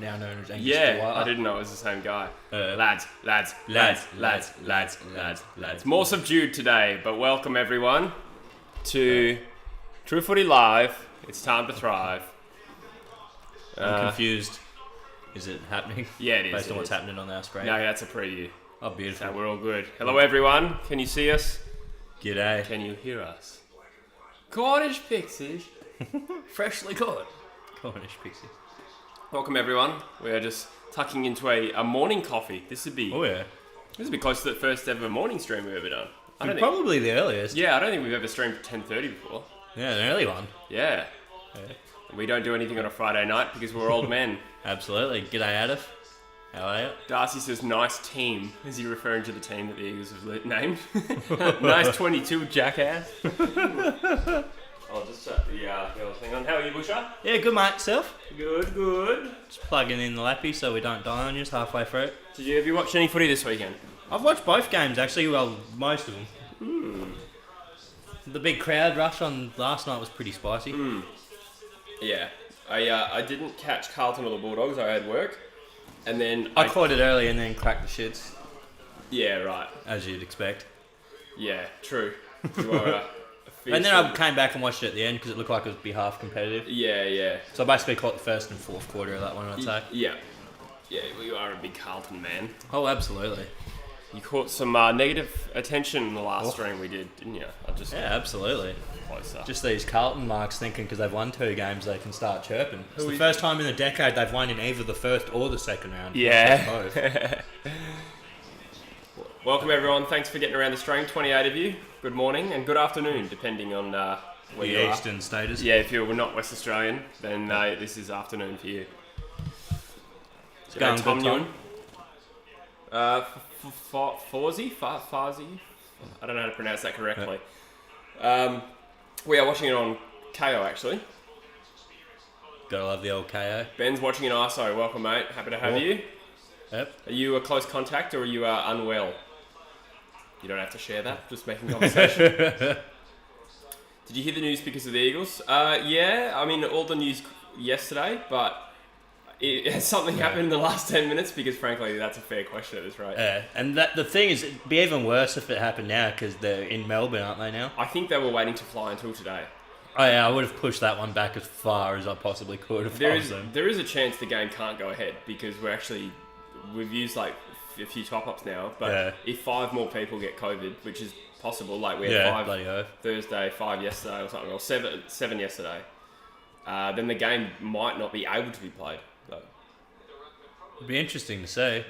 now known as Angus Yeah, Dwyer. I didn't know it was the same guy. Lads. More subdued today, but welcome everyone to True Footy Live. It's time to thrive. I'm confused. Is it happening? Yeah, it is. Based on what's happening on our screen. No, that's a preview. Oh, beautiful. So we're all good. Hello everyone. Can you see us? G'day. Can you hear us? Cornish Pixies. Freshly caught. Cornish Pixie. Welcome everyone. We are just tucking into a morning coffee. This would be close to the first ever morning stream we've ever done. Probably the earliest. Yeah, I don't think we've ever streamed at 10:30 before. Yeah, an early one. Yeah. We don't do anything on a Friday night because we're old men. Absolutely. G'day, Adif. How are you? Darcy says, nice team. Is he referring to the team that the Eagles have named? Nice 22, jackass. I'll just shut the other thing on. How are you, Busher? Yeah, good, mate. Self? Good. Just plugging in the lappy so we don't die on you halfway through it. Have you watched any footy this weekend? I've watched both games, actually. Well, most of them. The big crowd rush on last night was pretty spicy. Yeah. I didn't catch Carlton or the Bulldogs. I had work. And then I caught it early and then cracked the shits. Yeah, right. As you'd expect. Yeah, true. You are and then I came back and watched it at the end because it looked like it would be half competitive. Yeah. So I basically caught the first and fourth quarter of that one, I'd say. Yeah, well, you are a big Carlton man. Oh, absolutely. You caught some negative attention in the last stream we did, didn't you? Absolutely. Closer. Just these Carlton marks thinking because they've won 2 games they can start chirping. It's the first time in a decade they've won in either the first or the second round. Yeah. Both. Welcome everyone. Thanks for getting around the stream. 28 of you. Good morning and good afternoon, depending on where you are. The eastern status. Yeah, if you're not West Australian, then this is afternoon for you. It's going Tom good, Tom. Farzi? I don't know how to pronounce that correctly. We are watching it on KO actually. Gotta love the old KO. Ben's watching in ISO. Welcome, mate. Happy to have you. Yep. Are you a close contact or are you unwell? You don't have to share that. Just making conversation. Did you hear the news because of the Eagles? Yeah. I mean, all the news yesterday, but something happened in the last 10 minutes because, frankly, that's a fair question at this rate. And the thing is, it'd be even worse if it happened now because they're in Melbourne, aren't they now? I think they were waiting to fly until today. Oh yeah, I would have pushed that one back as far as I possibly could. There is a chance the game can't go ahead because we've used like a few top-ups now, but if 5 more people get COVID, which is possible, like we had 5 Thursday, 5 yesterday or something, or 7 yesterday, then the game might not be able to be played. It'd be interesting to see.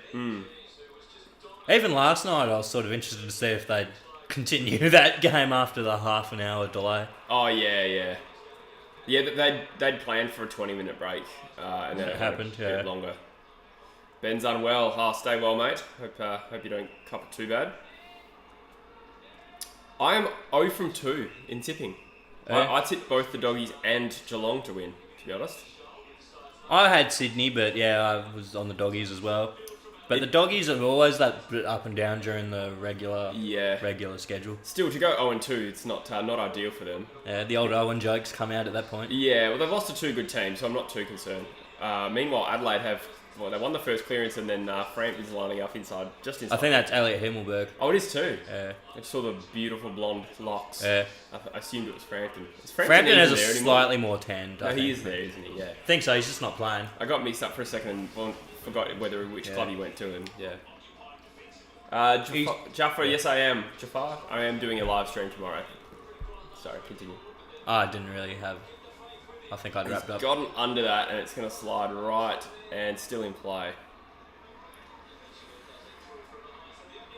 Even last night, I was sort of interested to see if they'd continue that game after the half an hour delay. Oh yeah. They'd planned for a 20-minute break, and then it happened. A bit longer. Ben's unwell. Oh, stay well, mate. Hope you don't cop it too bad. I am 0 from 2 in tipping. I tipped both the Doggies and Geelong to win, to be honest. I had Sydney, but I was on the Doggies as well. But the Doggies are always that bit up and down during the regular schedule. Still, to go 0-2, it's not ideal for them. Yeah, the old Owen jokes come out at that point. Yeah, well, they've lost to 2 good teams, so I'm not too concerned. Meanwhile, Adelaide they won the first clearance and then Frampton's lining up inside. I think that's Elliot Himmelberg. Oh, it is too? Yeah. I just saw the beautiful blonde locks. Yeah. I assumed it was Frampton. Frampton has a slightly more tanned. No, he is there, isn't he? Yeah. I think so, he's just not playing. I got mixed up for a second and forgot which club he went to, and Jaffa, yes I am. Jafar, I am doing a live stream tomorrow. Sorry, continue. I didn't really have... I think I'd wrapped up. Gotten under that and it's going to slide right and still in play.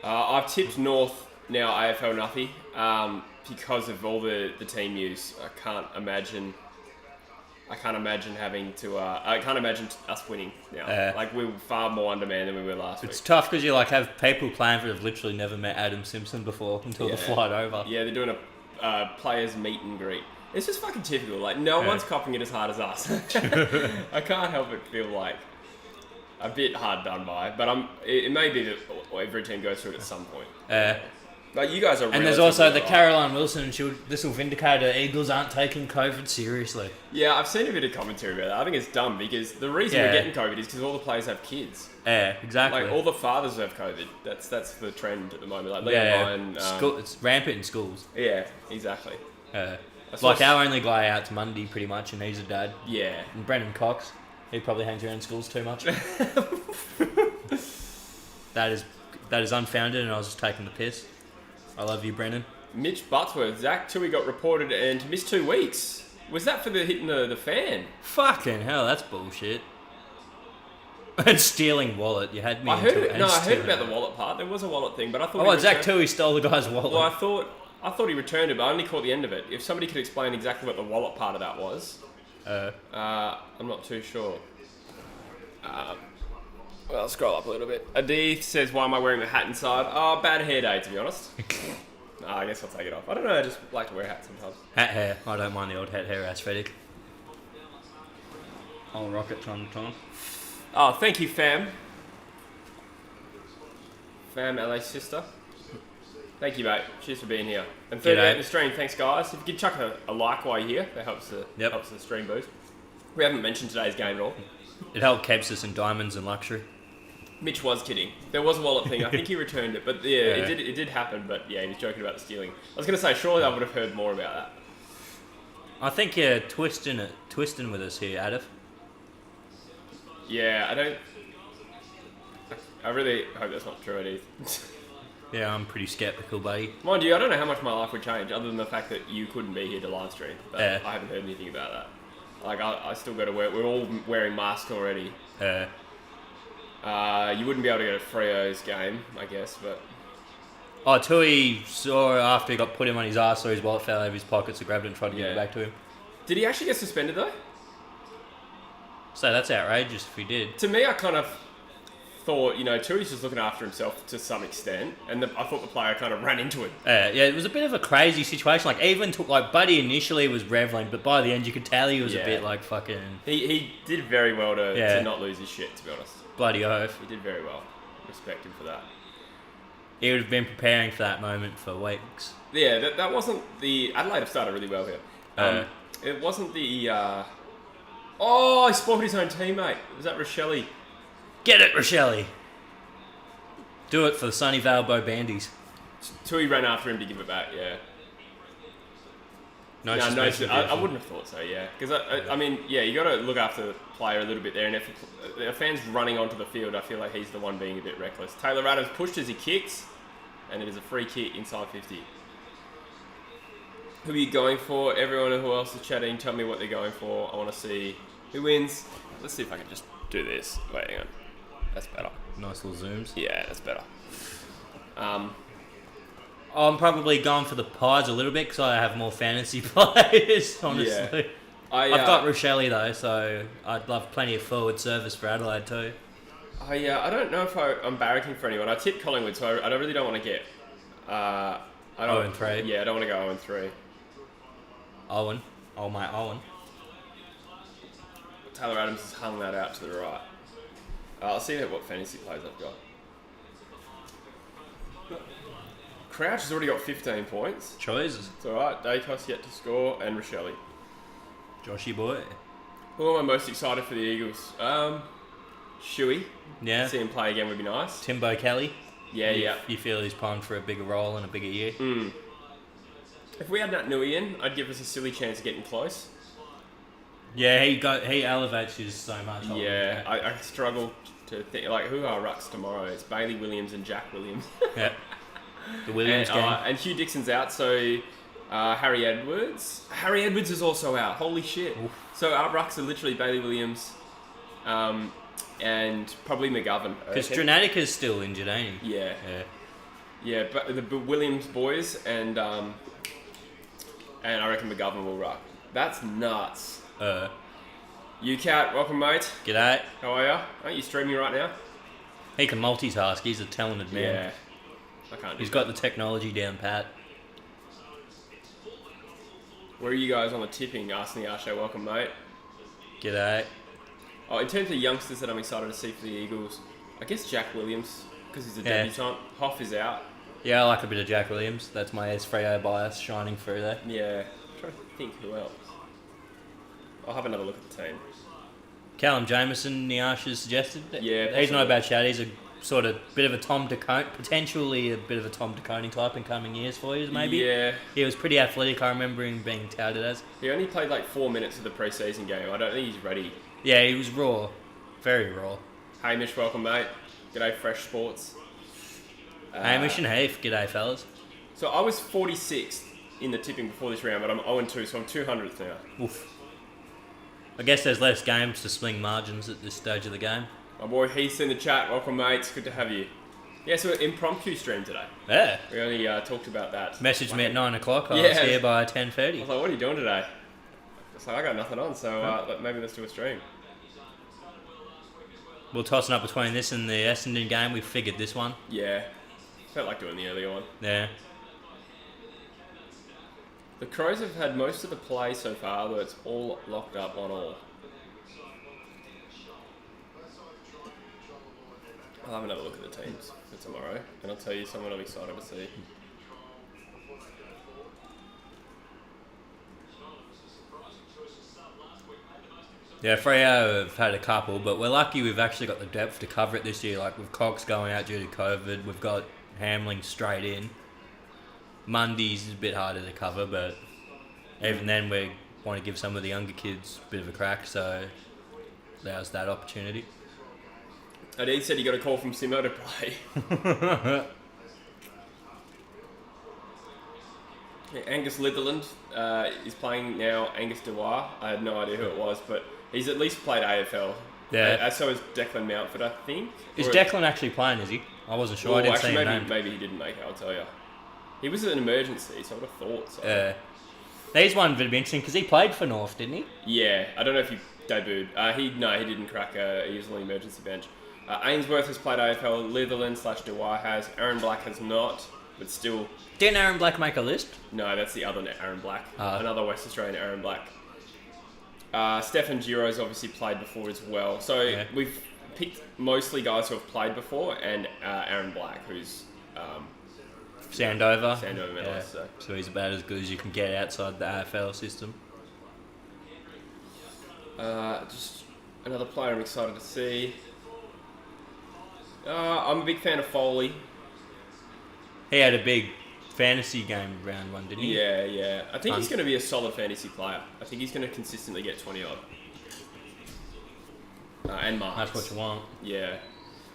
I've tipped North now AFL Nuffy because of all the team news. I can't imagine having to. I can't imagine us winning now. We were far more undermanned than we were last week. It's tough because you have people playing who have literally never met Adam Simpson before until the flight over. Yeah, they're doing a players meet and greet. It's just fucking typical. No one's copping it as hard as us. I can't help but feel like a bit hard done by. But it may be that every team goes through it at some point. But you guys are. And there's also the Caroline Wilson, and this will vindicate her. Eagles aren't taking COVID seriously. Yeah, I've seen a bit of commentary about that. I think it's dumb because the reason we're getting COVID is because all the players have kids. Yeah, exactly. Like all the fathers have COVID. That's the trend at the moment. Like Leon Ryan, it's rampant in schools. Yeah, exactly. Like our only guy out's Mundy, pretty much, and he's a dad. Yeah. And Brendan Cox, he probably hangs around schools too much. That is unfounded, and I was just taking the piss. I love you, Brendan. Mitch Buttsworth, Zach Tui got reported and to miss 2 weeks. Was that for the hitting the fan? Fucking hell, that's bullshit. And stealing wallet, you had me. I heard about the wallet part. There was a wallet thing, but I thought. Oh, Zach Tui stole the guy's wallet. Well, I thought he returned it, but I only caught the end of it. If somebody could explain exactly what the wallet part of that was, I'm not too sure. Well, I'll scroll up a little bit. Adith says, "Why am I wearing the hat inside?" Oh, bad hair day, to be honest. I guess I'll take it off. I don't know. I just like to wear hats sometimes. Hat hair. I don't mind the old hat hair aesthetic. I'll rock it time to time. Oh, thank you, fam. Fam, LA sister. Thank you, mate. Cheers for being here. And 38 in the stream. Thanks, guys. If you could chuck a like while you're here, that helps the stream boost. We haven't mentioned today's game at all. It helped keeps us in diamonds and luxury. Mitch was kidding. There was a wallet thing. I think he returned it, but it did happen. But yeah, he was joking about the stealing. I was going to say, surely I would have heard more about that. I think you're twisting with us here, Adif. Yeah, I really hope that's not true, Eddie. Yeah, I'm pretty skeptical, buddy. Mind you, I don't know how much my life would change other than the fact that you couldn't be here to live stream. But I haven't heard anything about that. Like, I still got to wear... We're all wearing masks already. You wouldn't be able to go to Freo's game, I guess, but... Oh, Tui saw after he got put him on his ass, so his wallet fell out of his pocket, so grabbed it and tried to give it back to him. Did he actually get suspended, though? So that's outrageous if he did. To me, I kind of thought, Tui's just looking after himself to some extent, and I thought the player kind of ran into it. Yeah, it was a bit of a crazy situation. Like, even Buddy initially was reveling, but by the end you could tell he was a bit like fucking... He did very well to not lose his shit, to be honest. Bloody oath. He did very well. Respect him for that. He would have been preparing for that moment for weeks. Yeah, that wasn't the... Adelaide have started really well here. It wasn't the... Oh, he spotted his own teammate. Was that Rochelle? Get it, Rochelle. Do it for the Sunnyvale Bow Bandies. Tui ran after him to give it back, yeah. No, I wouldn't have thought so, yeah. Because, I mean, yeah, you got to look after the player a little bit there. And if a fan's running onto the field, I feel like he's the one being a bit reckless. Taylor Adams pushed as he kicks, and it is a free kick inside 50. Who are you going for? Everyone who else is chatting, tell me what they're going for. I want to see who wins. Let's see if I can just do this. Wait, hang on. That's better. Nice little zooms. Yeah, that's better. I'm probably going for the Pies a little bit because I have more fantasy players, honestly. Yeah. I've got Rochelle though, so I'd love plenty of forward service for Adelaide too. I don't know if I'm barracking for anyone. I tipped Collingwood, so I really don't want to get... 0-3. Yeah, I don't want to go 0-3. Owen. Oh, mate, Owen. Taylor Adams has hung that out to the right. I'll see what fantasy players I've got. Crouch has already got 15 points. Choices. It's alright. Dacos yet to score, and Rochelle. Joshy boy. Who am I most excited for the Eagles? Shuey. Yeah. See him play again would be nice. Timbo Kelly. Yeah. You feel he's primed for a bigger role and a bigger year? If we had Nat Nui in, I'd give us a silly chance of getting close. Yeah, he elevates you so much. Yeah, I struggle to think, like, who are rucks tomorrow? It's Bailey Williams and Jack Williams. Yeah. The Williams game. And Hugh Dixon's out, so Harry Edwards. Harry Edwards is also out. Holy shit. Oof. So our rucks are literally Bailey Williams and probably McGovern. Because Dranatica's still injured, ain't he? Yeah. Yeah, but the Williams boys and I reckon McGovern will ruck. That's nuts. UCat, welcome, mate. G'day. How are ya? Aren't you streaming right now? He can multitask. He's a talented man. Yeah. I can't. He's got the technology down pat. Where are you guys on the tipping? Asking the Arshay, welcome, mate. G'day. Oh, in terms of youngsters that I'm excited to see for the Eagles, I guess Jack Williams, because he's a debutant. Hoff is out. Yeah, I like a bit of Jack Williams. That's my Freo bias shining through there. Yeah. I'm trying to think who else. I'll have another look at the team. Callum Jameson, Niash has suggested. Yeah, He's not a bad shout. He's a sort of bit of a Tom DeCone, potentially a bit of a Tom DeCone type in coming years for you, maybe. Yeah. He was pretty athletic, I remember him being touted as. He only played like 4 minutes of the pre-season game. I don't think he's ready. Yeah, he was raw. Very raw. Hamish, welcome, mate. G'day, Fresh Sports. Hamish and Heath, g'day, fellas. So I was 46th in the tipping before this round, but I'm 0-2, so I'm 200th now. Oof. I guess there's less games to swing margins at this stage of the game. My boy Heath in the chat. Welcome, mates. Good to have you. Yeah, so impromptu stream today. Yeah. We only talked about that. Messaged me at 9 o'clock. I was here by 10:30. I was like, what are you doing today? It's like, I got nothing on, so maybe let's do a stream. We'll toss it up between this and the Essendon game. We figured this one. Yeah. Felt like doing the earlier one. Yeah. The Crows have had most of the play so far, though it's all locked up on all. I'll have another look at the teams for tomorrow, and I'll tell you someone I'm excited to see. Yeah, Freo have had a couple, but we're lucky we've actually got the depth to cover it this year. Like, with Cox going out due to COVID, we've got Hamling straight in. Mundy's a bit harder to cover, but even then we want to give some of the younger kids a bit of a crack, so there's that opportunity. Adelaide said he got a call from Simo to play. Yeah, Angus Litherland is playing now. Angus Dewar. I had no idea who it was, but he's at least played AFL. Yeah. So is Declan Mountford, I think. Is Declan actually playing, is he? I wasn't sure. I didn't see his name. Maybe he didn't make it, I'll tell you. He was an emergency, so I would have thought so. Yeah. He's one that'd be interesting because he played for North, didn't he? Yeah, I don't know if he debuted. He didn't crack. He was on the emergency bench. Ainsworth has played AFL. Litherland/Dewar has. Aaron Black has not, but still. Didn't Aaron Black make a list? No, that's the other Aaron Black. Another West Australian Aaron Black. Stefan Giro's obviously played before as well. So we've picked mostly guys who have played before, and Aaron Black, who's Sandover medalist. Yeah. So he's about as good as you can get outside the AFL system. Just another player I'm excited to see. I'm a big fan of Foley. He had a big fantasy game round one, didn't he? Yeah. I think he's going to be a solid fantasy player. I think he's going to consistently get 20 odd. And marks. That's what you want. Yeah.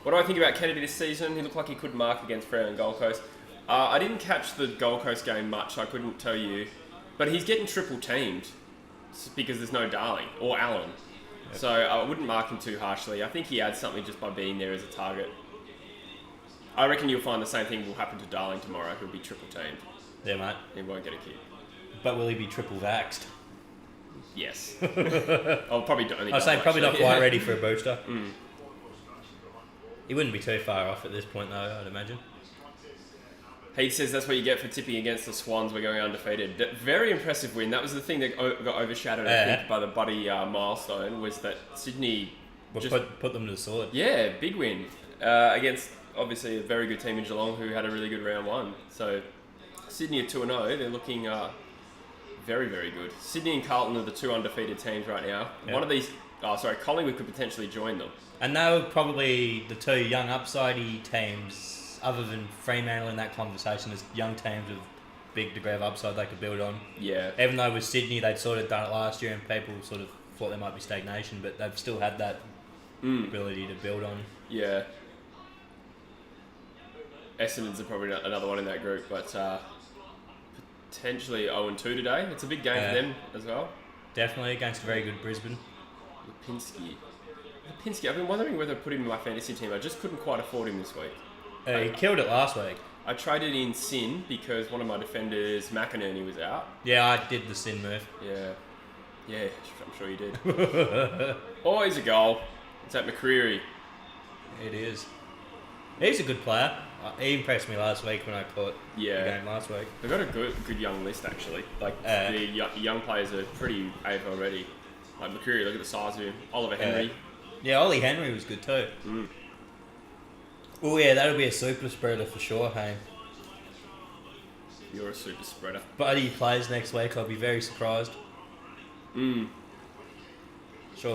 What do I think about Kennedy this season? He looked like he could mark against Freo and Gold Coast. I didn't catch the Gold Coast game much, so I couldn't tell you. But he's getting triple teamed because there's no Darling or Allen. Yep. So I wouldn't mark him too harshly. I think he adds something just by being there as a target. I reckon you'll find the same thing will happen to Darling tomorrow. He'll be triple teamed. Yeah, mate. He won't get a kick. But will he be triple vaxxed? Yes. I'll probably only. I'd say probably not quite ready for a booster. He wouldn't be too far off at this point, though, I'd imagine. He says that's what you get for tipping against the Swans. We're going undefeated. Very impressive win. That was the thing that got overshadowed, I think, by the Buddy milestone, was that Sydney put them to the sword. Yeah, big win against obviously a very good team in Geelong who had a really good round one. So Sydney are 2-0. They're looking very, very good. Sydney and Carlton are the two undefeated teams right now. Yep. One of these, Collingwood could potentially join them. And they were probably the two young upsidey teams, other than Fremantle in that conversation, as young teams with big degree of upside they could build on. Yeah. Even though with Sydney they'd sort of done it last year and people sort of thought there might be stagnation, but they've still had that ability to build on. Yeah. Essendon's are probably another one in that group, but potentially 0-2 today. It's a big game for them as well. Definitely against a very good Brisbane. Lipinski, I've been wondering whether I put him in my fantasy team. I just couldn't quite afford him this week. He killed it last week. I traded in Sin because one of my defenders, McInerney, was out. Yeah, I did the Sin move. Yeah, I'm sure you did. Oh, he's a goal. It's at McCreary. It is. He's a good player. He impressed me last week when I caught the game last week. They've got a good young list, actually. Like, the young players are pretty AFL ready. Like McCreary, look at the size of him. Oliver Henry. Yeah, Ollie Henry was good too. Oh yeah, that'll be a super spreader for sure, hey? You're a super spreader. Buddy plays next week. I'll be very surprised. Surely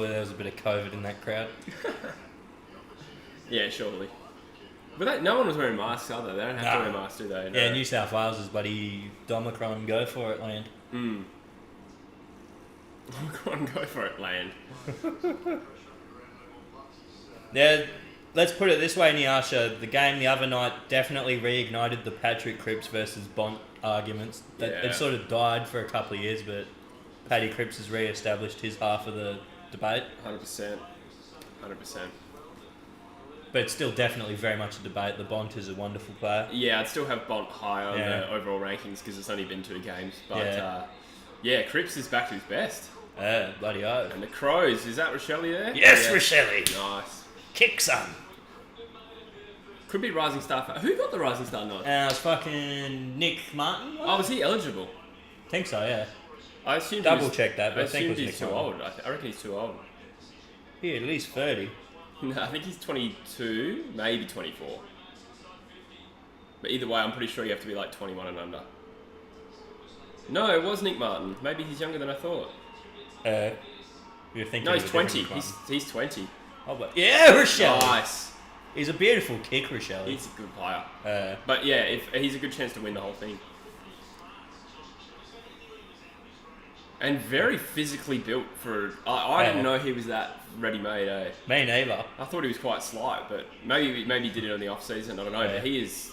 there was a bit of COVID in that crowd. Yeah, surely. But no one was wearing masks, are they? They don't have to wear masks, do they? No. Yeah, New South Wales is bloody Omicron go for it land. Omicron go for it land. Yeah, let's put it this way, Niasha. The game the other night definitely reignited the Patrick Cripps versus Bont arguments. It sort of died for a couple of years, but Paddy Cripps has re-established his half of the debate. 100%. But it's still definitely very much a debate. The Bont is a wonderful player. Yeah, I'd still have Bont high on the overall rankings because it's only been 2 games. But Cripps is back to his best. Bloody oath. And the Crows, is that Rochelle there? Yes, Rochelle. Nice. Kick some. Could be Rising Star. Who got the Rising Star nod? It's fucking Nick Martin. Oh, was he eligible? Think so, yeah. I assumed double check that, but I think it was he's too old. I reckon he's too old. Yeah, at least 30. No, I think he's 22, maybe 24. But either way, I'm pretty sure you have to be like 21 and under. No, it was Nick Martin. Maybe he's younger than I thought. You're thinking no, he's 20. He's 20. Oh, but yeah, Rochelle. Nice. He's a beautiful kick, Rochelle. He's a good player. But yeah, if he's a good chance to win the whole thing. And very physically built for... I didn't know he was that ready-made, eh? Me neither. I thought he was quite slight, but maybe he did it on the off-season, I don't know, but he is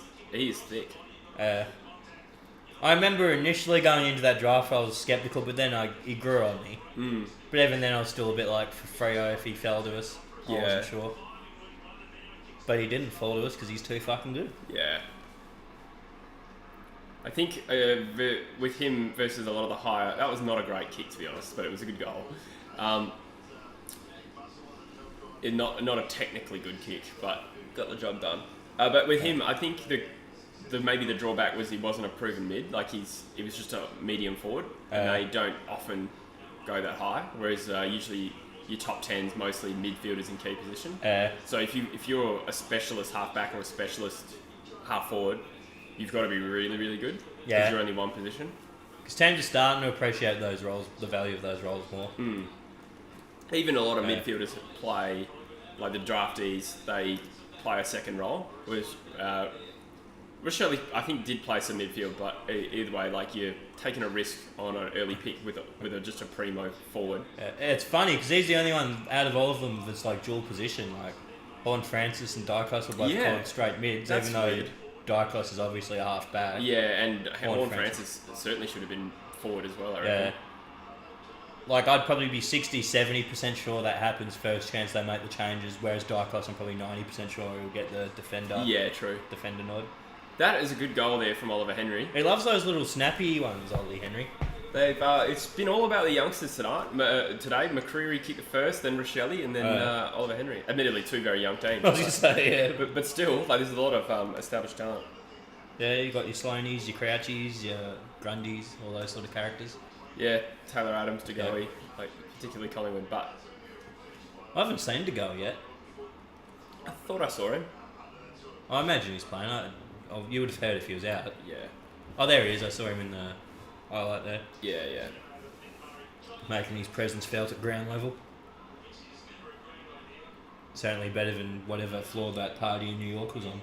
thick. I remember initially going into that draft, I was sceptical, but then he grew on me. But even then, I was still a bit like, for Freo, if he fell to us, I wasn't sure. But he didn't fall to us because he's too fucking good. Yeah. I think with him versus a lot of the higher... That was not a great kick, to be honest, but it was a good goal. Not a technically good kick, but got the job done. But with him, I think maybe the drawback was he wasn't a proven mid. Like he was just a medium forward, and they don't often go that high. Whereas usually your top 10's mostly midfielders in key position. So if you're a specialist halfback or a specialist half forward, you've got to be really, really good. Because you're only one position. Because teams are starting to appreciate those roles, the value of those roles more. Even a lot of midfielders play, like the draftees, they play a second role. Whereas Rochelle, I think, did play some midfield, but either way, like you're taking a risk on an early pick with just a primo forward. It's funny because he's the only one out of all of them that's like dual position. Like Horn Francis and Dykos were both called straight mids, That's even though weird. Dykos is obviously a half back. Yeah, and Horn Francis certainly should have been forward as well, I reckon. Like, I'd probably be 60-70% sure that happens first chance they make the changes, whereas Dykos, I'm probably 90% sure he'll get the defender. Yeah, true. Defender nod. That is a good goal there from Oliver Henry. He loves those little snappy ones, Ollie Henry. It's been all about the youngsters tonight. Today, McCreary kicked the first, then Rochelle, and then Oliver Henry. Admittedly, 2 very young teams. I was going to say, yeah. But still, like, there's a lot of established talent. Yeah, you got your Sloanies, your Crouchies, your Grundies, all those sort of characters. Yeah, Taylor Adams, DeGoey, like particularly Collingwood, but I haven't seen DeGoey yet. I thought I saw him. I imagine he's playing. You would have heard if he was out. Yeah. Oh, there he is. I saw him in the highlight there. Yeah. Making his presence felt at ground level. Certainly better than whatever floor that party in New York was on.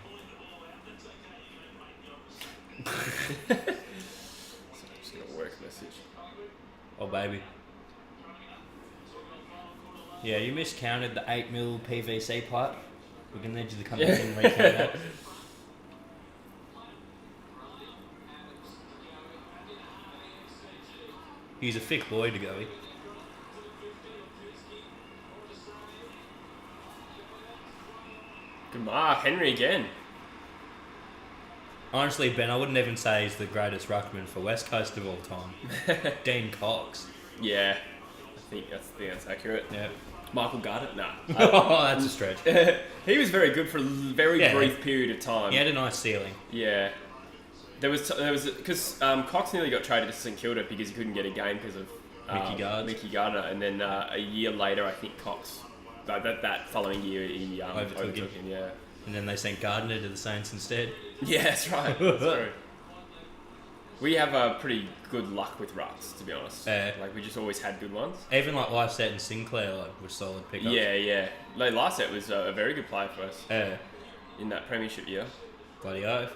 Just got a work message. Oh, baby. Yeah, you miscounted the 8mm PVC pipe. We're going to need you to come in and recount that. He's a thick boy to go. Good mark, Henry again. Honestly, Ben, I wouldn't even say he's the greatest ruckman for West Coast of all time. Dean Cox. Yeah, I think that's accurate. Yeah. Michael Gardner? Nah. Oh, that's a stretch. He was very good for a very brief period of time. He had a nice ceiling. Yeah. There was because Cox nearly got traded to St Kilda because he couldn't get a game because of Mickey Gardner, and then a year later, I think Cox, that following year, he overtook him. Yeah. And then they sent Gardner to the Saints instead. Yeah, that's right. That's true. We have a pretty good luck with rucks, to be honest. Like, we just always had good ones. Even like Lyset and Sinclair were solid pickups. Yeah. Like, Lyset was a very good player for us in that premiership year. Bloody oath.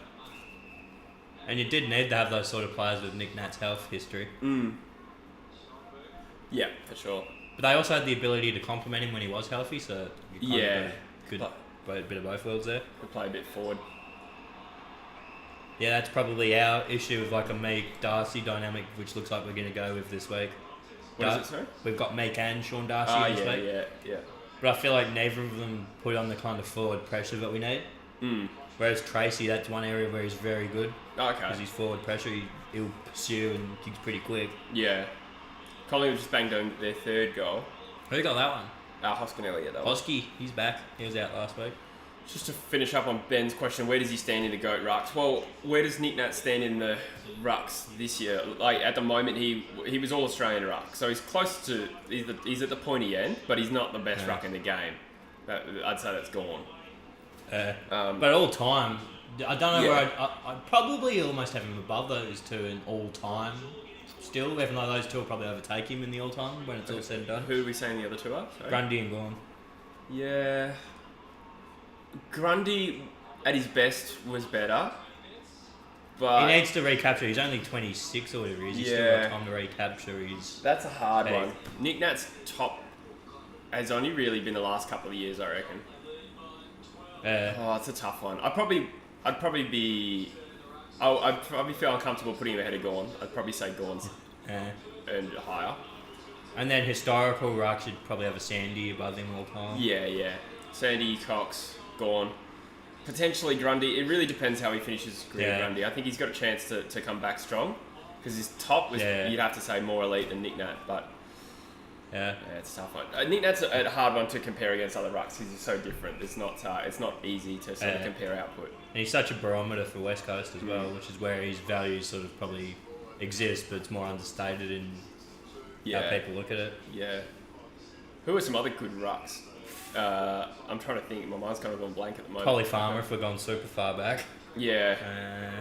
And you did need to have those sort of players with Nick Nat's health history. Yeah, for sure. But they also had the ability to complement him when he was healthy, so you kind of got a bit of both worlds there. Could play a bit forward. Yeah, that's probably our issue with like a Meek Darcy dynamic, which looks like we're going to go with this week. What is it, sorry? We've got Meek and Sean Darcy this week. Yeah. But I feel like neither of them put on the kind of forward pressure that we need. Whereas Tracy, that's one area where he's very good. Okay. Because he's forward pressure, he'll pursue and kicks pretty quick. Yeah. Collingwood just banged on their third goal. Who got that one? Hoskin Elliott, that one. Hosky, he's back. He was out last week. Just to finish up on Ben's question, where does he stand in the GOAT rucks? Well, where does Nick Nat stand in the rucks this year? Like, at the moment, he was All-Australian ruck, so he's close to... He's at the pointy end, but he's not the best ruck in the game. I'd say that's gone. But all time, I don't know where I'd probably almost have him above those two in all time still, even though those two will probably overtake him in the all time when it's all said and done. Who are we saying the other two are? Sorry. Grundy and Gorn. Yeah. Grundy, at his best, was better. But he needs to recapture. He's only 26 or whatever he is. He's still got time to recapture his... That's a hard one. Nick Nat's top has only really been the last couple of years, I reckon. It's a tough one. I'd probably feel uncomfortable putting him ahead of Gorn. I'd probably say Gorn's earned higher. And then historical ruck should probably have a Sandy above him all time. Yeah. Sandy, Cox, Gorn. Potentially Grundy. It really depends how he finishes his career, Grundy. I think he's got a chance to come back strong. Because his top was, you'd have to say, more elite than Nick Nat. But yeah, it's a tough one. Nick Nat's a hard one to compare against other rucks because he's so different. It's not easy to sort of compare output. And he's such a barometer for West Coast as well, which is where his values sort of probably exist, but it's more understated in how people look at it. Yeah. Who are some other good rucks? I'm trying to think. My mind's kind of gone blank at the moment. Polly Farmer, if we're going super far back. Yeah.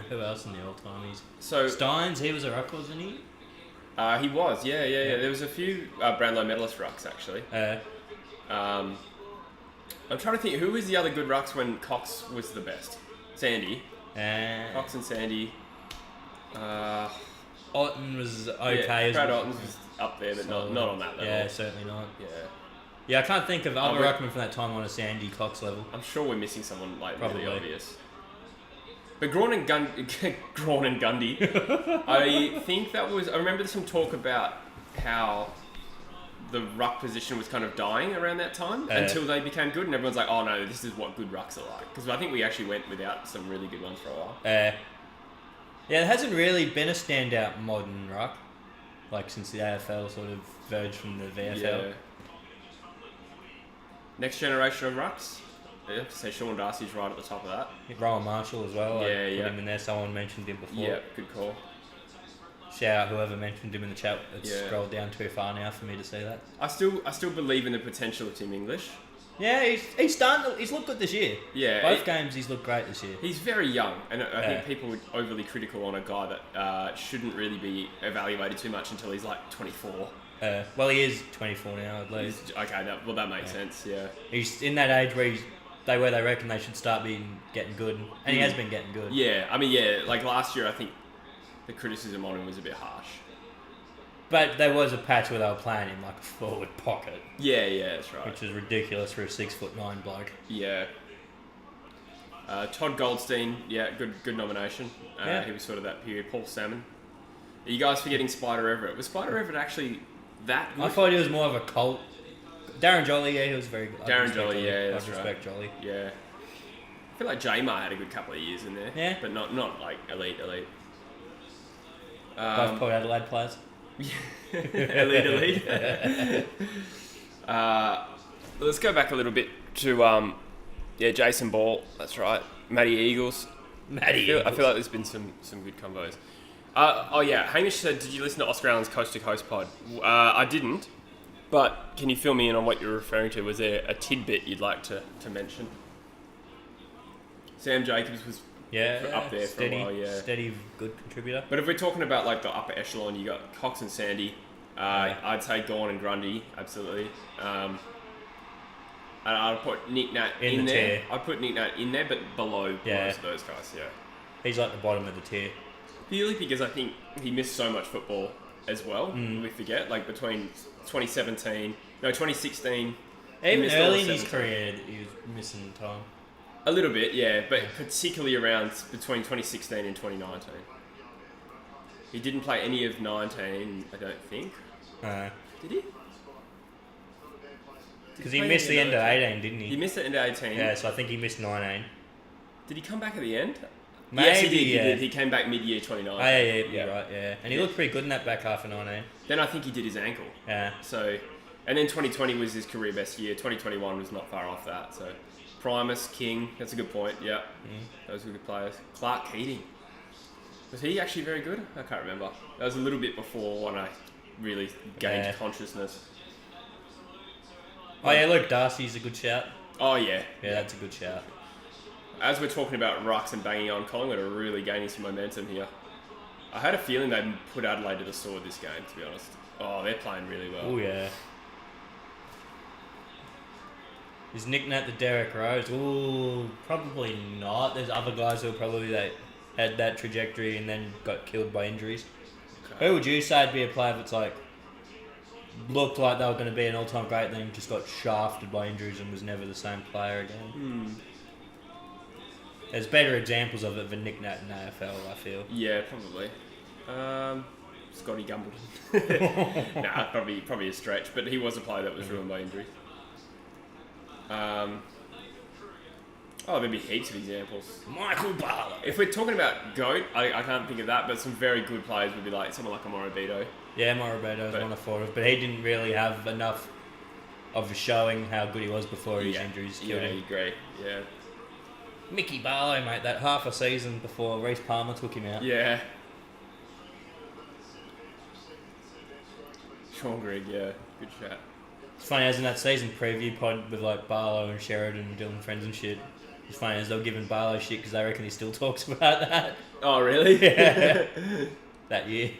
Who else in the old timies? So Steins, he was a ruck, wasn't he? He was, yeah. There was a few Brownlow medalist rucks, actually. I'm trying to think, who was the other good rucks when Cox was the best? Sandy. Cox and Sandy. Otten was okay. Brad Otten's was up there, but not on that level. Yeah, certainly not. Yeah, I can't think of other ruckmen from that time on a Sandy Cox level. I'm sure we're missing someone like really obvious. But Grawn and Gundy, I think that was... I remember some talk about how the ruck position was kind of dying around that time until they became good, and everyone's like, oh no, this is what good rucks are like. Because I think we actually went without some really good ones for a while. Yeah, there hasn't really been a standout modern ruck, like since the AFL sort of verged from the VFL. Yeah. Next generation of rucks? I have to say Sean Darcy's right at the top of that. Rowan Marshall as well. Yeah, I put him in there. Someone mentioned him before. Yeah, good call. Shout out whoever mentioned him in the chat. It's scrolled down too far now for me to see that. I still believe in the potential of Tim English. Yeah, he's starting. He's looked good this year. Yeah, both games he's looked great this year. He's very young, and I think people are overly critical on a guy that shouldn't really be evaluated too much until he's like 24. Well, he is 24 now at least. Okay, that makes sense. Yeah, he's in that age where they reckon they should start getting good, and he has been getting good. Yeah, I mean, like last year, I think the criticism on him was a bit harsh. But there was a patch where they were playing him like a forward pocket. Yeah, that's right. Which was ridiculous for a 6'9" bloke. Yeah. Todd Goldstein, good nomination. He was sort of that period. Paul Salmon. Are you guys forgetting Spider Everett? Was Spider Everett actually that good? I thought he was more of a cult. Darren Jolly, he was very good. Darren Jolly, that's right. I respect Jolly. Yeah. I feel like Jamar had a good couple of years in there. Yeah. But not like elite. Both Port Adelaide players. elite. Let's go back a little bit to Jason Ball. That's right. Matty Eagles. I feel like there's been some good combos. Hamish said, did you listen to Oscar Allen's Coast to Coast pod? I didn't, but can you fill me in on what you're referring to? Was there a tidbit you'd like to mention? Sam Jacobs was Yeah, up there steady, for a while, yeah. steady, good contributor. But if we're talking about like the upper echelon, you got Cox and Sandy. I'd say Gawn and Grundy, absolutely. And I'd put Nick Nat in there. tier. I'd put Nick Nat in there, but below most of those guys, yeah. He's like the bottom of the tier. Purely because I think he missed so much football as well. We forget, like between 2016. Even early in his career, he was missing time. A little bit, yeah, but particularly around between 2016 and 2019. He didn't play any of 19, I don't think. Did he? Because he missed the end of 18, didn't he? He missed the end of 18. Yeah, so I think he missed 19. Did he come back at the end? Maybe, yes, he did. He did. He came back mid-year 2019. Oh, yeah, you're right, yeah. And he looked pretty good in that back half of 19. Then I think he did his ankle. Yeah. So, and then 2020 was his career best year. 2021 was not far off that. So, Primus, King, that's a good point. Yeah, those were good players. Clark Keating. Was he actually very good? I can't remember. That was a little bit before when I really gained consciousness. Oh yeah, Luke Darcy's a good shout. Oh yeah. Yeah, that's a good shout. As we're talking about rucks and banging on, Collingwood are really gaining some momentum here. I had a feeling they'd put Adelaide to the sword this game, to be honest. Oh, they're playing really well. Oh yeah. Is Nick Nat the Derek Rose? Ooh, probably not. There's other guys who probably had that trajectory and then got killed by injuries. Okay. Who would you say would be a player that's like looked like they were going to be an all-time great, then just got shafted by injuries and was never the same player again? There's better examples of it than Nick Nat in AFL, I feel. Yeah, probably. Scotty Gumbleton. Nah, probably a stretch, but he was a player that was ruined by injury. There'd be heaps of examples. Michael Barlow. If we're talking about GOAT, I can't think of that, but some very good players would be like someone like Morabito. Yeah, Morabito was one I thought of, but he didn't really have enough of showing how good he was before his injuries killed him. I agree. Yeah. Mickey Barlow, mate, that half a season before Reece Palmer took him out. Yeah. Sean Grigg, yeah, good chat. It's funny as in that season preview pod with like Barlow and Sheridan and Dylan Friends and shit. It's funny as they were giving Barlow shit because they reckon he still talks about that. Oh really? Yeah. That year.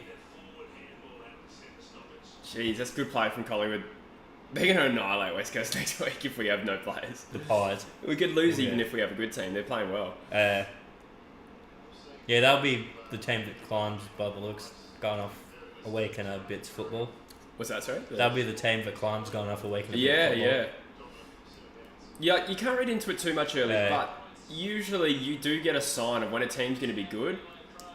Jeez, that's a good play from Collingwood. They're going to annihilate West Coast next week if we have no players. The Pies. We could lose even if we have a good team. They're playing well. Yeah, they'll be the team that climbs by the looks, going off a week and a bit's football. What's that, sorry? They'll be the team that climbs going off a week and a bit football. Yeah, you can't read into it too much early, but usually you do get a sign of when a team's going to be good.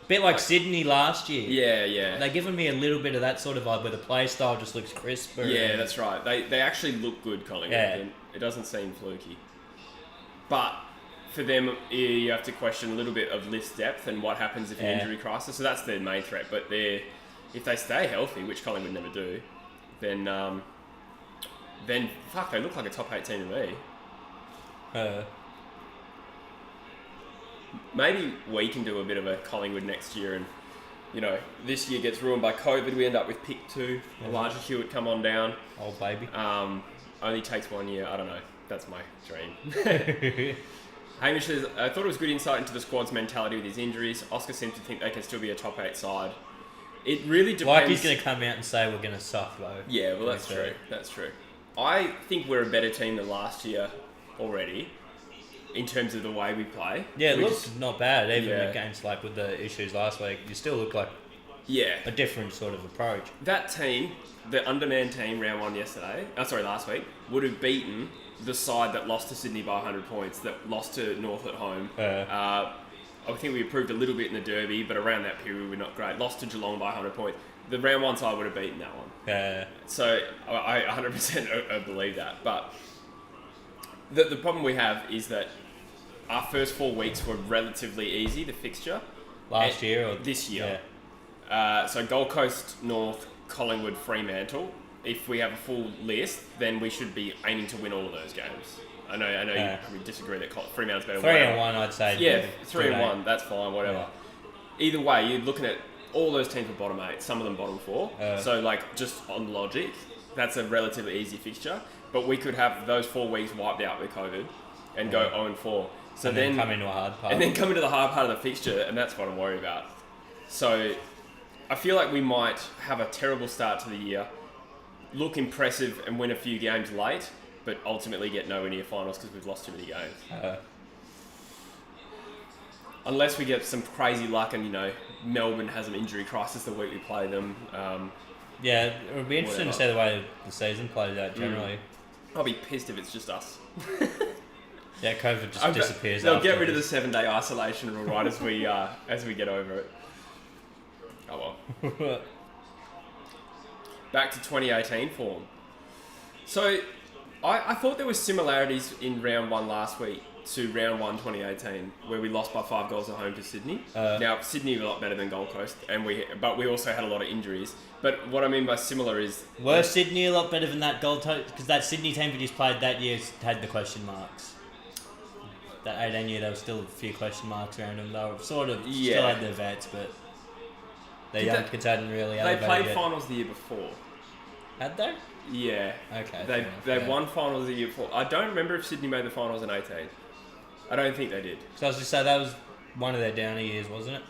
Bit like Sydney last year. Yeah. They're giving me a little bit of that sort of vibe where the play style just looks crisper. Yeah, that's right. They actually look good, Collingwood. Yeah. It doesn't seem fluky. But for them, you have to question a little bit of list depth and what happens if an injury crisis. So that's their main threat. But if they stay healthy, which Collingwood never do, then fuck, they look like a top 8 team to me. Maybe we can do a bit of a Collingwood next year, and this year gets ruined by COVID. We end up with pick 2. Elijah Hewitt come on down. Old baby. Only takes 1 year. I don't know. That's my dream. Hamish says, I thought it was good insight into the squad's mentality with his injuries. Oscar seems to think they can still be a top 8 side. It really depends. Like he's going to come out and say we're going to suck though. Yeah, well that's true. That's true. I think we're a better team than last year already. In terms of the way we play. Yeah, it looks not bad, even against like with the issues last week. You still look like a different sort of approach. That team, the undermanned team round 1 last week, would have beaten the side that lost to Sydney by 100 points, that lost to North at home. I think we improved a little bit in the derby, but around that period we were not great. Lost to Geelong by 100 points. The round 1 side would have beaten that one. So I 100% believe that. But the problem we have is that our first 4 weeks were relatively easy, the fixture. Last year or this year? Yeah. So Gold Coast, North, Collingwood, Fremantle. If we have a full list, then we should be aiming to win all of those games. I know you probably disagree that Fremantle's better. 3-1, I'd say. Yeah, 3-1, that's fine, whatever. Yeah. Either way, you're looking at all those teams are bottom 8, some of them bottom 4. So like just on logic, that's a relatively easy fixture. But we could have those 4 weeks wiped out with COVID. and go 0-4. So and then come into a hard part. And then come into the hard part of the fixture, and that's what I'm worried about. So I feel like we might have a terrible start to the year, look impressive and win a few games late, but ultimately get nowhere near finals because we've lost too many games. Unless we get some crazy luck and, Melbourne has an injury crisis the week we play them. Yeah, it'll be interesting to see the way the season plays out generally. I'll be pissed if it's just us. Yeah, COVID just disappears. They'll get rid of the 7-day isolation rule right as we get over it. Oh well. Back to 2018 form. So, I thought there were similarities in round 1 last week to round 1 2018, where we lost by 5 goals at home to Sydney. Now, Sydney were a lot better than Gold Coast, but we also had a lot of injuries. But what I mean by similar is... Were Sydney a lot better than that Gold Coast? Because that Sydney team we just played that year had the question marks. That 18 year, there was still a few question marks around them. They were still had their vets, but their young kids hadn't really elevated They played yet. finals the year before. Had they? Yeah. Okay. They won finals the year before. I don't remember if Sydney made the finals in 18. I don't think they did. So I was just say that was one of their downer years, wasn't it?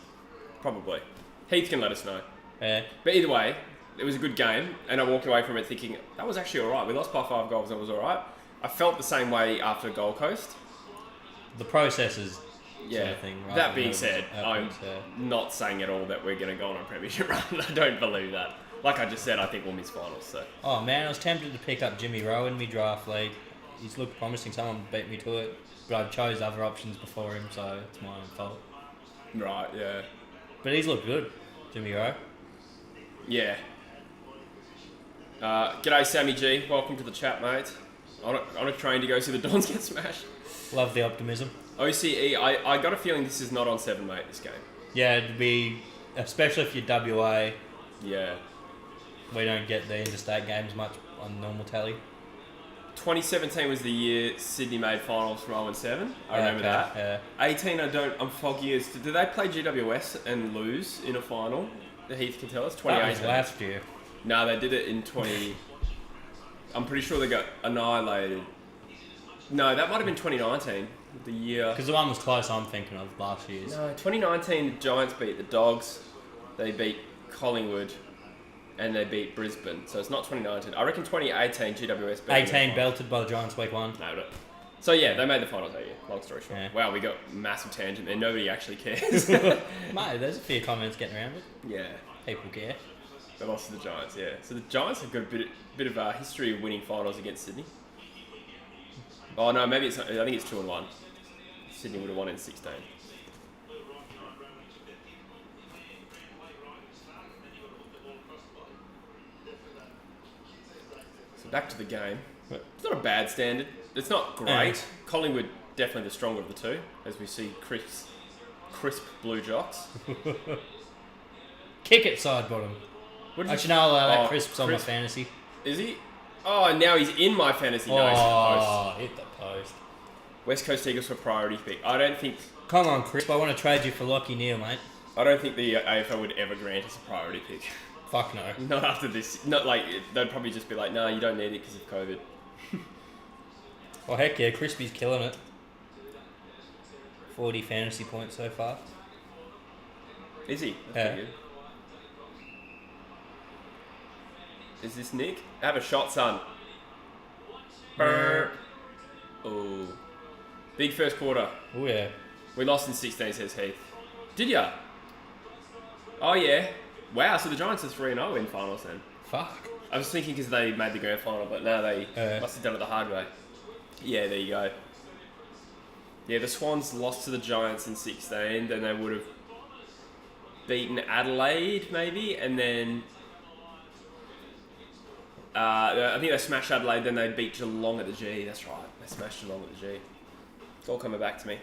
Probably. Heath can let us know. Yeah. But either way, it was a good game, and I walked away from it thinking, that was actually alright. We lost by 5 goals, and it was alright. I felt the same way after Gold Coast. The process is sort of thing, right? That being said, I'm not saying at all that we're going to go on a premiership run. I don't believe that. Like I just said, I think we'll miss finals. So. Oh man, I was tempted to pick up Jimmy Rowe in my draft league. He's looked promising. Someone beat me to it, but I chose other options before him, so it's my own fault. Right, yeah. But he's looked good, Jimmy Rowe. Yeah. G'day, Sammy G. Welcome to the chat, mate. On a train to go see the Dons get smashed. Love the optimism. OCE, I got a feeling this is not on 7, mate, this game. Yeah, it'd be, especially if you're WA. Yeah. We don't get the interstate games much on normal tally. 2017 was the year Sydney made finals from 0-7. I remember that. Yeah. 18, I'm foggy as to... Did they play GWS and lose in a final? The Heath can tell us. 2018. That was last year. No, they did it in 20... I'm pretty sure they got annihilated. No, that might have been 2019. The year... Because the one was close, I'm thinking of last year's. No, 2019, the Giants beat the Dogs. They beat Collingwood. And they beat Brisbane. So it's not 2019. I reckon 2018 GWS beat 18 belted by the Giants week 1. Nailed it. So yeah, they made the finals that year. Long story short. Yeah. Wow, we got massive tangent there. Nobody actually cares. Mate, there's a few comments getting around it. Yeah. People care. They lost to the Giants, yeah. So the Giants have got a bit of a history of winning finals against Sydney. Oh no, maybe I think it's 2-1. Sydney would have won in 16. So back to the game. It's not a bad standard. It's not great. Collingwood definitely the stronger of the two, as we see crisp blue jocks. Kick it side bottom. Actually, no, that Crisp's on my fantasy. Is he? Oh, now he's in my fantasy. Oh, hit the post. West Coast Eagles for priority pick. I don't think... Come on, Crisp. I want to trade you for Lockie Neal, mate. I don't think the AFL would ever grant us a priority pick. Fuck no. Not after this. Not like... They'd probably just be like, nah, you don't need it because of COVID. Well, heck yeah. Crispy's killing it. 40 fantasy points so far. Is he? That's pretty good. Is this Nick? Have a shot, son. Oh. Big first quarter. Oh, yeah. We lost in 16, says Heath. Did ya? Oh, yeah. Wow, so the Giants are 3-0 in finals then. Fuck. I was thinking because they made the grand final, but no, they must have done it the hard way. Yeah, there you go. Yeah, the Swans lost to the Giants in 16, then they would have beaten Adelaide, maybe, and then... I think they smashed Adelaide, then they beat Geelong at the G. That's right. They smashed Geelong at the G. It's all coming back to me.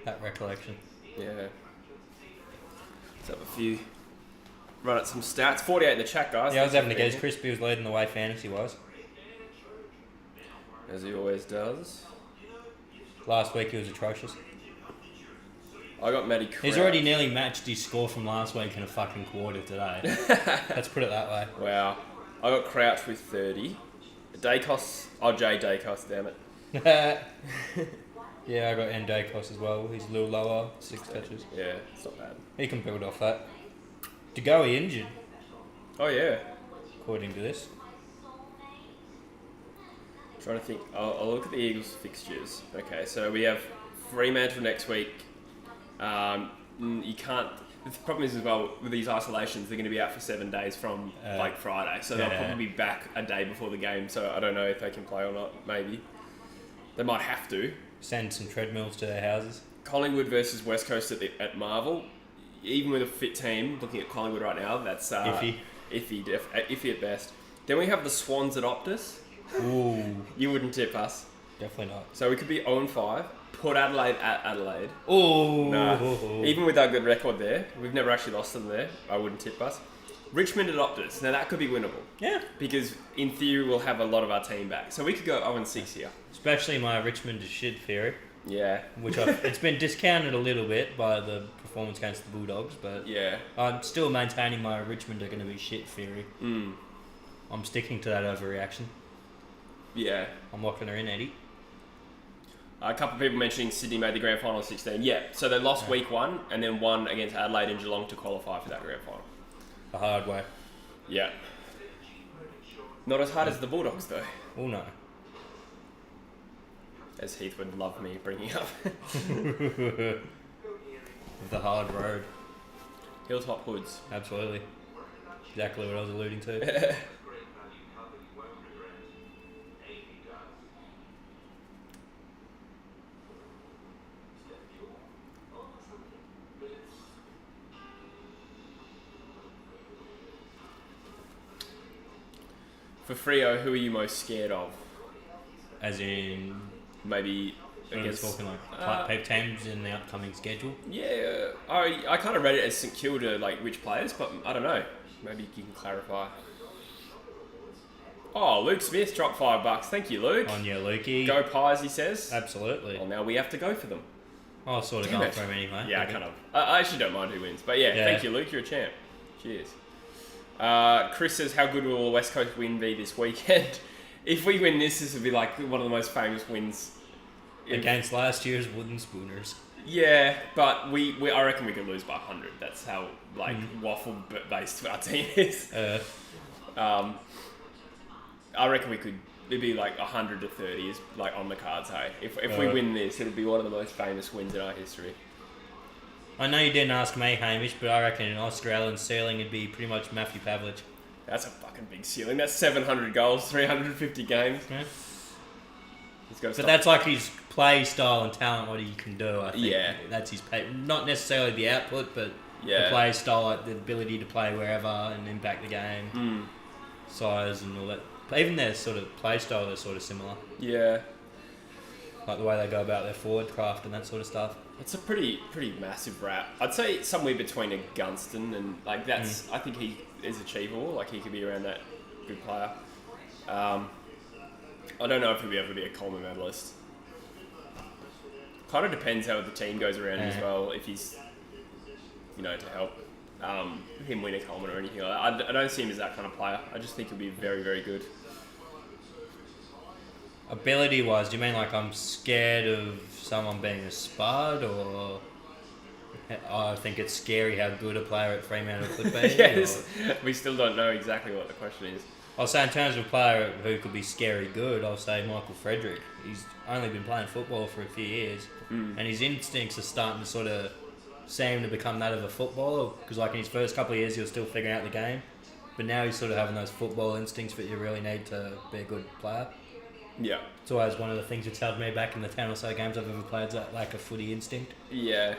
That recollection. Yeah. Let's have a few. Run at some stats. 48 in the chat, guys. Yeah, I was having to guess. Crispy was leading the way fantasy-wise. As he always does. Last week he was atrocious. I got Matty Crouch. He's already nearly matched his score from last week in a fucking quarter today. Let's put it that way. Wow. I got Crouch with 30. Dacos. Oh, Jay Dacos, damn it. Yeah, I got Ndakos as well. He's a little lower, 6 touches. Yeah, it's not bad. He can build off that. To go, he injured, Oh yeah. according to this. Trying to think. I'll look at the Eagles fixtures. Okay, so we have Fremantle next week. You can't. The problem is as well with these isolations, they're going to be out for 7 days from like Friday, so they'll probably be back a day before the game. So I don't know if they can play or not. Maybe they might have to. Send some treadmills to their houses. Collingwood versus West Coast at Marvel. Even with a fit team, looking at Collingwood right now, that's Iffy. Iffy at best. Then we have the Swans at Optus. Ooh, You wouldn't tip us. definitely not. So we could be 0-5. Put Adelaide at Adelaide. Ooh. No. Even with our good record there, we've never actually lost them there. I wouldn't tip us. Richmond at Optus. Now that could be winnable. Yeah. Because in theory we'll have a lot of our team back. So we could go 0-6 here. Especially my Richmond to shit theory, Yeah. which it's been discounted a little bit by the performance against the Bulldogs, but Yeah. I'm still maintaining my Richmond are going to be shit theory. Mm. I'm sticking to that overreaction. Yeah. I'm locking her in, Eddie. A couple of people mentioning Sydney made the grand final in 16. Yeah. So they lost week 1 and then won against Adelaide and Geelong to qualify for that grand final. The hard way. Yeah. Not as hard as the Bulldogs though, Oh no. as Heath would love me bringing up. The hard road. Hilltop Hoods. Absolutely. Exactly what I was alluding to. For Freo, who are you most scared of? As in, Maybe we're against... talking like type teams in the upcoming schedule. Yeah, I kind of read it as St Kilda, like which players, but I don't know. Maybe you can clarify. Oh, Luke Smith dropped $5. Thank you, Luke. On your Lukey. Go Pies, he says. Absolutely. Well, now we have to go for them. I was sort of Damn going it. for him anyway. Yeah, I kind of. I actually don't mind who wins, but yeah, Yeah. thank you, Luke. You're a champ. Cheers. Chris says, how good will a West Coast win be this weekend? If we win this would be like one of the most famous wins. Against last year's Wooden Spooners. Yeah, but I reckon we could lose by 100. That's how waffle based our team is. I reckon we could. It'd be like 100 to 30 is like on the cards. Hey, if we win this, it'll be one of the most famous wins in our history. I know you didn't ask me, Hamish, but I reckon in Australian ceiling it'd be pretty much Matthew Pavlich. That's a fucking big ceiling. That's 700 goals, 350 games. Yeah. He's got to But stop. that's like his play style and talent, what he can do, I think. Yeah. That's his not necessarily the output, but the play style, like the ability to play wherever and impact the game. Size and all that. Even their sort of play style is sort of similar. Yeah. Like the way they go about their forward craft and that sort of stuff. It's a pretty massive rap. I'd say somewhere between a Gunston and like that's. I think he is achievable. Like he could be around that good player. I don't know if he'll be able to be a Coleman medalist. Kind of depends how the team goes around as well. If he's, to help him win a Coleman or anything like that. I don't see him as that kind of player. I just think he'll be very, very good. Ability-wise, do you mean like I'm scared of someone being a spud, or I think it's scary how good a player at Fremantle could be? Yes, we still don't know exactly what the question is. I'll say in terms of a player who could be scary good, I'll say Michael Frederick. He's only been playing football for a few years, and his instincts are starting to sort of seem to become that of a footballer, because like in his first couple of years he was still figuring out the game, but now he's sort of having those football instincts that you really need to be a good player. Yeah. It's always one of the things that's held me back in the 10 or so games I've ever played, is that lack of footy instinct. Yeah.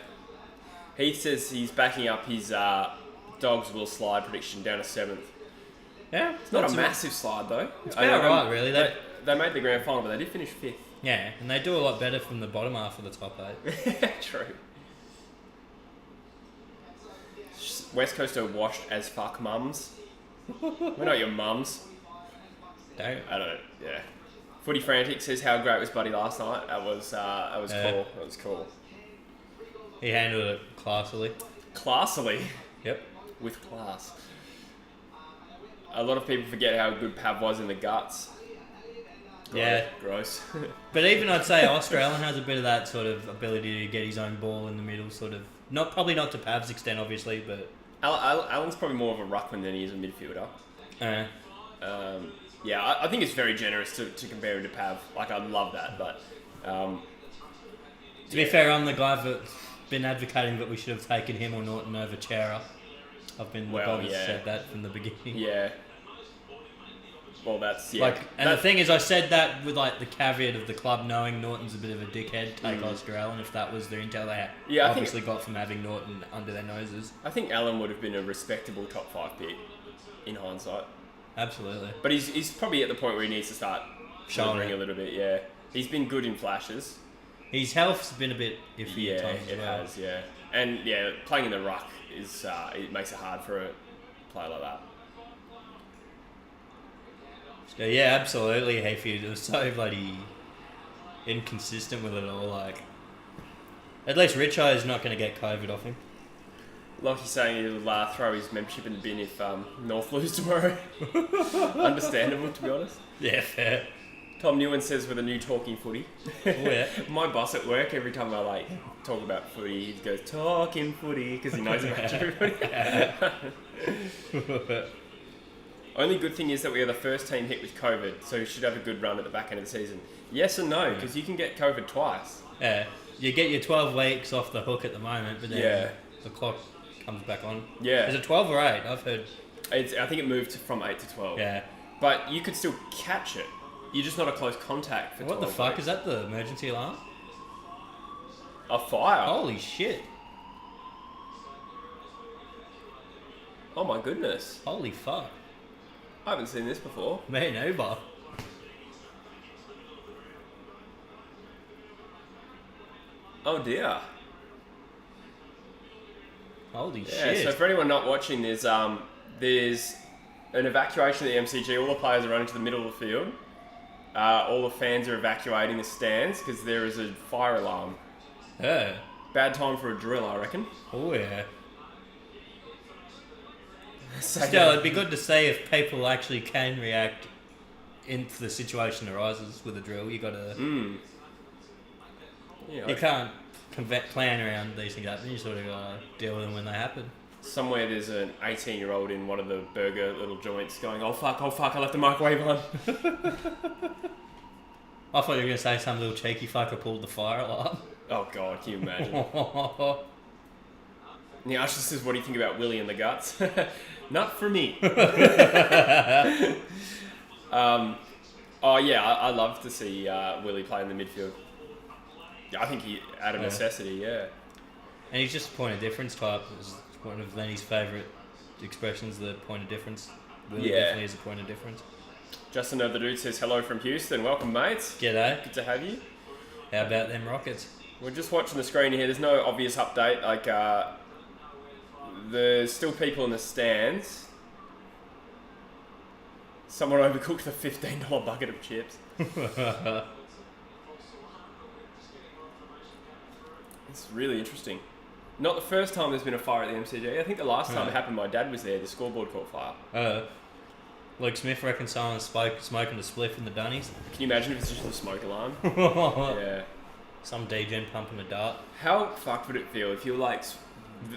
He says he's backing up his Dogs will slide prediction down to 7th. Yeah, It's not a massive slide though. It's about right, really. They made the grand final, but they did finish 5th. Yeah, and they do a lot better from the bottom half of the top 8. True. West Coast are washed as fuck mums. We're not your mums. Don't. I don't know. Yeah. Footy Frantic says how great was Buddy last night. That was cool. That was cool. He handled it classily. Classily. Yep. With class. A lot of people forget how good Pav was in the guts. Yeah. Gross. But even I'd say Oscar Allen has a bit of that sort of ability to get his own ball in the middle, sort of. Probably not to Pav's extent, obviously, but... Allen's probably more of a ruckman than he is a midfielder. Yeah, I think it's very generous to compare him to Pav. Like, I love that, but... to be fair, I'm the guy that's been advocating that we should have taken him or Norton over Chera. I've been the guy that said that from the beginning. Yeah. Well, that's... Yeah. Like, and the thing is, I said that with, like, the caveat of the club knowing Norton's a bit of a dickhead, take Oscar Allen, if that was the intel they obviously got from having Norton under their noses. I think Allen would have been a respectable top 5 pick, in hindsight. Absolutely. But he's probably at the point where he needs to start shouldering a little bit, yeah. He's been good in flashes. His health's been a bit iffy at times as well. It has, yeah. And, yeah, playing in the ruck is it makes it hard for a player like that. So, yeah, absolutely, Hayfield. It was so bloody inconsistent with it all. Like, at least Richo is not going to get COVID off him. Like he's saying he'll throw his membership in the bin if North lose tomorrow. Understandable, to be honest. Yeah, fair. Tom Newen says with a new talking footy. Oh, yeah. My boss at work, every time I talk about footy, he goes, talking footy, because he knows about True Footy. Only good thing is that we are the first team hit with COVID, so we should have a good run at the back end of the season. Yes and no, because you can get COVID twice. Yeah, you get your 12 weeks off the hook at the moment, but then the clock comes back on. Yeah. Is it 12 or 8? I've heard. I think it moved from 8 to 12. Yeah. But you could still catch it. You're just not a close contact for 12 What the fuck? weeks. Is that the emergency alarm? A fire? Holy shit. Oh my goodness. Holy fuck. I haven't seen this before. Me neither. Oh dear. Holy Yeah, shit. so for anyone not watching, there's an evacuation at the MCG. All the players are running to the middle of the field. All the fans are evacuating the stands because there is a fire alarm. Yeah. Bad time for a drill, I reckon. Oh yeah. Still, it'd be good to see if people actually can react if the situation arises with a drill. You gotta... Yeah, you can't plan around these things happening. You sort of gotta deal with them when they happen. Somewhere there's an 18-year-old in one of the burger little joints going, oh fuck, I left the microwave on. I thought you were going to say some little cheeky fucker pulled the fire alarm. Oh god, can you imagine? The usher says, what do you think about Willie and the guts? Not for me. I love to see Willie play in the midfield. Yeah, I think he, out of necessity, yeah. And he's just a point of difference type. It's one of Lenny's favourite expressions, the point of difference. Willie definitely is a point of difference. Justin the Dude says, hello from Houston. Welcome, mates. G'day. Good to have you. How about them Rockets? We're just watching the screen here. There's no obvious update. Like, there's still people in the stands. Someone overcooked the $15 bucket of chips. It's really interesting. Not the first time there's been a fire at the MCG. I think the last time it happened, my dad was there. The scoreboard caught fire. Luke Smith reckons someone smoking a spliff in the dunnies. Can you imagine if it's just a smoke alarm? Yeah. Some DJ pumping a dart. How fucked would it feel if you're like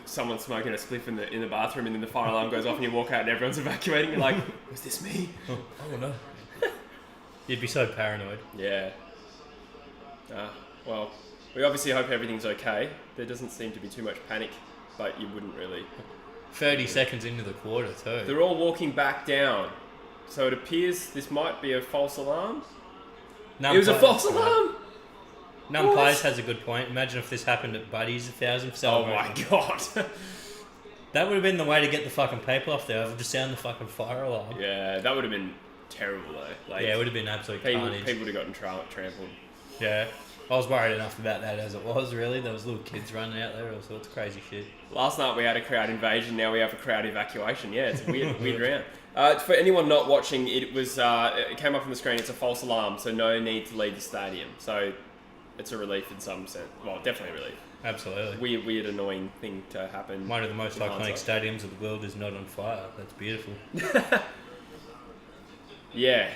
someone smoking a spliff in the bathroom and then the fire alarm goes off and you walk out and everyone's evacuating? You're like, was this me? Oh no. You'd be so paranoid. Yeah. Well, we obviously hope everything's okay. There doesn't seem to be too much panic, but you wouldn't really. 30 seconds into the quarter too. They're all walking back down. So it appears this might be a false alarm. It was a false alarm? Num Players has a good point. Imagine if this happened at Buddy's 1,000 celebration. Oh my god. That would have been the way to get the fucking people off there. Just sound the fucking fire alarm. Yeah, that would have been terrible though. Like, yeah, it would have been absolute carnage. People would have gotten trampled. Yeah. I was worried enough about that as it was, really. There was little kids running out there, all sorts of crazy shit. Last night we had a crowd invasion, now we have a crowd evacuation. Yeah, it's a weird round. For anyone not watching, it came up on the screen, it's a false alarm, so no need to leave the stadium. So it's a relief in some sense. Well, definitely a relief. Absolutely. Weird, annoying thing to happen. One of the most iconic stadiums of the world is not on fire. That's beautiful. Yeah.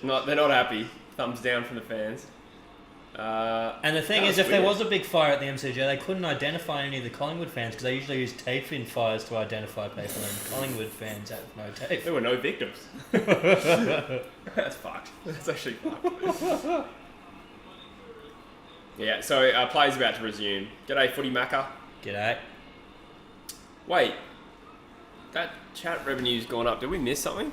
They're not happy. Thumbs down from the fans. And the thing is, if there was a big fire at the MCG, they couldn't identify any of the Collingwood fans because they usually use tape in fires to identify people, and Collingwood fans have no tape. There were no victims. That's fucked. That's actually fucked. Yeah, so play's about to resume. G'day, Footy Macca. G'day. Wait, that chat revenue's gone up. Did we miss something?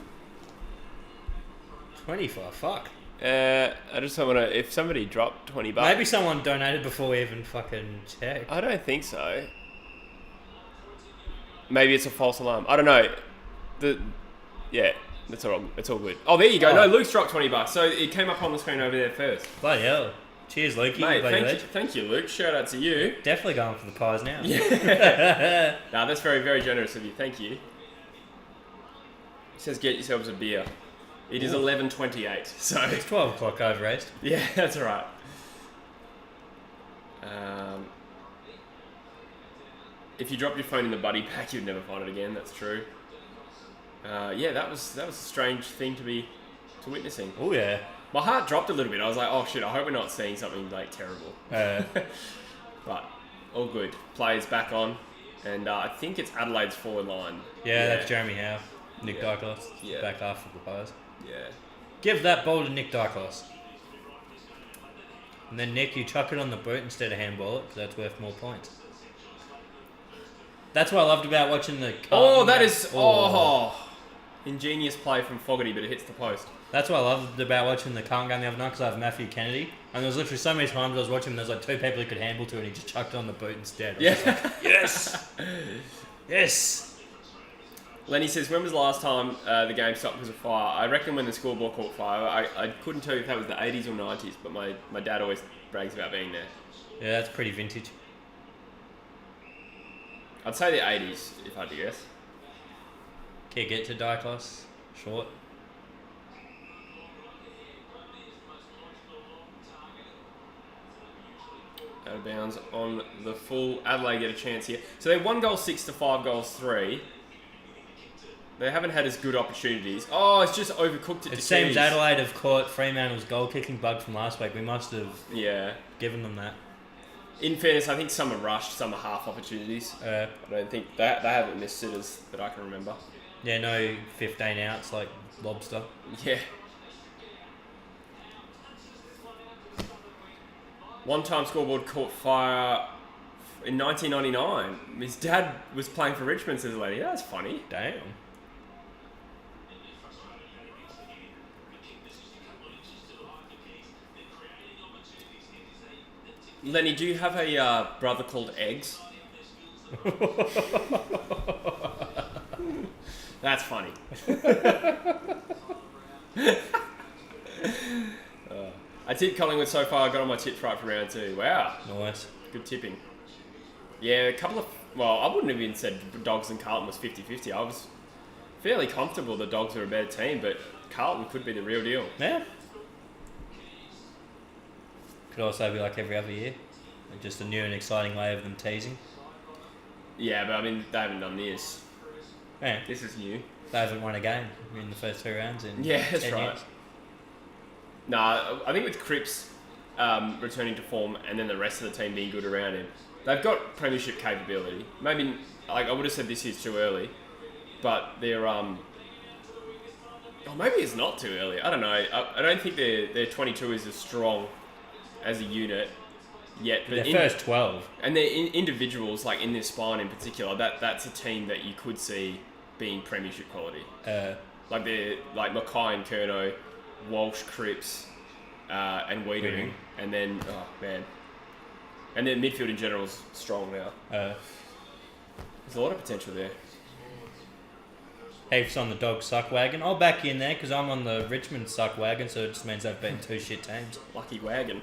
25, fuck. I just want to... If somebody dropped $20... Maybe someone donated before we even fucking checked. I don't think so. Maybe it's a false alarm. I don't know. Yeah, that's all. It's all good. Oh, there you go. No, Luke's dropped $20. So it came up on the screen over there first. Bloody hell. Cheers, Lukey. Mate, thank you, Luke. Shout out to you. Definitely going for the pies now. Yeah. Nah, that's very, very generous of you. Thank you. It says get yourselves a beer. It is 11:28, so... It's 12 o'clock over east. Yeah, that's all right. If you drop your phone in the buddy pack, you'd never find it again. That's true. Yeah, that was a strange thing to witnessing. Oh yeah. My heart dropped a little bit. I was like, oh shit, I hope we're not seeing something like terrible. But all good. Players back on, and I think it's Adelaide's forward line. Yeah, that's Jeremy Howe. Nick Dykos. Yeah. Back after the pies. Yeah. Give that ball to Nick Dykos. And then Nick, you chuck it on the boot instead of handball it, because that's worth more points. That's what I loved about watching the... Ingenious play from Fogarty, but it hits the post. That's what I loved about watching the Carlton game the other night, because I have Matthew Kennedy, and there was literally so many times I was watching him, there's like two people he could handball to, and he just chucked it on the boot instead. Yeah. Like, yes! Yes! Lenny says, when was the last time the game stopped because of fire? I reckon when the scoreboard caught fire. I couldn't tell you if that was the 80s or 90s, but my dad always brags about being there. Yeah, that's pretty vintage. I'd say the 80s, if I had to guess. Can't get to Dykos. Short. Out of bounds on the full. Adelaide get a chance here. So they're 1 goal 6 to 5 goals 3. They haven't had as good opportunities. Oh, it's just overcooked it. It seems Adelaide have caught Fremantle's goal kicking bug from last week. We must have given them that. In fairness, I think some are rushed, some are half opportunities. I don't think they haven't missed sitters that I can remember. Yeah, no 15 outs like lobster. Yeah. One-time scoreboard caught fire in 1999. His dad was playing for Richmond, says the lady. Yeah, that's funny. Damn. Lenny, do you have a brother called Eggs? That's funny. I tipped Collingwood so far. I got all my tips right for round 2. Wow. Nice. Good tipping. Yeah, a couple of... Well, I wouldn't have even said Dogs and Carlton was 50-50. I was fairly comfortable the Dogs are a better team, but Carlton could be the real deal. Yeah. Could also be like every other year. Like just a new and exciting way of them teasing. Yeah, but I mean, they haven't done this. Yeah. This is new. They haven't won a game in the first 2 rounds in that's 10 right. years. Nah, I think with Cripps returning to form and then the rest of the team being good around him, they've got premiership capability. Maybe, like I would have said this year's too early, but they're... Oh, maybe it's not too early. I don't know. I don't think their 22 is as strong as a unit yet. But their first 12. And their individuals, like in their spine in particular, that's a team that you could see being premiership quality. Like they're like Mackay and Curnow, Walsh, Cripps, and Wiedering. And then, oh man. And their midfield in general is strong now. There's a lot of potential there. Heaps on the dog suck wagon. I'll back you in there because I'm on the Richmond suck wagon, so it just means they've beaten 2 shit teams. Lucky wagon.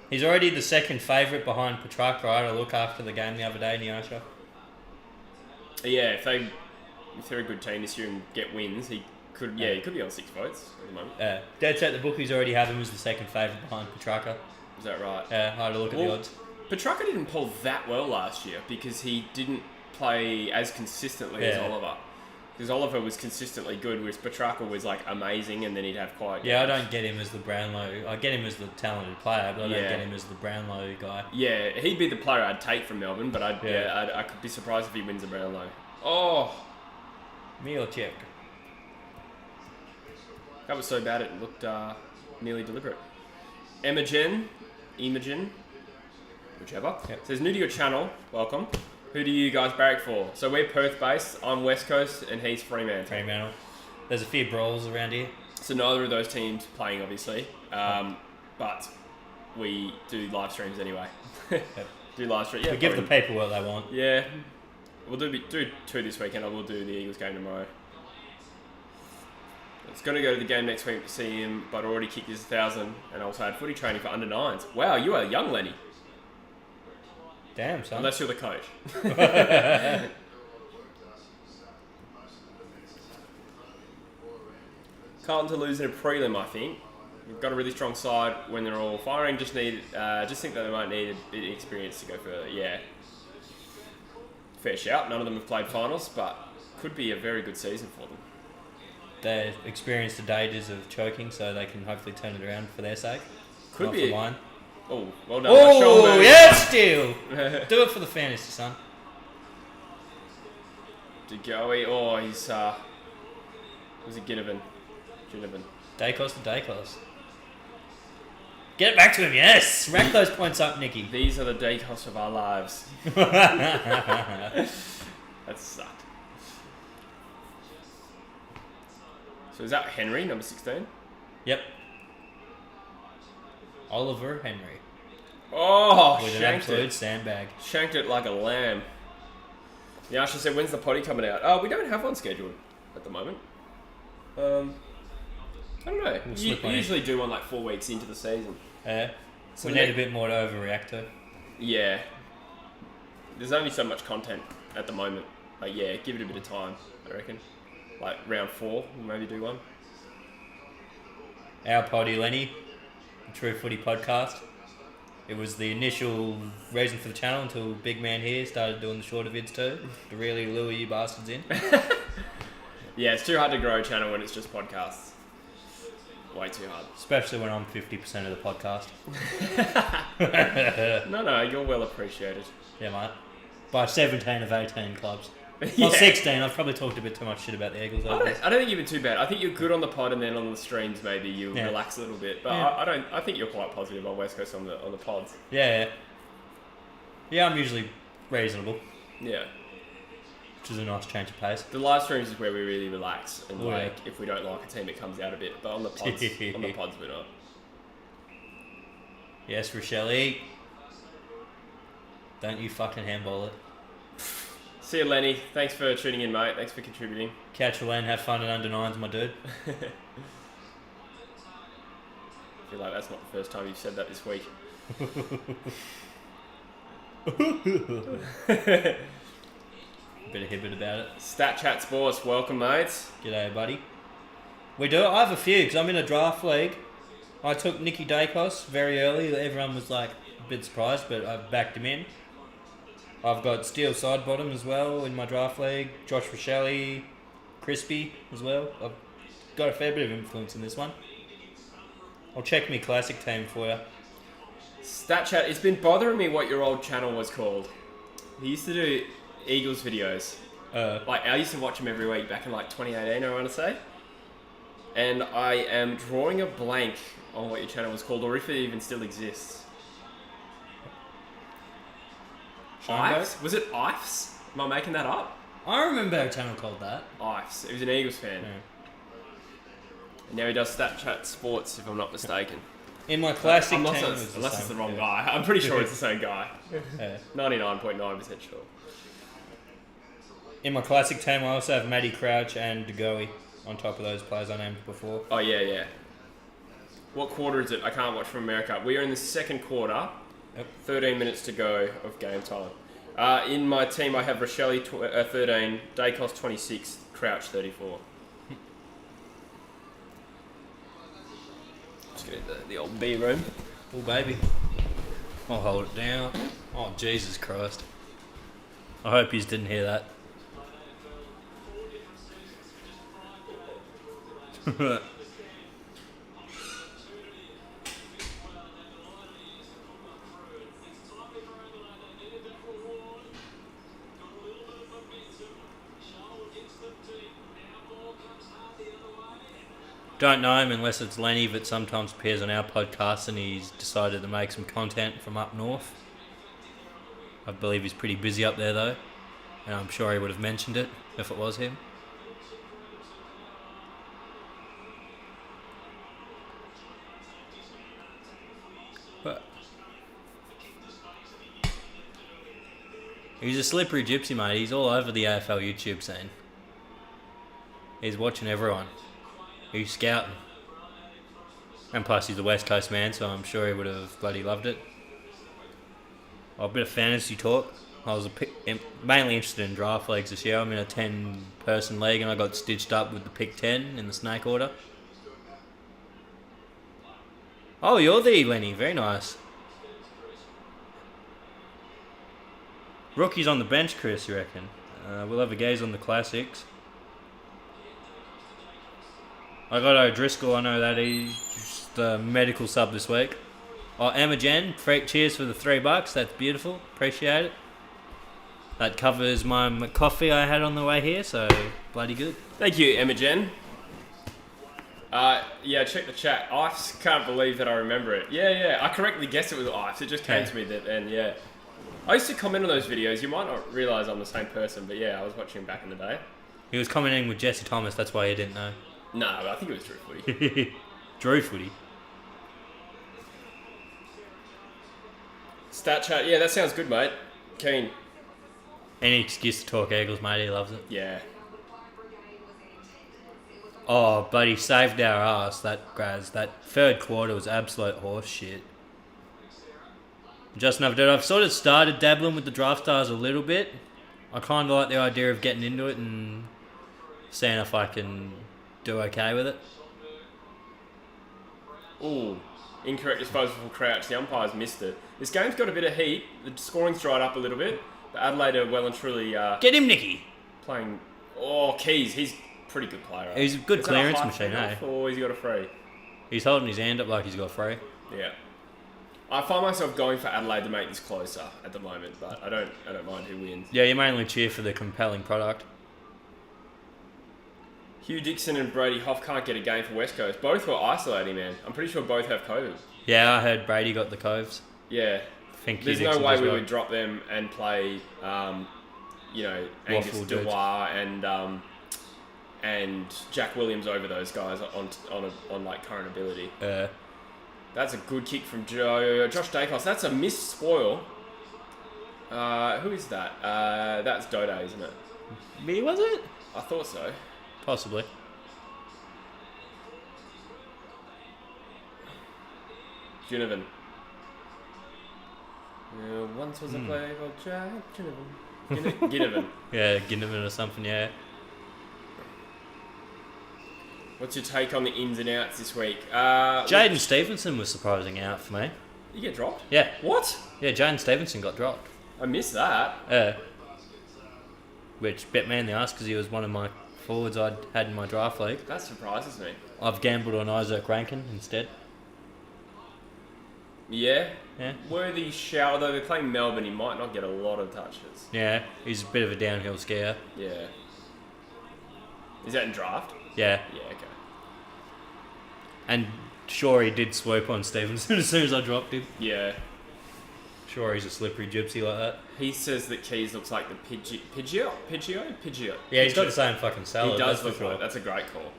He's already the second favourite behind Petrarca. I had a look after the game the other day, Nyasha. Yeah, if they're a good team this year and get wins, he could be on 6 votes at the moment. Dead set, the bookies already have him as the second favourite behind Petrarca. Is that right? Yeah, I had a look at the odds. Petrarca didn't pull that well last year because he didn't play as consistently as Oliver. Because Oliver was consistently good, whereas Petrarca was like amazing, and then he'd have quiet. Yeah, I games. don't get him as the Brownlow. I get him as the talented player, but I don't get him as the Brownlow guy. Yeah, he'd be the player I'd take from Melbourne, but I could be surprised if he wins a Brownlow. Oh, Milchek. that was so bad it looked nearly deliberate. Imogen, whichever. Yep. Says, new to your channel, welcome. Who do you guys barrack for? So we're Perth based, I'm West Coast, and he's Fremantle. There's a few brawls around here. So neither of those teams playing, obviously, but we do live streams anyway. Do live streams. Yeah, we give the people what they want. Yeah, we'll do 2 this weekend. I will do the Eagles game tomorrow. It's going to go to the game next week to see him, but already kicked his 1,000 and also had footy training for under 9s. Wow, you are young, Lenny. Damn, son. Unless you're the coach. Carlton to lose in a prelim, I think. We've got a really strong side when they're all firing. Just think that they might need a bit of experience to go further. Yeah. Fair shout. None of them have played finals, but could be a very good season for them. They experienced the dangers of choking, so they can hopefully turn it around for their sake. Could not be. For mine. Oh, well done. Oh, yeah, still. Do it for the fantasy, son. DeGoey. Oh, he's was it Ginnivan? Dacos to Dacos. Get it back to him, yes! Rack those points up, Nicky. These are the Dacos of our lives. That sucked. So is that Henry, number 16? Yep. Oliver Henry. Oh, with an shanked absolute it. sandbag. Shanked it like a lamb. Yasha said, when's the potty coming out? Oh, we don't have one scheduled at the moment. I don't know. We usually do one like 4 weeks into the season. Yeah. So we need a bit more to overreact to. Yeah. There's only so much content at the moment. Like, yeah, give it a bit of time, I reckon. Like round 4, we'll maybe do one. Our potty, Lenny. The True Footy podcast. It was the initial reason for the channel until big man here started doing the shorter vids too, to really lure you bastards in. Yeah, it's too hard to grow a channel when it's just podcasts. Way too hard. Especially when I'm 50% of the podcast. No, you're well appreciated. Yeah, mate. By 17 of 18 clubs. Yeah. Well, 16. I've probably talked a bit too much shit about the Eagles. I don't think you've been too bad. I think you're good on the pod, and then on the streams maybe you relax a little bit. But yeah. I think you're quite positive on West Coast on the pods. Yeah. Yeah, I'm usually reasonable. Yeah. Which is a nice change of pace. The live streams is where we really relax, and if we don't like a team, it comes out a bit. But on the pods, we're not. Yes, Rochelle. Don't you fucking handball it. See you, Lenny. Thanks for tuning in, mate. Thanks for contributing. Catch you, Len. Have fun at under 9s, my dude. I feel like that's not the first time you've said that this week. Bit of hibbit about it. Stat Chat Sports, welcome, mates. G'day, buddy. We do. I have a few because I'm in a draft league. I took Nicky Dacos very early. Everyone was like a bit surprised, but I backed him in. I've got Steel Sidebottom as well in my draft league. Josh Rochelle, Crispy as well. I've got a fair bit of influence in this one. I'll check my classic team for you. Stat Chat, it's been bothering me what your old channel was called. He used to do Eagles videos. I used to watch them every week back in like 2018, I want to say. And I am drawing a blank on what your channel was called, or if it even still exists. Ifes? Was it Ifes? Am I making that up? I remember a channel called that. Ifes. It was an Eagles fan. Yeah. And now he does Stat Chat Sports, if I'm not mistaken. In my classic unless team, it's the wrong guy. I'm pretty sure it's the same guy. Yeah. 99.9% sure. In my classic team, I also have Matty Crouch and DeGoey on top of those players I named before. Oh, yeah. What quarter is it? I can't watch from America. We are in the second quarter. Yep. 13 minutes to go of game time. In my team, I have Rochelle 13, Dacos 26, Crouch 34. Just get in the old B room. Oh, baby. I'll hold it down. Oh, Jesus Christ. I hope you didn't hear that. Don't know him unless it's Lenny, but sometimes appears on our podcast and he's decided to make some content from up north. I believe he's pretty busy up there though, and I'm sure he would have mentioned it if it was him. But he's a slippery gypsy, mate. He's all over the AFL YouTube scene. He's watching everyone. He's scouting. And plus he's a West Coast man, so I'm sure he would have bloody loved it. A bit of fantasy talk. I was mainly interested in draft leagues this year. I'm in a 10-person league and I got stitched up with the pick 10 in the snake order. Oh, you're the Lenny. Very nice. Rookies on the bench, Chris, you reckon? We'll have a gaze on the classics. I got O'Driscoll, I know that he's the medical sub this week. Oh, Emma Jen, cheers for the $3. That's beautiful. Appreciate it. That covers my coffee I had on the way here, so bloody good. Thank you, Emma Jen. Yeah, check the chat. Ives, can't believe that I remember it. Yeah, I correctly guessed it was Ives. It just came to me that, and yeah. I used to comment on those videos. You might not realise I'm the same person, but yeah, I was watching back in the day. He was commenting with Jesse Thomas, that's why you didn't know. No, I think it was True Footy. True Footy. Stat chat, yeah, that sounds good, mate. Keen. Any excuse to talk Eagles, mate, he loves it. Yeah. Oh, but he saved our ass, that Graz. That third quarter was absolute horse shit. Just enough, dude. I've sort of started dabbling with the draft stars a little bit. I kind of like the idea of getting into it and seeing if I can do okay with it. Ooh, incorrect disposal from Crouch. The umpires missed it. This game's got a bit of heat. The scoring's dried up a little bit. But Adelaide are well and truly get him, Nicky. Playing. Oh, Keys. He's a pretty good player. Right? He's a good clearance machine, eh? Or has he got a free? He's holding his hand up like he's got a free. Yeah. I find myself going for Adelaide to make this closer at the moment, but I don't mind who wins. Yeah, you mainly cheer for the compelling product. Hugh Dixon and Brady Hoff can't get a game for West Coast. Both were isolating, man. I'm pretty sure both have COVID. Yeah, I heard Brady got the coves. Yeah. There's no way we would drop them and play, Angus Dewa and Jack Williams over those guys on like current ability. That's a good kick from Josh Dacos. That's a missed spoil. Who is that? That's Dode, isn't it? Me, was it? I thought so. Possibly. Ginnivan. Once was a player called Jack Ginnivan. Ginnivan. Yeah, Ginnivan or something, yeah. What's your take on the ins and outs this week? Jaden Stevenson was surprising out for me. You get dropped? Yeah. What? Yeah, Jaden Stevenson got dropped. I missed that. Which bit me in the ass because he was one of my forwards I'd had in my draft league. That surprises me. I've gambled on Isaac Rankin instead. Yeah? Yeah. Worthy shout, although they're playing Melbourne, he might not get a lot of touches. Yeah, he's a bit of a downhill skier. Yeah. Is that in draft? Yeah. Yeah, okay. And sure, he did swoop on Stevenson as soon as I dropped him. Yeah. Sure, he's a slippery gypsy like that. He says that Keys looks like the Pidgeot? Yeah, he's got the same fucking salad. He does look like it. That's a great call.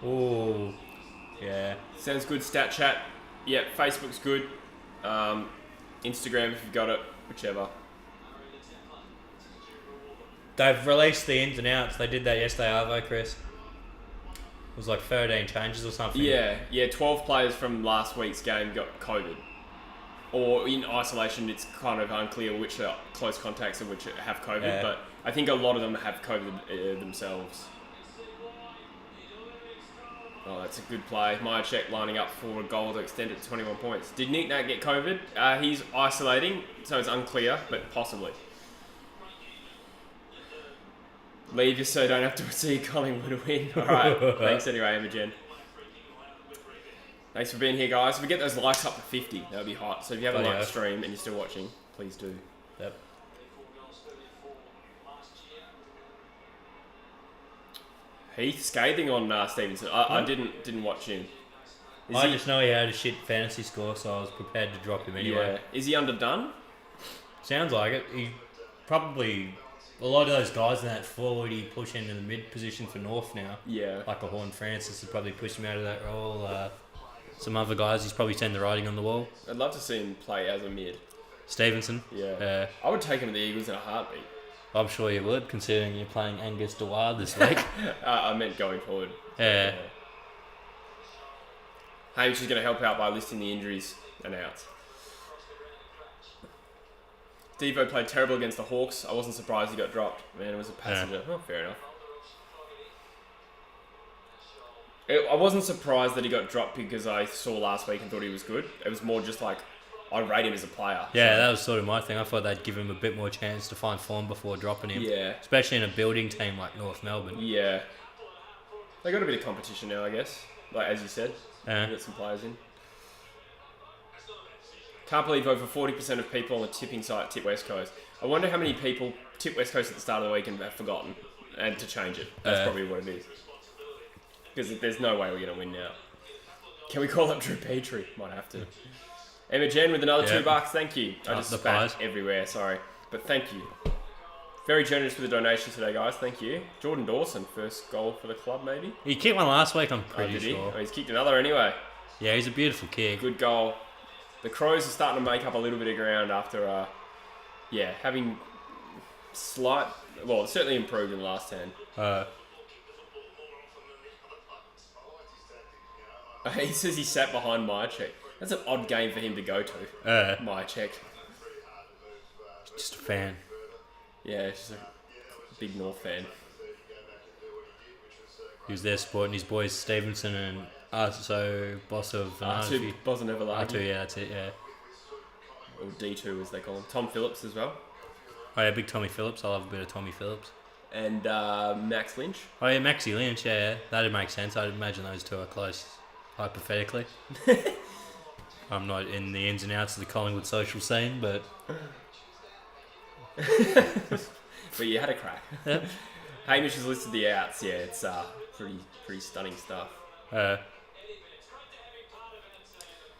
Ooh. Yeah. Sounds good. Stat chat. Yep, Facebook's good. Instagram if you've got it. Whichever. They've released the ins and outs. They did that yesterday, Arvo, Chris. It was like 13 changes or something. Yeah. 12 players from last week's game got COVID. Or in isolation, it's kind of unclear which are close contacts and which have COVID. Yeah. But I think a lot of them have COVID themselves. Oh, that's a good play. Myercheck lining up for a goal to extend it to 21 points. Did Nick Nat get COVID? He's isolating, so it's unclear, but possibly. Leave you so you don't have to see Collingwood win. Alright, thanks anyway, Imogen. Thanks for being here, guys. If we get those likes up to 50, that would be hot. So if you haven't liked the stream and you're still watching, please do. Yep. Heath scathing on Stevenson. I didn't watch him. I just know he had a shit fantasy score, so I was prepared to drop him anyway. Yeah. Is he underdone? Sounds like it. He probably... A lot of those guys in that forward, he push into the mid position for North now. Yeah. Like a Horn Francis has probably pushed him out of that role. Some other guys, he's probably seen the writing on the wall. I'd love to see him play as a mid. Stevenson. Yeah. I would take him to the Eagles in a heartbeat. I'm sure you would, considering you're playing Angus Dewar this week. I meant going forward. Yeah. Hamish is going to help out by listing the injuries and outs. Devo played terrible against the Hawks. I wasn't surprised he got dropped. Man, it was a passenger. Yeah. Oh, fair enough. I wasn't surprised that he got dropped because I saw last week and thought he was good. It was more just like, I rate him as a player. Yeah, that was sort of my thing. I thought they'd give him a bit more chance to find form before dropping him. Yeah. Especially in a building team like North Melbourne. Yeah. They got a bit of competition now, I guess. Like, as you said. Yeah. Got some players in. Can't believe over 40% of people on the tipping site tip West Coast. I wonder how many people tip West Coast at the start of the week and have forgotten and to change it. That's probably what it is. Because there's no way we're going to win now. Can we call up Drew Petrie? Might have to. Emma Jen with another $2. Thank you. I just spat everywhere, sorry. But thank you. Very generous with the donation today, guys. Thank you. Jordan Dawson, first goal for the club, maybe? He kicked one last week, I'm pretty did he? sure. Oh, he's kicked another anyway. Yeah, he's a beautiful kick. Good goal. The Crows are starting to make up a little bit of ground after, having certainly improved in the last 10. He says he sat behind my check. That's an odd game for him to go to. My check. Just a fan. Yeah, just a big North fan. He was there supporting his boys Stevenson and boss of R2, Boss and Everlagi. R2, yeah, that's it, yeah. Or D2 as they call him. Tom Phillips as well. Oh yeah, big Tommy Phillips. I love a bit of Tommy Phillips. And Max Lynch. Oh yeah, Maxie Lynch, yeah. That'd make sense. I'd imagine those two are close, hypothetically. I'm not in the ins and outs of the Collingwood social scene, but... But you had a crack. Yep. Hamish has listed the outs. Yeah, it's pretty stunning stuff.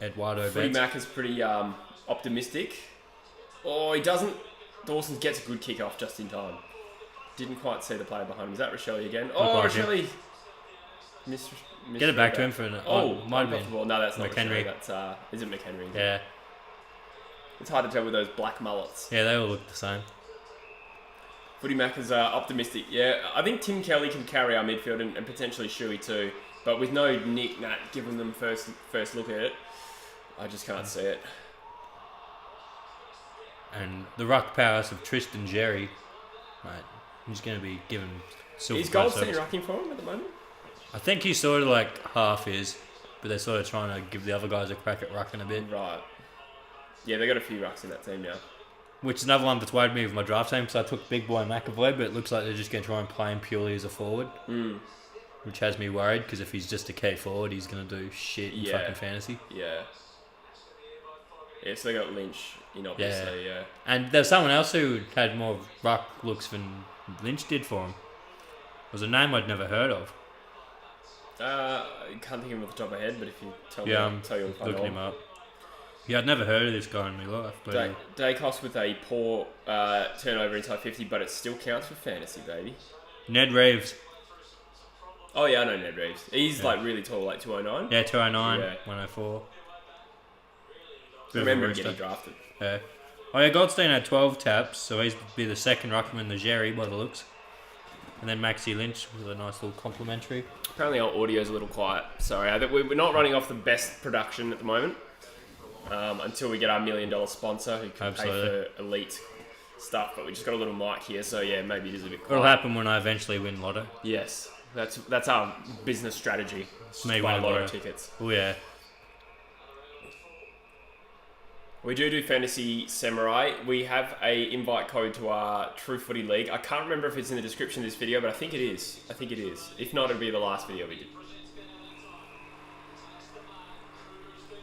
Eduardo Footy Betts. Mac is pretty optimistic. Oh, he doesn't. Dawson gets a good kick off just in time. Didn't quite see the player behind him. Is that Rochelle again? Oh, Rochelle. Get it back to him for an... might have been. No, that's not McHenry. That's is it McHenry? Yeah. It's hard to tell with those black mullets. Yeah, they all look the same. Footy Mac is optimistic. Yeah, I think Tim Kelly can carry our midfield and potentially Shuey too. But with no Nick Nat giving them first look at it, I just can't see it. And the ruck prowess of Tristan Jerry, mate, he's going to be given silver. Is Goldstein rucking for him at the moment? I think he's sort of like half is, but they're sort of trying to give the other guys a crack at rucking a bit. Right. Yeah, they got a few rucks in that team now. Which is another one that's worried me with my draft team, because I took Big Boy McAvoy, but it looks like they're just going to try and play him purely as a forward. Which has me worried, because if he's just a key forward, he's going to do shit in fucking fantasy. Yeah. Yeah, so they got Lynch in, obviously, yeah. And there's someone else who had more ruck looks than Lynch did for him. It was a name I'd never heard of. I can't think of him off the top of my head, but if you tell me, I'm tell you looking him up. Yeah, I'd never heard of this guy in my life. But Dacos with a poor turnover inside 50, but it still counts for fantasy, baby. Ned Reeves. Oh yeah, I know Ned Reeves. He's like really tall, like 209. Yeah, 209, 104. I remember him getting drafted. Yeah. Oh yeah, Goldstein had 12 taps, so he's be the second ruckman in the Jerry by the looks. And then Maxi Lynch with a nice little complimentary. Apparently our audio's a little quiet. Sorry, we're not running off the best production at the moment. Until we get our $1 million sponsor who can pay for elite stuff, but we just got a little mic here, so yeah, maybe it is a bit quiet. It'll happen when I eventually win Lotto. Yes, that's our business strategy. Me buy winning Lotto Lotto tickets. Oh yeah. We do Fantasy Samurai. We have a invite code to our True Footy League. I can't remember if it's in the description of this video, but I think it is. If not, it'll be the last video we did.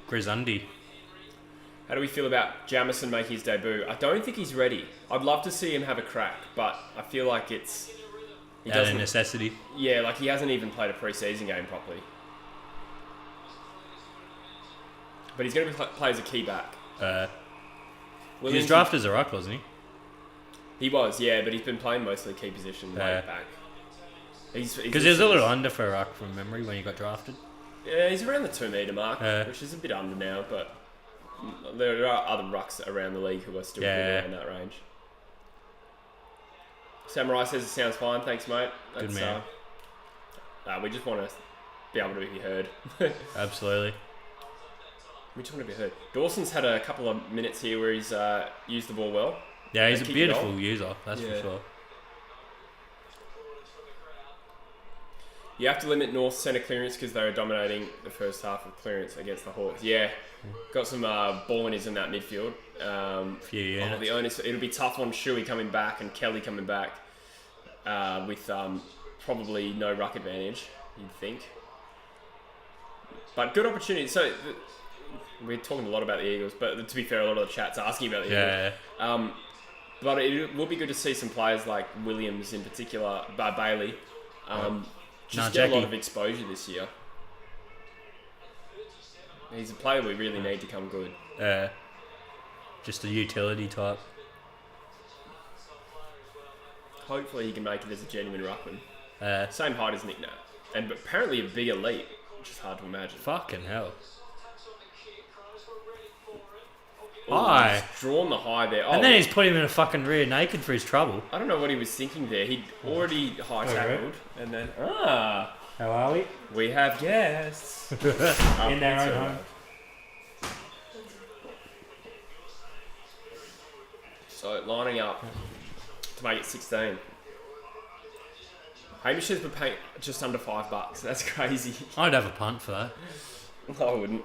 Grizundi. How do we feel about Jamison making his debut? I don't think he's ready. I'd love to see him have a crack, but I feel like it's... Out of necessity. Yeah, like he hasn't even played a pre-season game properly. But he's going to play as a key back. He was drafted as a ruck, wasn't he? He was, yeah, but he's been playing mostly key position right back. Because he was a little under for a ruck from memory when he got drafted. Yeah, he's around the 2 metre mark, which is a bit under now, but there are other rucks around the league who are still in that range. Samurai says it sounds fine, thanks mate. Good man. We just want to be able to be heard. Absolutely. We just want to be heard. Dawson's had a couple of minutes here where he's used the ball well. Yeah, he's a beautiful user, that's for sure. You have to limit North centre clearance because they were dominating the first half of clearance against the Hawks. Yeah, got some ball winners in that midfield. Few units. It'll be tough on Shuey coming back and Kelly coming back with probably no ruck advantage, you'd think. But good opportunity. So... we're talking a lot about the Eagles, but to be fair, a lot of the chat's asking about the Eagles. But it will be good to see some players like Williams in particular, Bailey, get a lot of exposure this year. He's a player we really need to come good. Just a utility type. Hopefully he can make it as a genuine ruckman. Same height as Nick Nat. And apparently a bigger leap, which is hard to imagine. Fucking hell. He's drawn the high there. And then he's put him in a fucking rear naked for his trouble. I don't know what he was thinking there. He'd already high tackled, and then how are we? We have guests in their own home. So lining up to make it 16. Hamish has been paying just under $5. That's crazy. I'd have a punt for that. I wouldn't.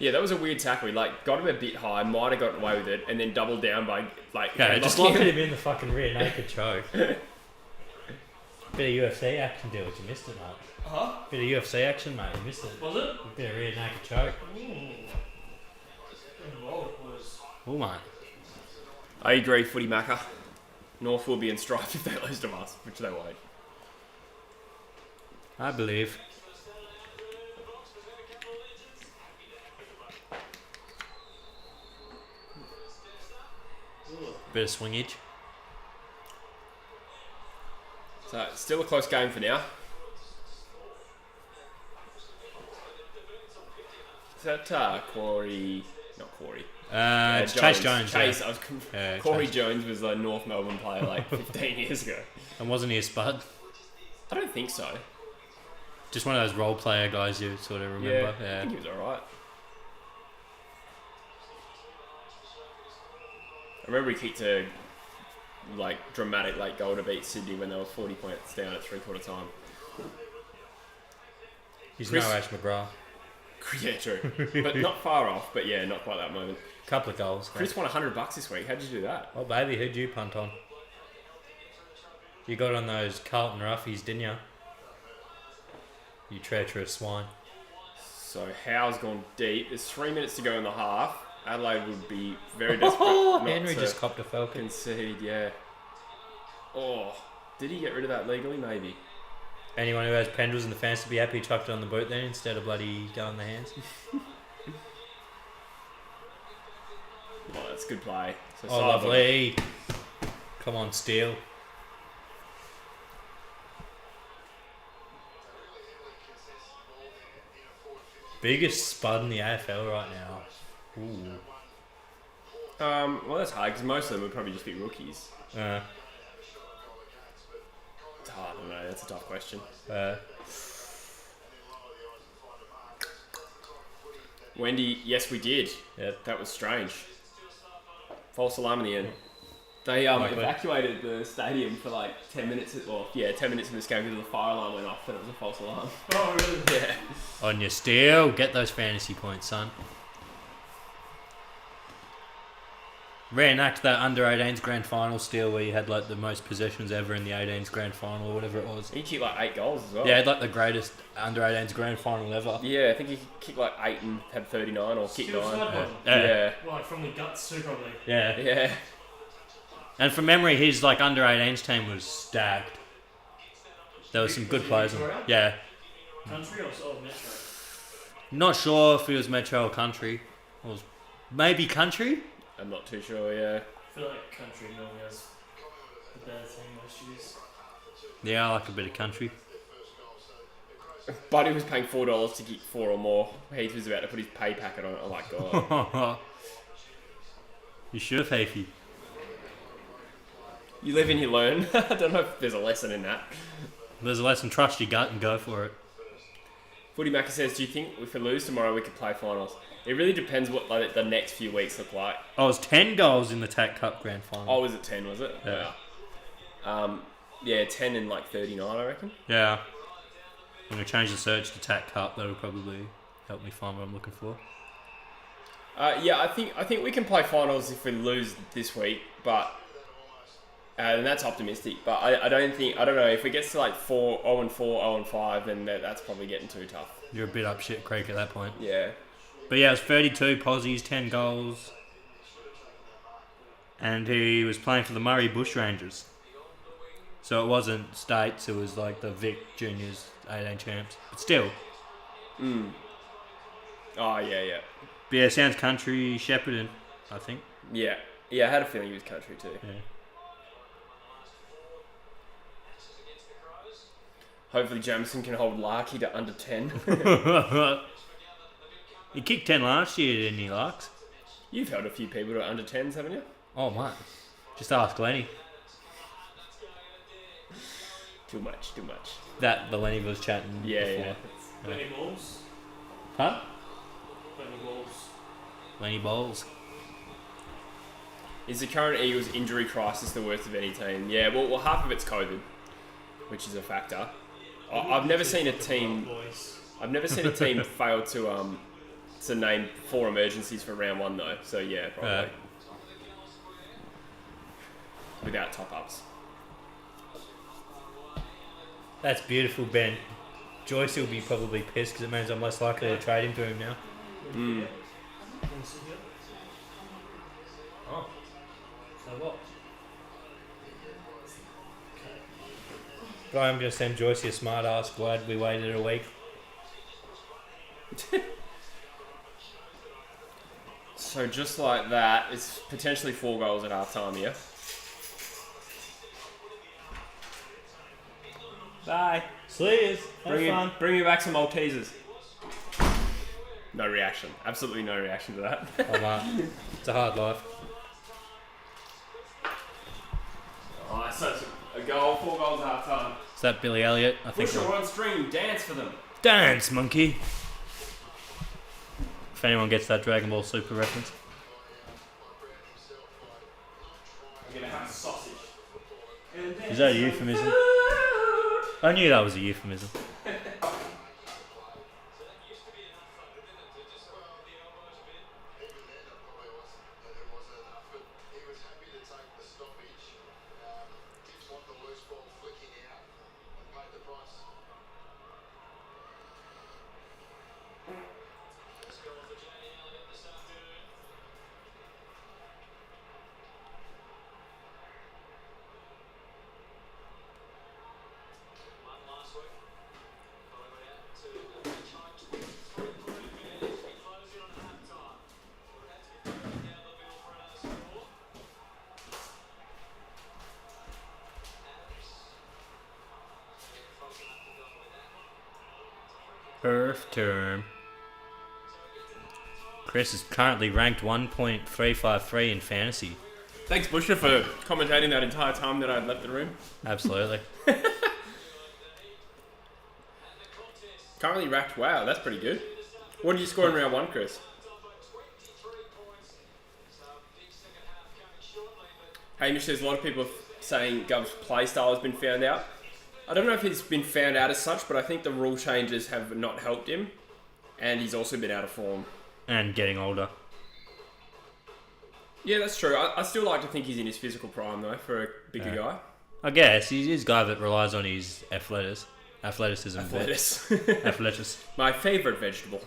Yeah, that was a weird tackle. He got him a bit high, might have gotten away with it, and then doubled down by just locking him in the fucking rear naked choke. Bit of UFC action, deal. You missed it, mate. Huh? Bit of UFC action, mate. You missed it. Was it? Bit of rear naked choke. Oh, mate. I agree, footy macker. North will be in strife if they lose to us, which they won't. I believe. Bit of swingage. So, still a close game for now. Is that Corey? Not Corey. Chase Jones. Chase. Yeah. Corey Chase. Jones was a North Melbourne player 15 years ago. And wasn't he a spud? I don't think so. Just one of those role player guys you sort of remember. I think he was alright. I remember he kicked a dramatic late goal to beat Sydney when they were 40 points down at 3/4 time. He's no Ash McGrath. Yeah, true. But not far off, but yeah, not quite that moment. Couple of goals. Chris won $100 this week. How'd you do that? Oh, baby, who'd you punt on? You got on those Carlton Roughies, didn't you? You treacherous swine. So Howe's gone deep. There's 3 minutes to go in the half. Adelaide would be very desperate not Henry to just copped a falcon. concede, yeah. Oh, did he get rid of that legally? Maybe. Anyone who has pendles in the fans to be happy chucked it on the boot then instead of bloody going the hands. Oh, that's good play. So lovely. Come on, Steele. Biggest spud in the AFL right now. Ooh. Well, that's hard because most of them would probably just be rookies. It's hard, I don't know. That's a tough question. Wendy, yes, we did. Yep. That was strange. False alarm in the end. They Likely. evacuated the stadium for like 10 minutes. 10 minutes in this game because the fire alarm went off and it was a false alarm. Oh, really? Yeah. On your steal, get those fantasy points, son. Reenact that under 18s grand final steal where you had like the most possessions ever in the 18s grand final or whatever it was. He kicked like 8 goals as well. Yeah, he had like the greatest under 18s grand final ever. Yeah, I think he kicked like 8 and had 39 or kicked Still 9. slide one. Yeah. Like from the guts too, probably. Yeah. Yeah. And from memory, his like under 18s team was stacked. There was some good players. Yeah. Country or Metro? Not sure if he was Metro or Country. Or was maybe Country? I'm not too sure, yeah. I feel like Country normally has the better team most years. Yeah, I like a bit of Country. Buddy was paying $4 to get 4 or more. Heath was about to put his pay packet on it. Oh my god. You should have, Heafy. You live and you learn. I don't know if there's a lesson in that. There's a lesson, trust your gut and go for it. Footy Macca says, do you think if we lose tomorrow we could play finals? It really depends what like, the next few weeks look like. Oh, it was 10 goals in the TAC Cup grand final. Oh, was it 10, was it? Yeah. Wow. Yeah, 10 and like 39, I reckon. Yeah. I'm going to change the search to TAC Cup. That'll probably help me find what I'm looking for. Yeah, I think we can play finals if we lose this week, but and that's optimistic. But I don't know if it gets to like 0-4, 0-5, then that's probably getting too tough. You're a bit up shit creek at that point. Yeah. But yeah, it was 32 posies, 10 goals. And he was playing for the Murray Bushrangers. So it wasn't States, it was like the Vic Juniors 18 champs. But still. Oh, yeah. But yeah, sounds Country, Shepparton, I think. Yeah. Yeah, I had a feeling he was Country too. Yeah. Hopefully Jamison can hold Larky to under 10. He kicked 10 last year, didn't he, Larks? You've held a few people to under 10s, haven't you? Oh, mate. Just ask Lenny. Too much. That the Lenny was chatting Yeah, before. yeah. Plenty balls. Huh? Plenty balls. Lenny Bowles. Is the current Eagles injury crisis the worst of any team? Yeah, well half of it's COVID, which is a factor. I've never seen a team fail to name 4 emergencies for round 1 though. So yeah, probably without top ups. That's beautiful, Ben. Joyce will be probably pissed because it means I'm less likely to trade him to him now. Oh. So what? But I'm going to send Joyce a smart ass. Glad we waited a week. So just like that, it's potentially 4 goals at half time, yeah? Bye. Sleers. Have fun. Bring me back some Maltesers. No reaction. Absolutely no reaction to that. Oh, man. It's a hard life. Oh, so it's a goal, 4 goals at half time. Is that Billy Elliott? I think. Push on stream, dance for them. Dance, monkey. If anyone gets that Dragon Ball Super reference. I'm gonna have a sausage. Is that a euphemism? I knew that was a euphemism. Earth term. Chris is currently ranked 1.353 in fantasy. Thanks, Busher, for commentating that entire time that I'd left the room. Absolutely. Currently racked. Wow, that's pretty good. What did you score in round 1, Chris? Hamish, there's a lot of people saying Gov's play style has been found out. I don't know if it's been found out as such, but I think the rule changes have not helped him. And he's also been out of form. And getting older. Yeah, that's true. I still like to think he's in his physical prime, though, for a bigger guy. I guess he's a guy that relies on his athleticism. Athletics. My favourite vegetable.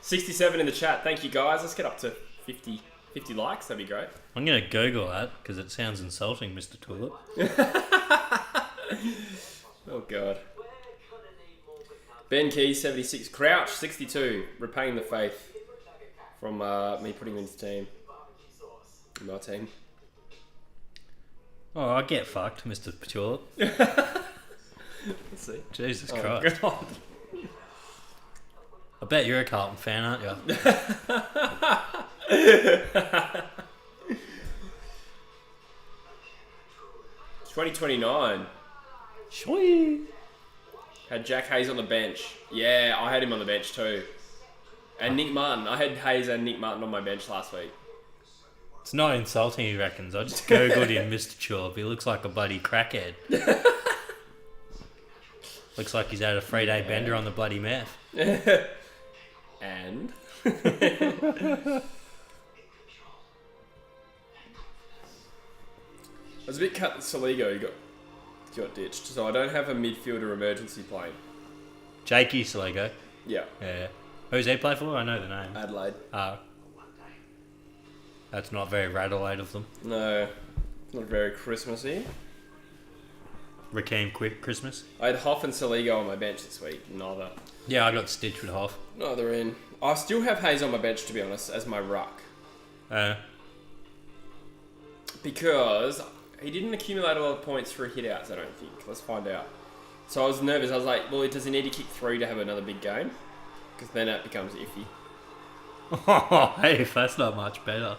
67 in the chat. Thank you, guys. Let's get up to 50 likes. That'd be great. I'm going to Google that because it sounds insulting, Mr. Tulip. Oh, God. Ben Key, 76. Crouch, 62. Repaying the faith from me putting him in his team. In my team. Oh, I get fucked, Mr. Tulip. Let's see. Jesus Christ. God. I bet you're a Carlton fan, aren't you? 2029. Sweet. Had Jack Hayes on the bench. Yeah, I had him on the bench too. And Nick Martin. I had Hayes and Nick Martin on my bench last week. It's not insulting, he reckons. I just Googled him, Mr. Chorb. He looks like a bloody crackhead. Looks like he's had a 3-day bender on the bloody meth. And? I was a bit cut that Saligo got ditched, so I don't have a midfielder emergency playing. Jakey Saligo. Yeah. Yeah. Who's he play for? I know the name. Adelaide. That's not very Adelaide of them. No, not very Christmassy. Rakeem Quick Christmas. I had Hoff and Saligo on my bench this week. Neither. Yeah, I got stitched with Hoff. Neither in. I still have Hayes on my bench, to be honest, as my ruck. Because he didn't accumulate a lot of points for hit-outs, I don't think. Let's find out. So I was nervous. I was like, well, does he need to kick 3 to have another big game? Because then that becomes iffy. Oh, hey, that's not much better.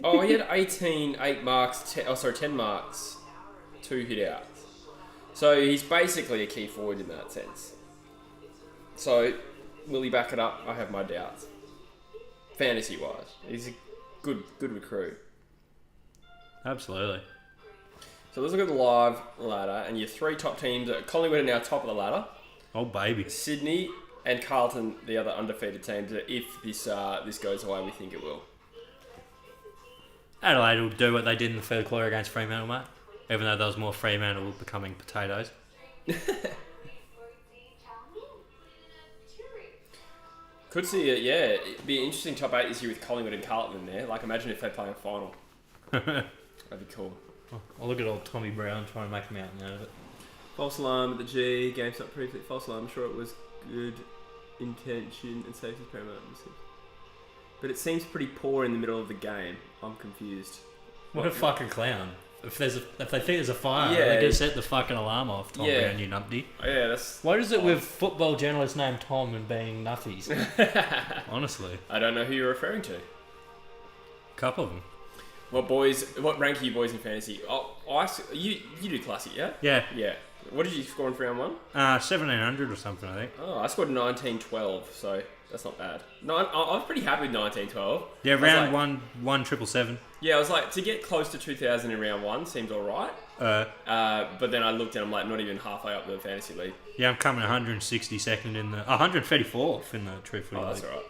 Oh, he had 18, 8 marks, 10 marks, 2 hit-outs. So he's basically a key forward in that sense. So, will he back it up? I have my doubts. Fantasy-wise. He's a good recruit. Absolutely. So let's look at the live ladder, and your 3 top teams. Collingwood are now top of the ladder. Oh, baby. Sydney and Carlton, the other undefeated teams, if this goes the way we think it will. Adelaide will do what they did in the third quarter against Fremantle, mate. Even though there was more Fremantle becoming potatoes. Could see it, yeah. It'd be an interesting top 8 this year with Collingwood and Carlton in there. Like, imagine if they play a final. That'd be cool. I'll look at old Tommy Brown trying to make a mountain out of it. False alarm at the G. GameStop briefly. False alarm. I'm sure it was good intention and safety paramount. But it seems pretty poor in the middle of the game. I'm confused. What a fucking clown. If they think there's a fire, Yeah. they're going to set the fucking alarm off, Tom Yeah. Brown, you numpty. Oh, yeah, that's... What is it with football journalists named Tom and being nutties? Honestly. I don't know who you're referring to. Couple of them. What rank are you boys in fantasy? You do classic, yeah? Yeah. Yeah. What did you score in round 1? 1700 or something, I think. Oh, I scored 1912, so that's not bad. No, I was pretty happy with 1912. Yeah, round 1,777. Yeah, I was like, to get close to 2000 in round 1 seems alright. But then I looked and I'm like, not even halfway up the fantasy league. Yeah, I'm coming 162nd in the... 134th in the True Footy Oh, that's league. alright.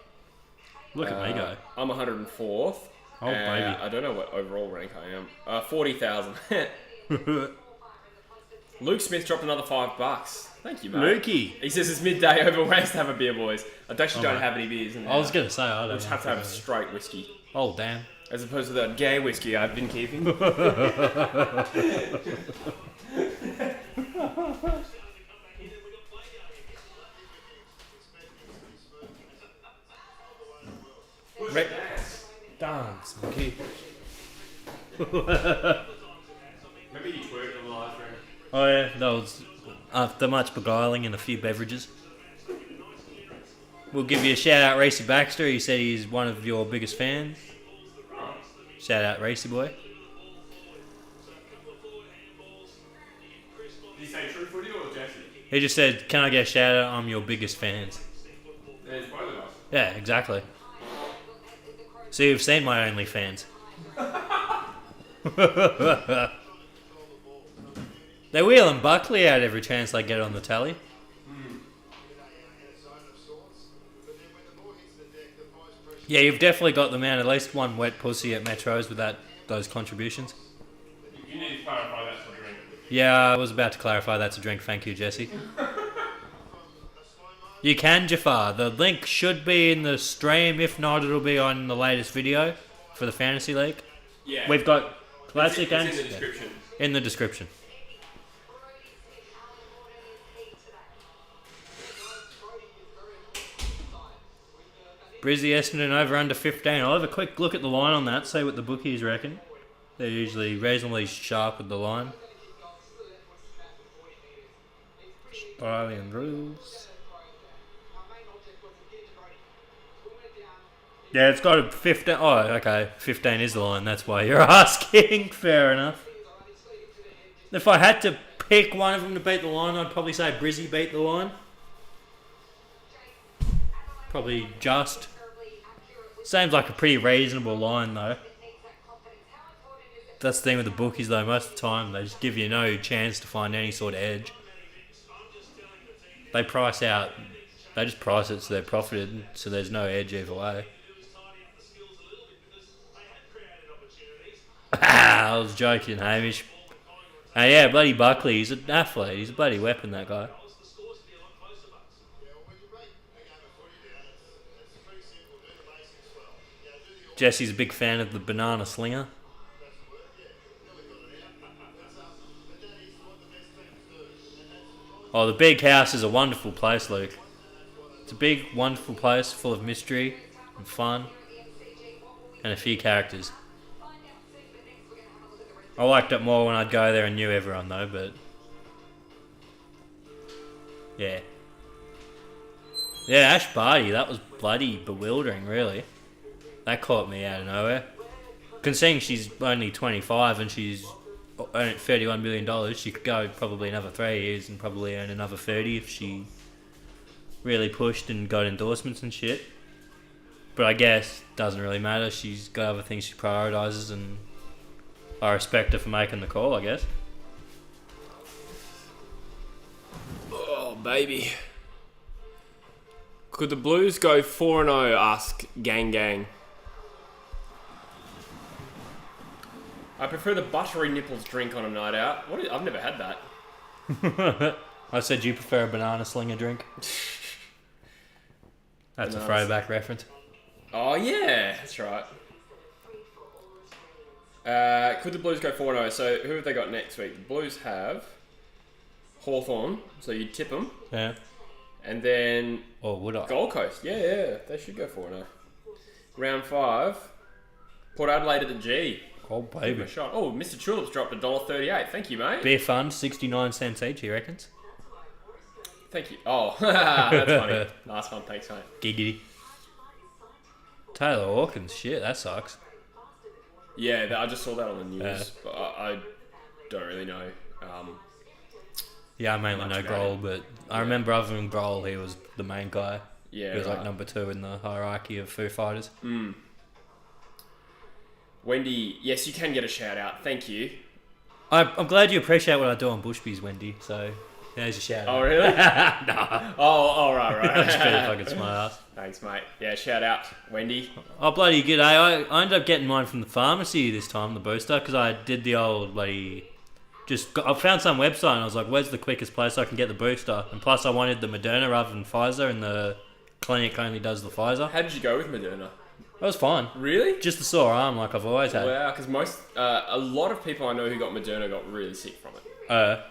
Look at me go. I'm 104th. Oh, baby. I don't know what overall rank I am. 40,000. Luke Smith dropped another $5. Thank you, mate. Lukey. He says it's midday over ways to have a beer, boys. I actually don't have any beers. I was going to say, I don't We'll just have to have straight whiskey. Oh, damn. As opposed to that gay whiskey I've been keeping. Dance, monkey. Maybe you twerked on the live stream. Oh, yeah, that was after much beguiling and a few beverages. We'll give you a shout out, Racy Baxter. He said he's one of your biggest fans. Shout out, Racy boy. Did you say True Footy or Jesse? He just said, "Can I get a shout out? I'm your biggest fans." Yeah, it's both of us. Yeah, exactly. So you've seen my OnlyFans. They're wheeling Buckley out every chance they get on the tally. Yeah, you've definitely got the man at least one wet pussy at Metros with those contributions. You need to clarify that's a drink. Yeah, I was about to clarify that's a drink. Thank you, Jesse. You can, Jafar. The link should be in the stream. If not, it'll be on the latest video for the Fantasy League. Yeah. We've got classic it's and... in the description. In the description. Brizzy Essendon over under 15. I'll have a quick look at the line on that, see what the bookies reckon. They're usually reasonably sharp with the line. Australian rules. Yeah, it's got a 15. Oh, okay. 15 is the line. That's why you're asking. Fair enough. If I had to pick one of them to beat the line, I'd probably say Brizzy beat the line. Probably just. Seems like a pretty reasonable line, though. That's the thing with the bookies, though. Most of the time, they just give you no chance to find any sort of edge. They price out. They just price it so they're profited, so there's no edge either way. I was joking, Hamish. Yeah, bloody Buckley. He's an athlete. He's a bloody weapon, that guy. Jesse's a big fan of the banana slinger. Oh, the big house is a wonderful place, Luke. It's a big, wonderful place full of mystery and fun and a few characters. I liked it more when I'd go there and knew everyone, though, but... Yeah. Yeah, Ash Barty, that was bloody bewildering, really. That caught me out of nowhere. Considering she's only 25 and she's earning $31 million, she could go probably another 3 years and probably earn another 30 if she really pushed and got endorsements and shit. But I guess it doesn't really matter. She's got other things she prioritises, and I respect her for making the call, I guess. Oh, baby. Could the Blues go 4-0, ask Gang Gang? I prefer the buttery nipples drink on a night out. I've never had that. I said you prefer a banana slinger drink. That's Bananas. a throwback reference. Oh, yeah, that's right. Could the Blues go 4-0? So, who have they got next week? The Blues have Hawthorn, so you tip them. Yeah. And then Or would I? Gold Coast. Yeah, they should go 4-0. Round 5, Port Adelaide at the G. Oh, Give baby. him a shot. Oh, Mr. Tulips dropped $1.38. Thank you, mate. Beer fund, 69 cents each, he reckons. Thank you. Oh, that's funny. Nice one. Thanks, mate. Giggity. Taylor Hawkins, shit, that sucks. Yeah, I just saw that on the news, but I don't really know. Yeah, I mainly Much know about Grohl, it. but I remember other than Grohl, he was the main guy. Yeah, He was right. like number 2 in the hierarchy of Foo Fighters. Wendy, yes, you can get a shout out. Thank you. I'm glad you appreciate what I do on Bushbees, Wendy, so there's a shout Oh, out. really? Nah, Oh, right. that's pretty fucking smart ass. Thanks, mate. Yeah, shout out, Wendy. Oh, bloody good, eh? I ended up getting mine from the pharmacy this time, the booster, because I did the old, bloody... I found some website and I was like, where's the quickest place I can get the booster? And plus I wanted the Moderna rather than Pfizer, and the clinic only does the Pfizer. How did you go with Moderna? That was fine. Really? Just a sore arm like I've always had. Wow, because a lot of people I know who got Moderna got really sick from it.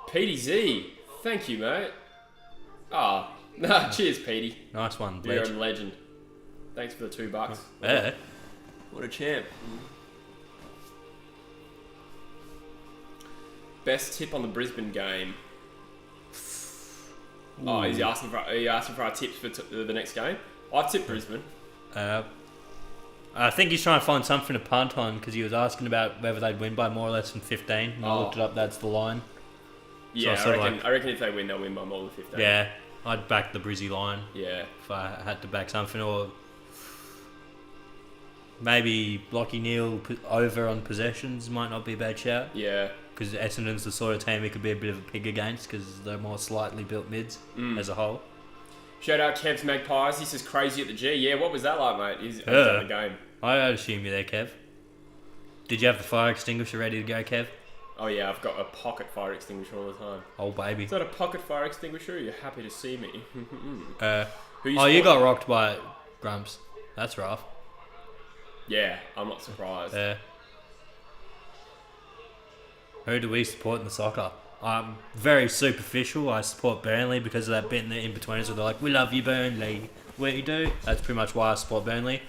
PDZ, thank you, mate. Cheers, Petey. Nice one, You're Ledge. a legend. Thanks for the $2. Yeah. What a champ. Best tip on the Brisbane game. Oh, are you asking for our tips for the next game? I tipped Brisbane. I think he's trying to find something to punt on because he was asking about whether they'd win by more or less than 15. And I looked it up, that's the line. Yeah, So I reckon if they win, they'll win by more than 15. Yeah, I'd back the Brizzy line Yeah. if I had to back something. Or Maybe Lockie Neal over on possessions might not be a bad shout. Yeah. Because Essendon's the sort of team he could be a bit of a pig against because they're more slightly built mids as a whole. Shout out Kev's Magpies. He says crazy at the G. Yeah, what was that like, mate? He's at the game. I'd assume you're there, Kev. Did you have the fire extinguisher ready to go, Kev? Oh yeah, I've got a pocket fire extinguisher all the time. Oh, baby. Is that a pocket fire extinguisher? You're happy to see me. You got rocked by Grumps. That's rough. Yeah, I'm not surprised. Who do we support in the soccer? I'm very superficial. I support Burnley because of that bit in the in-betweeners where they're like, we love you, Burnley. We do. That's pretty much why I support Burnley.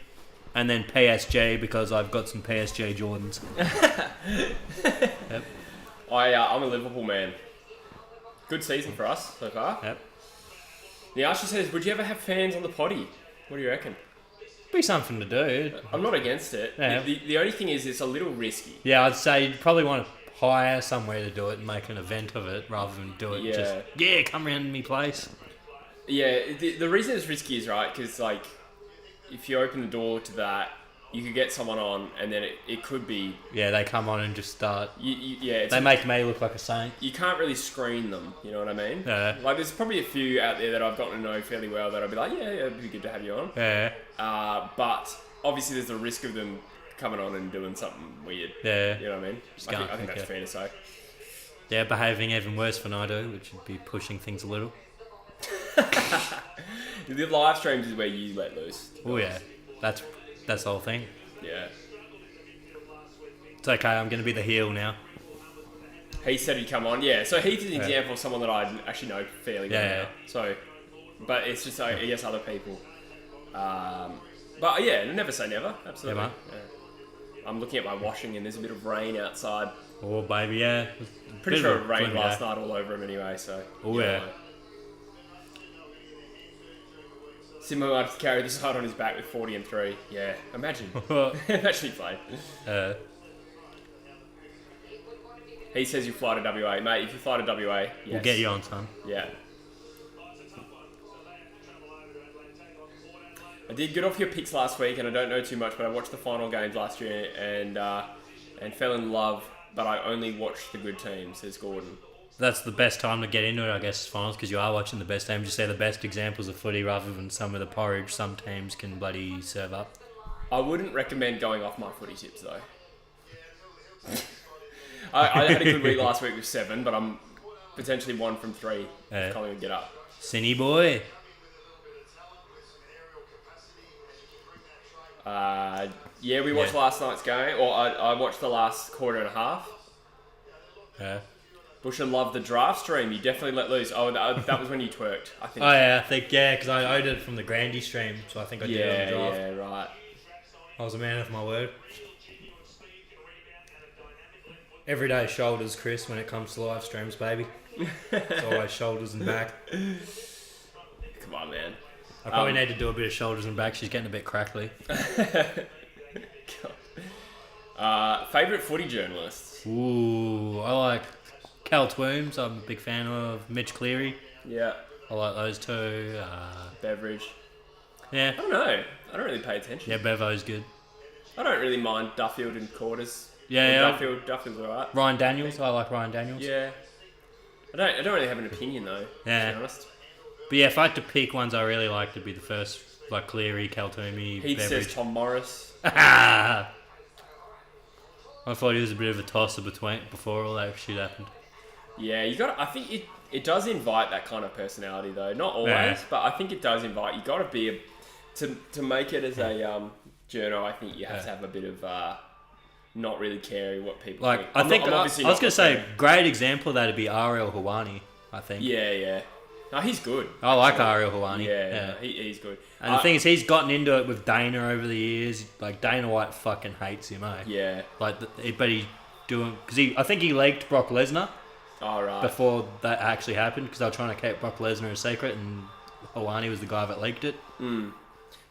And then PSG because I've got some PSG Jordans. Yep. I'm a Liverpool man. Good season for us so far. Yep. Niasha says, would you ever have fans on the potty? What do you reckon? Be something to do. I'm not against it. Yeah. The only thing is it's a little risky. Yeah, I'd say you'd probably want to hire somewhere to do it and make an event of it rather than do it just, come round to me place. Yeah, the reason it's risky is, right, because, like, if you open the door to that, you could get someone on and then it could be... Yeah, they come on and just start... They make me look like a saint. You can't really screen them, you know what I mean? Yeah. Like, there's probably a few out there that I've gotten to know fairly well that I'd be like, yeah, it'd be good to have you on. Yeah. But obviously there's the risk of them coming on and doing something weird. Yeah. You know what I mean? I think that's fair to say. Yeah, behaving even worse than I do, which would be pushing things a little. The live streams is where you let loose. Oh yeah, that's the whole thing. Yeah. It's okay, I'm going to be the heel now. He said he'd come on, yeah. So he's an example of someone that I actually know fairly well now. So, but it's just, I guess, other people. But yeah, never say never. Absolutely. Yeah, I'm looking at my washing and there's a bit of rain outside. Oh baby, yeah. Pretty sure it rained last night all over him anyway, so... Oh yeah. Simo had to carry the side on his back with 40 and 3. Yeah, imagine. Imagine he played. He says you fly to WA. Mate, if you fly to WA, yes. We'll get you on, son. Yeah. I did get off your picks last week, and I don't know too much, but I watched the final games last year and fell in love, but I only watched the good teams, says Gordon. That's the best time to get into it, I guess, finals, because you are watching the best teams. You see the best examples of footy rather than some of the porridge some teams can bloody serve up. I wouldn't recommend going off my footy tips, though. I had a good week last week with 7, but I'm potentially 1 from 3 if Collingwood get up. Cinny boy. Yeah, we watched last night's game, or I watched the last quarter and a half. Yeah. Busher loved the draft stream. You definitely let loose. Oh, that was when you twerked, I think. Oh, yeah, because I owed it from the Grandy stream, so I think I did it on the draft. Yeah, right. I was a man of my word. Everyday shoulders, Chris, when it comes to live streams, baby. It's always shoulders and back. Come on, man. I probably need to do a bit of shoulders and back. She's getting a bit crackly. Favourite footy journalists? Ooh, I like Cal Twooms. I'm a big fan of Mitch Cleary. Yeah. I like those two. Beveridge. Yeah. I don't know. I don't really pay attention. Yeah, Bevo's good. I don't really mind Duffield and Quarters. Yeah. Duffield's alright. Ryan Daniels. I like Ryan Daniels. Yeah. I don't really have an opinion though. Yeah. To be honest. But yeah, if I had to pick ones I really like to be the first, like Cleary, Kaltoumi, He Beveridge. says Tom Morris. I thought he was a bit of a tosser before all that shit happened. Yeah, I think it does invite that kind of personality though. Not always, but I think it does invite. You got to be to make it as a journal. I think you have to have a bit of not really caring what people think. I was going to say, great example of that would be Ariel Hawani, I think. Yeah. No, he's good. I like Ariel Hawani. Yeah. He's good. And the thing is, he's gotten into it with Dana over the years. Like, Dana White fucking hates him, eh? Yeah. But he's doing... Because I think he leaked Brock Lesnar. Oh, right. Before that actually happened, because they were trying to keep Brock Lesnar a secret, and Hawani was the guy that leaked it.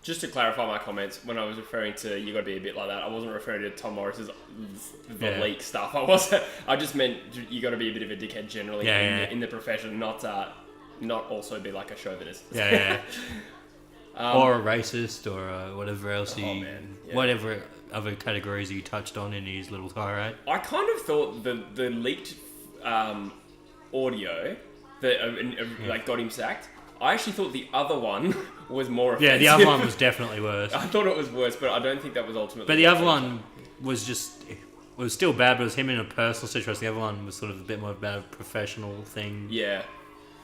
Just to clarify my comments, when I was referring to you got to be a bit like that, I wasn't referring to Tom Morris's leak stuff. I just meant you got to be a bit of a dickhead generally in the profession, not also be like a chauvinist. Yeah. or a racist, or whatever else man, yeah. whatever other categories he touched on in his little tirade. I kind of thought the leaked audio that like got him sacked. I actually thought the other one was more offensive. Yeah, the other one was definitely worse. I thought it was worse, but I don't think that was ultimately. But the other one was just... It was still bad, but it was him in a personal situation. The other one was sort of a bit more about a professional thing. Yeah.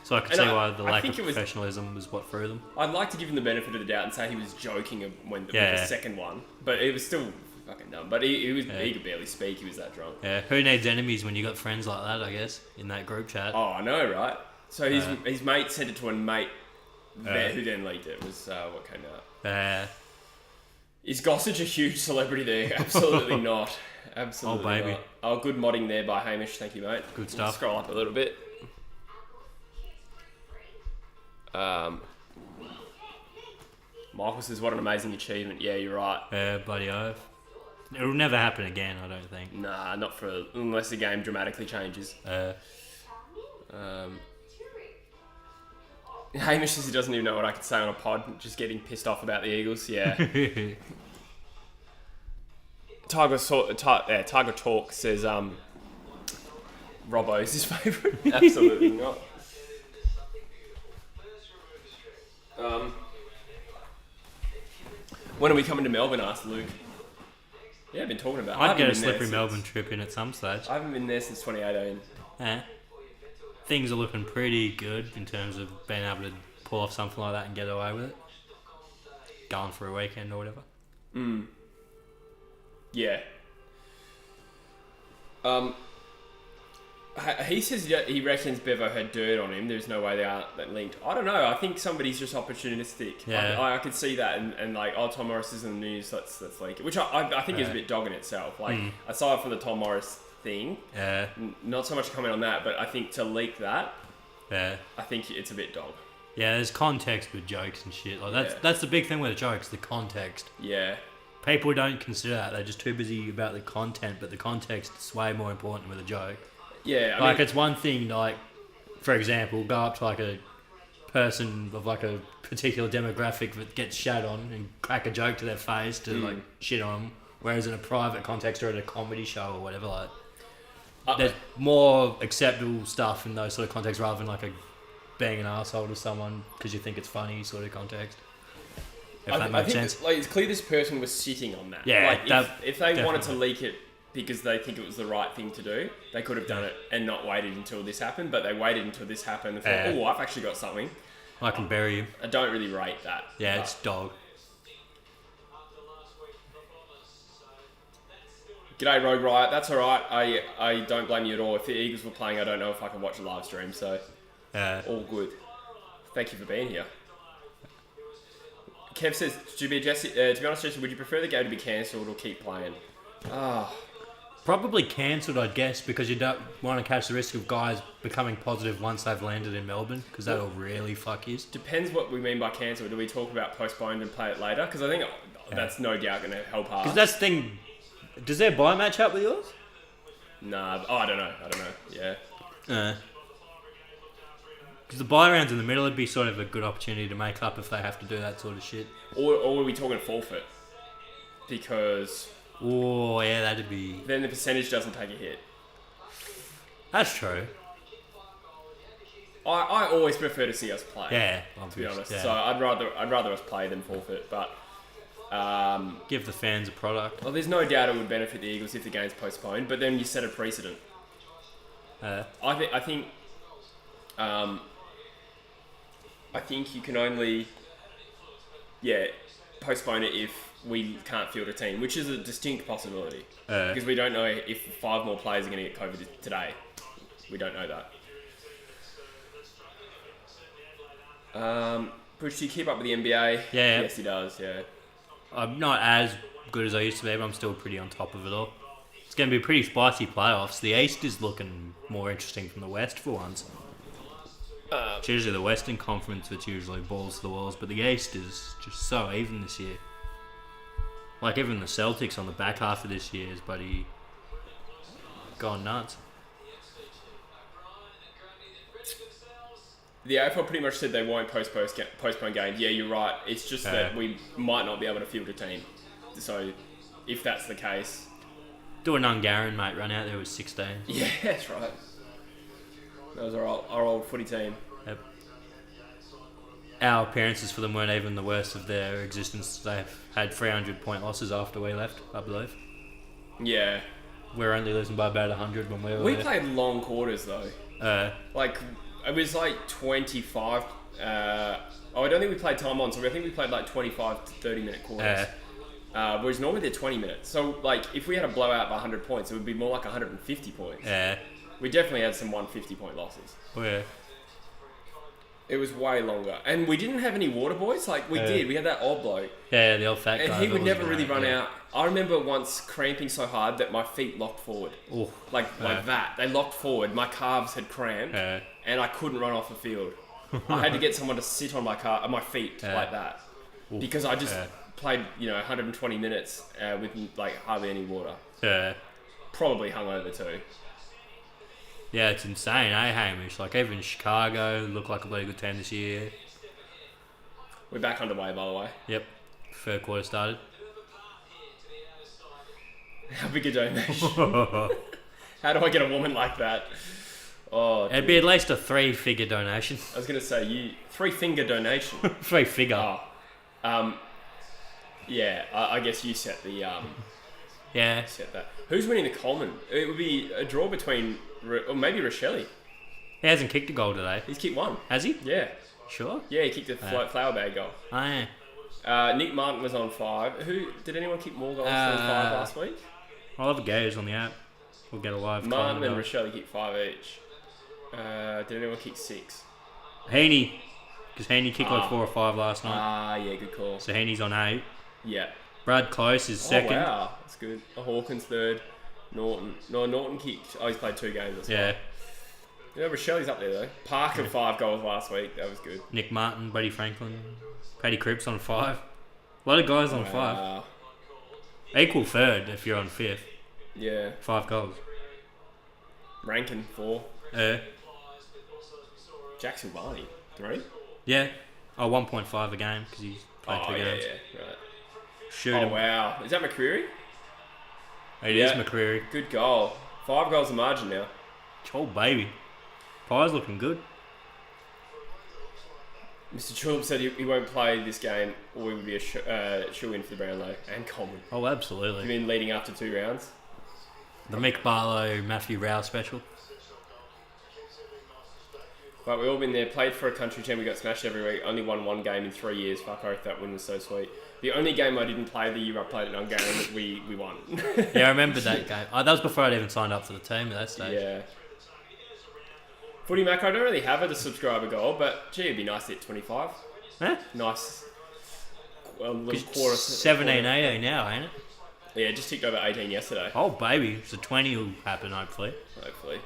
So I could see why the lack of professionalism was what threw them. I'd like to give him the benefit of the doubt and say he was joking with the second one, but it was still fucking dumb. But he could barely speak. He was that drunk. Yeah, who needs enemies when you got friends like that? I guess in that group chat. Oh, I know, right? So his mate sent it to a mate who then leaked it. Was what came out. Is Gossage a huge celebrity there? Absolutely not. Absolutely baby. not. Oh, good modding there by Hamish. Thank you, mate. Good stuff. Scroll up a little bit. Michael says, what an amazing achievement. Yeah, you're right. Yeah, bloody oath. It'll never happen again, I don't think. Nah, not unless the game dramatically changes. Hamish says he doesn't even know what I could say on a pod, just getting pissed off about the Eagles. Yeah. Tiger Talk says Robbo is his favourite. Absolutely not. When are we coming to Melbourne? Asked Luke. Yeah, I've been talking about it. I'd get a slippery Melbourne trip in at some stage. I haven't been there since 2018. Things are looking pretty good in terms of being able to pull off something like that and get away with it. Going for a weekend or whatever. Yeah. He says he reckons Bevo had dirt on him. There's no way they are that linked. I don't know. I think somebody's just opportunistic. Yeah. I could see that and like, Tom Morris is in the news. Let's leak it, which I think is a bit dog in itself. Like aside from the Tom Morris thing, not so much comment on that, but I think to leak that, I think it's a bit dog. Yeah, there's context with jokes and shit. Like that's the big thing with the jokes, the context. Yeah. People don't consider that. They're just too busy about the content, but the context is way more important with a joke. Yeah, I mean, it's one thing, like, for example, go up to like a person of like a particular demographic that gets shat on and crack a joke to their face to like shit on them. Whereas in a private context or at a comedy show or whatever, like, there's more acceptable stuff in those sort of contexts rather than like being an asshole to someone because you think it's funny sort of context. If that makes sense. Like, it's clear this person was sitting on that. Yeah, like, if they wanted to leak it because they think it was the right thing to do, they could have done it and not waited until this happened, but they waited until this happened and thought, oh, I've actually got something. I can bury you. I don't really rate that. Yeah, it's dog. G'day, Rogue Riot. That's alright. I don't blame you at all. If the Eagles were playing, I don't know if I can watch a live stream, so all good. Thank you for being here. Kev says, to be honest, Jesse, would you prefer the game to be cancelled or keep playing? Probably cancelled, I guess, because you don't want to catch the risk of guys becoming positive once they've landed in Melbourne, because that'll really fuck you. Depends what we mean by cancelled. Do we talk about postponed and play it later? Because I think that's no doubt going to help us. Because that's the thing. Does their buy match up with yours? Nah. I don't know. Yeah. Because the buy rounds in the middle would be sort of a good opportunity to make up if they have to do that sort of shit. Or are we talking forfeit? Because... Oh, yeah, that'd be... Then the percentage doesn't take a hit. That's true. I always prefer to see us play. Yeah, to be honest. Yeah. So I'd rather us play than forfeit, but... give the fans a product. Well, there's no doubt it would benefit the Eagles if the game's postponed, but then you set a precedent. I think you can only postpone it if we can't field a team, which is a distinct possibility. Because we don't know if 5 more players are going to get COVID today. We don't know that. Push, do you keep up with the NBA? Yeah. Yes, he does, yeah. I'm not as good as I used to be, but I'm still pretty on top of it all. It's going to be pretty spicy playoffs. The East is looking more interesting from the West for once. It's usually the Western Conference which usually balls to the walls, but the East is just so even this year. Like even the Celtics on the back half of this year is bloody gone nuts. The AFL pretty much said they won't postpone games. Yeah, you're right. It's just that we might not be able to field a team. So, if that's the case... Do an Ungaran, mate. Run out there with 16. Yeah, that's right. That was our old footy team. Yep. Our appearances for them weren't even the worst of their existence. They've had 300-point losses after we left, I believe. Yeah. We're only losing by about 100 when we were We there. played long quarters, though. Like, it was like 25... I don't think we played time on, so I think we played like 25 to 30-minute quarters. Whereas normally they're 20 minutes. So, like, if we had a blowout by 100 points, it would be more like 150 points. Yeah. We definitely had some 150-point losses. Yeah. It was way longer. And we didn't have any water boys. Like, we did. We had that old bloke. Yeah, the old fat guy. And he would that never was really great, run out. I remember once cramping so hard that my feet locked forward. Ooh. Like that. They locked forward. My calves had cramped. And I couldn't run off the field. I had to get someone to sit on my feet like that. Ooh. Because I just played, 120 minutes with like hardly any water. Yeah. Probably hungover too. Yeah, it's insane, Hamish? Like, even Chicago looked like a bloody good team this year. We're back underway, by the way. Yep. Third quarter started. How big a donation? How do I get a woman like that? Oh, it'd be at least a 3-figure donation. I was going to say, 3-finger donation. 3-figure. Oh. Yeah, I guess you set the... Yeah. Set that. Who's winning the Coleman? It would be a draw between... Or maybe Rochelle. He hasn't kicked a goal today. He's kicked one. Has he? Yeah. Sure? Yeah, he kicked a flower bag goal. Oh, yeah. Nick Martin was on 5. Did anyone kick more goals than 5 last week? I'll have a gaze on the app. We'll get a live Martin and Rochelle kicked 5 each. Did anyone kick 6? Heaney. Because Heaney kicked like 4 or 5 last night. Yeah, good call. So Heaney's on 8. Yeah. Brad Close is second. Oh, wow. That's good. Hawkins third. Norton. No, Norton kicked... Oh, he's played 2 games. That's fine. Yeah, Rochelle's up there, though. Parker, 5 goals last week. That was good. Nick Martin, Buddy Franklin. Paddy Cripps on 5. A lot of guys on 5. Equal third if you're on 5th. Yeah. 5 goals. Rankin, 4. Jack Silvani, 3. Yeah. Oh, 1.5 a game because he's played 2 games. Yeah, right. Shoot Oh, him. wow. Is that McCreary? It is McCreary. Good goal. 5 goals a margin now. Oh, baby. Pie's looking good. Mr. Chulip said he won't play this game, or he would be a shoe-in for the Brownlow and Coleman. Oh, absolutely. You've been leading after 2 rounds. The Mick Barlow, Matthew Rao special. Right, we've all been there. Played for a country team. We got smashed every week. Only won 1 game in 3 years. Fuck, oath, that win was so sweet. The only game I didn't play the year I played in Ungaran, we won. Yeah, I remember that game. That was before I'd even signed up for the team at that stage. Yeah. Footy Mac, I don't really have a subscriber goal, but gee, it'd be nice to hit 25. Huh? Nice. Little quarter. 17, 18 now, ain't it? Yeah, just ticked over 18 yesterday. Oh, baby. So 20 will happen, hopefully. Hopefully.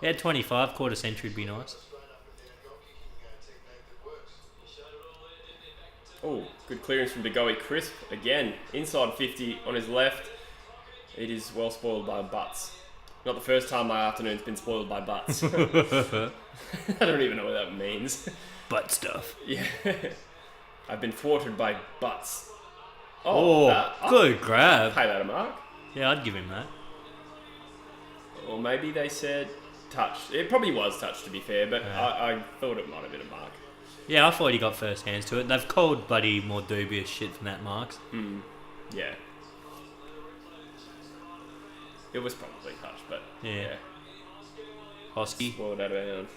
Yeah, 25, quarter century would be nice. Oh, good clearance from DeGoey Crisp. Again, inside 50 on his left. It is well spoiled by butts. Not the first time my afternoon's been spoiled by butts. I don't even know what that means. Butt stuff. Yeah. I've been thwarted by butts. Good grab. Pay that a mark. Yeah, I'd give him that. Or maybe they said touch. It probably was touch, to be fair, but I thought it might have been a mark. Yeah, I thought he got first hands to it. They've called Buddy more dubious shit than that marks. Yeah. It was probably touch, but yeah. Hosky. Spoiled out of bounds.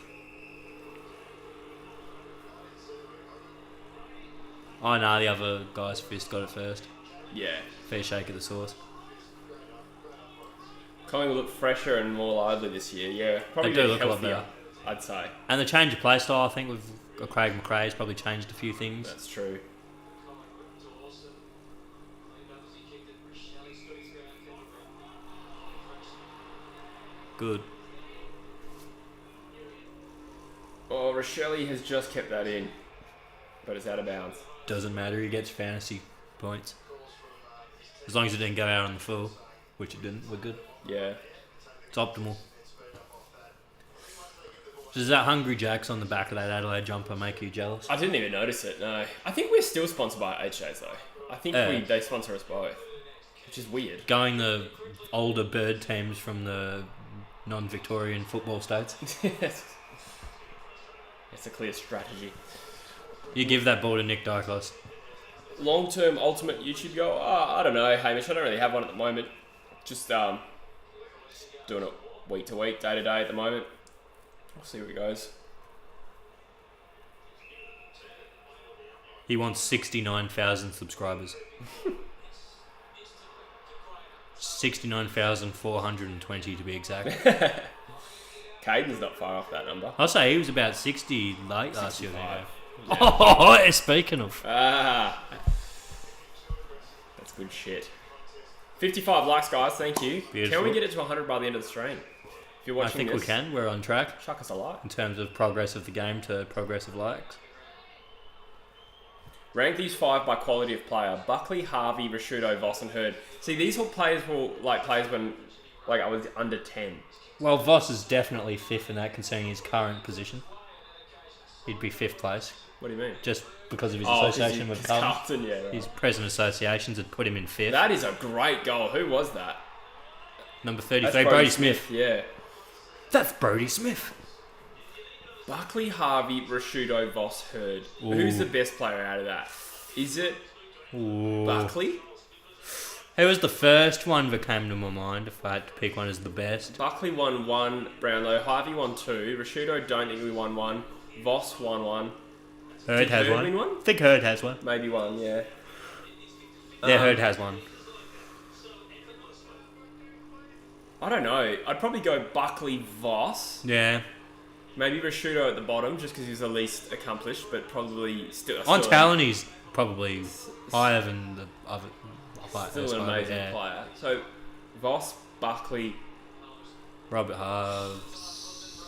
Oh, no, the other guy's fist got it first. Yeah. Fair shake of the sauce. Collingwood look fresher and more lively this year, yeah. Probably They do a look a lot healthier, better. I'd say. And the change of play style, I think, with Craig McRae's probably changed a few things. That's true. Good. Oh, Rochelle has just kept that in, but it's out of bounds. Doesn't matter, he gets fantasy points. As long as it didn't go out on the full, which it didn't, we're good. Yeah. It's optimal. Does that Hungry Jacks on the back of that Adelaide jumper make you jealous? I didn't even notice it, no. I think we're still sponsored by HJs, though. I think they sponsor us both, which is weird. Going the older bird teams from the non-Victorian football states. It's a clear strategy. You give that ball to Nick Dykos. Long-term ultimate YouTube goal? I don't know, Hamish. I don't really have one at the moment. Just doing it week to week, day to day at the moment. We'll see where it goes. He wants 69,000 subscribers. 69,420 to be exact. Caden's not far off that number. I'll say he was about 60 late last year. Yeah. Oh, speaking of. That's good shit. 55 likes, guys. Thank you. Beautiful. Can we get it to 100 by the end of the stream? If you're watching I think this, we can. We're on track chuck us a like. in terms of progress of the game to progressive likes. Rank these 5 by quality of player. Buckley, Harvey, Rashudo, Voss and Hurd. See, these all players were like players when I was under 10. Well, Voss is definitely fifth in that, considering his current position. He'd be fifth place, What do you mean? just because of his association with Carlton. Carlton, yeah. Right. His present associations had put him in fifth. That is a great goal. Who was that? Number 33, That's Brody Smith. Yeah. That's Brody Smith. Buckley, Harvey, Rashudo, Voss, Hurd. Ooh. Who's the best player out of that? Is it Ooh. Buckley? Who was the first one that came to my mind if I had to pick one as the best? Buckley won 1, Brownlow. Harvey won 2. Rashudo, don't think we won 1. Voss won 1. Hurd Did has Hurd one. win one? I think Hurd has one. Maybe 1, yeah. Yeah, Hurd has one. I don't know. I'd probably go Buckley, Voss. Yeah. Maybe Rashudo at the bottom, just because he's the least accomplished, but probably still On talent, he's probably higher than the other. Still an amazing player. So, Voss, Buckley, Robert Harves.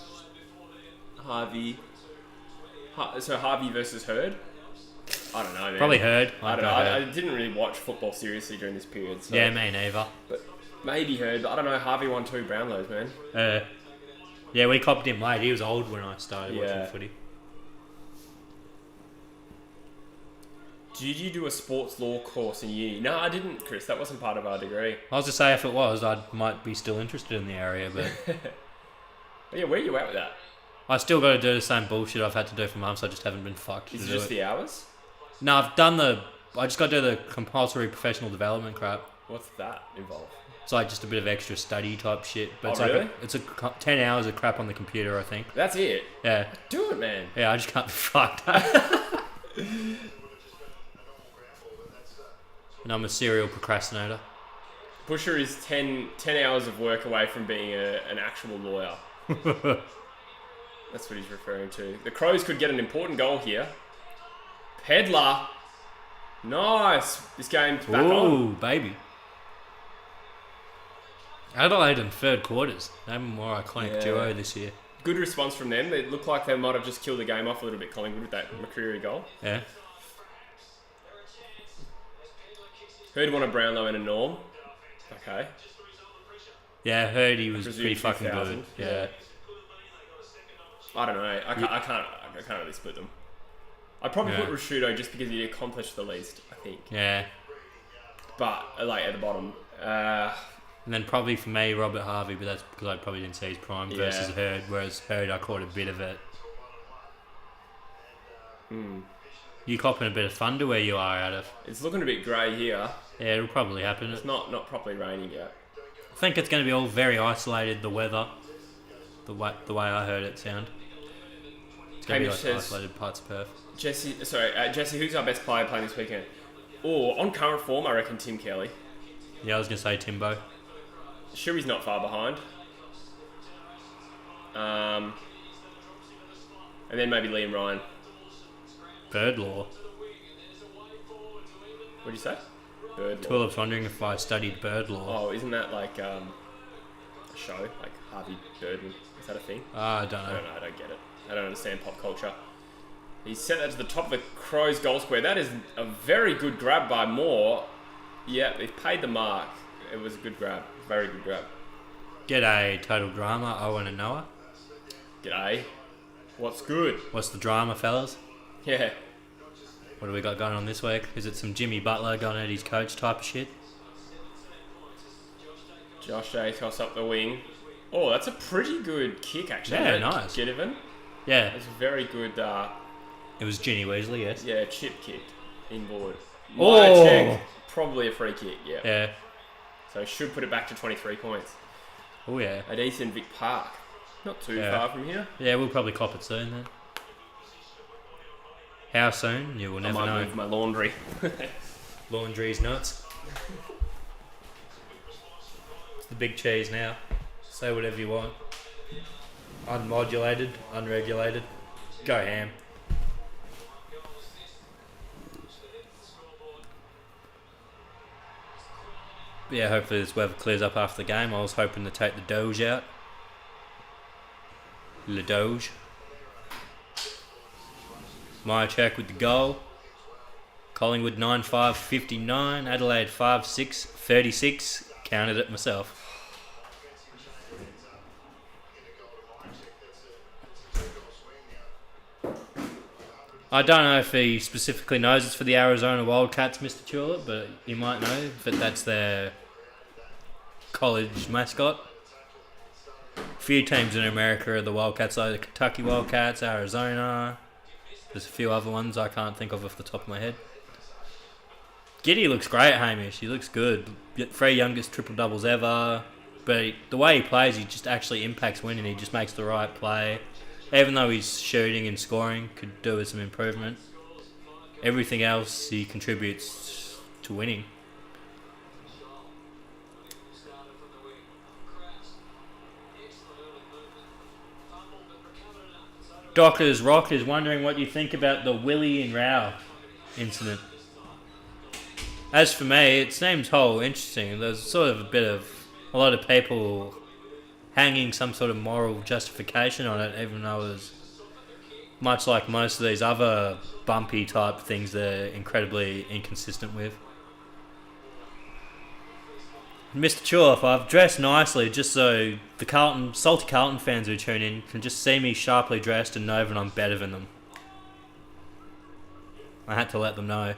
Harvey. So Harvey versus Hurd? I don't know, man. Probably Hurd. I don't know. I didn't really watch football seriously during this period. So. Yeah, me neither. But maybe Hurd, but I don't know. Harvey won 2 Brownlows, man. Yeah, we copied him late. He was old when I started watching Yeah. footy. Did you do a sports law course in uni? No, I didn't, Chris. That wasn't part of our degree. I was to say if it was, I might be still interested in the area, but But yeah, where are you at with that? I still got to do the same bullshit I've had to do for months. I just haven't been fucked. Is to it do just the hours? No, I've done I just got to do the compulsory professional development crap. What's that involve? It's like just a bit of extra study type shit. But Oh, it's really? like it's 10 hours of crap on the computer, I think. That's it. Yeah. Do it, man. Yeah, I just can't be fucked. And I'm a serial procrastinator. Pusher is 10 hours of work away from being an actual lawyer. That's what he's referring to. The Crows could get an important goal here. Pedlar. Nice. This game's back on. Ooh, baby. Adelaide in third quarters. They're a more iconic Yeah. duo this year. Good response from them. They look like they might have just killed the game off a little bit, Collingwood, with that McCreary goal. Yeah. Heard one of Brownlow and a Norm. Okay. Yeah, I heard he was Presume pretty fucking 2000. good. Yeah. I don't know. I can't really split them. I'd probably Yeah. put Rashudo just because he accomplished the least, I think. Yeah. But, like, at the bottom. And then probably for me, Robert Harvey, but that's because I probably didn't see his prime versus Yeah. Hurd, whereas Hurd, I caught a bit of it. You copping a bit of thunder where you are out of? It's looking a bit grey here. Yeah, it'll probably happen. It's not properly raining yet. I think it's going to be all very isolated, the weather. The way I heard it sound. It's going to be Hamish like says- isolated parts of Perth. Jesse, who's our best player playing this weekend? Or, on current form, I reckon Tim Kelly. Yeah, I was going to say Timbo. Shuey's not far behind. And then maybe Liam Ryan. Birdlaw. What'd you say? Bird. Tulip's wondering if I studied bird law. Oh, isn't that like a show? Like Harvey Birdman? Is that a thing? I don't I know. don't know. I don't get it. I don't understand pop culture. He sent that to the top of the Crows goal square. That is a very good grab by Moore. Yeah, they've paid the mark. It was a good grab. Very good grab. G'day, Total Drama, Owen and Noah. G'day. What's good? What's the drama, fellas? Yeah. What do we got going on this week? Is it some Jimmy Butler going at his coach type of shit? Josh Akos up the wing. Oh, that's a pretty good kick, actually. Yeah, nice. Ginnivan. Yeah. That's a very good, It was Ginny Weasley, yes. yeah, chip kick inboard. Oh! My check, probably a free kick, yeah. Yeah. So should put it back to 23 points. Oh, yeah. At Eastern Vic Park. Not too Yeah. far from here. Yeah, we'll probably cop it soon then. How soon? You will I never might know. move my laundry. Laundry's nuts. It's the big cheese now. Say whatever you want. Unmodulated, unregulated. Go ham. Yeah, hopefully this weather clears up after the game. I was hoping to take the Doge out. Le Doge. My check with the goal. Collingwood 9-5-59. Adelaide 5-6-36. Counted it myself. I don't know if he specifically knows it's for the Arizona Wildcats, Mr. Tulip, but you might know that that's their college mascot. A few teams in America are the Wildcats, like the Kentucky Wildcats, Arizona. There's a few other ones I can't think of off the top of my head. Giddy looks great, Hamish. He looks good. 3 youngest triple doubles ever. But the way he plays, he just actually impacts winning. He just makes the right play. Even though he's shooting and scoring, could do with some improvement. Everything else, he contributes to winning. Doctors Rock is wondering what you think about the Willie and Rao incident. As for me, it seems whole interesting. There's sort of a lot of people hanging some sort of moral justification on it, even though it was much like most of these other bumpy type things they're incredibly inconsistent with. Mr. Chulif, I've dressed nicely just so the salty Carlton fans who tune in can just see me sharply dressed and know that I'm better than them. I had to let them know.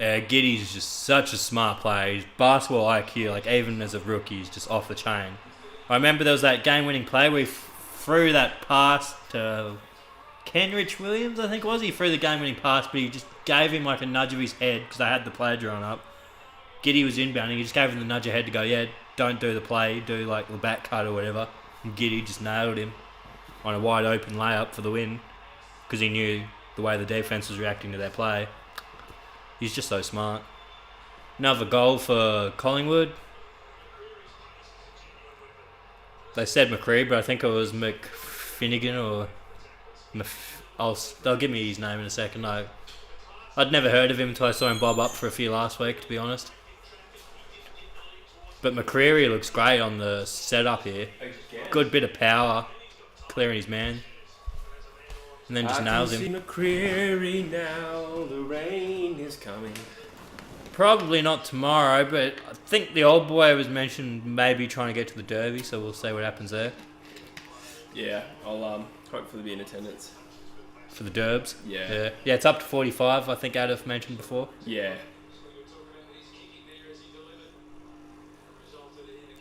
Yeah, Giddy's just such a smart player. His basketball IQ, like even as a rookie, is just off the chain. I remember there was that game-winning play where he threw that pass to Kenrich Williams, I think it was. He threw the game-winning pass, but he just gave him like a nudge of his head because they had the play drawn up. Giddy was inbounding. He just gave him the nudge of head to go, yeah, don't do the play, do like the back cut or whatever. And Giddy just nailed him on a wide open layup for the win because he knew the way the defense was reacting to their play. He's just so smart. Another goal for Collingwood. They said McCree, but I think it was McFinnigan or... They'll give me his name in a second. I'd never heard of him until I saw him bob up for a few last week, to be honest. But McCreary looks great on the setup here. Again. Good bit of power, clearing his man. And then just nails him. I can see McCreary now, the rain is coming. Probably not tomorrow, but I think the old boy was mentioned maybe trying to get to the Derby, so we'll see what happens there. Yeah, I'll hopefully be in attendance. For the Derbs? Yeah. Yeah, it's up to 45, I think Adolf mentioned before. Yeah.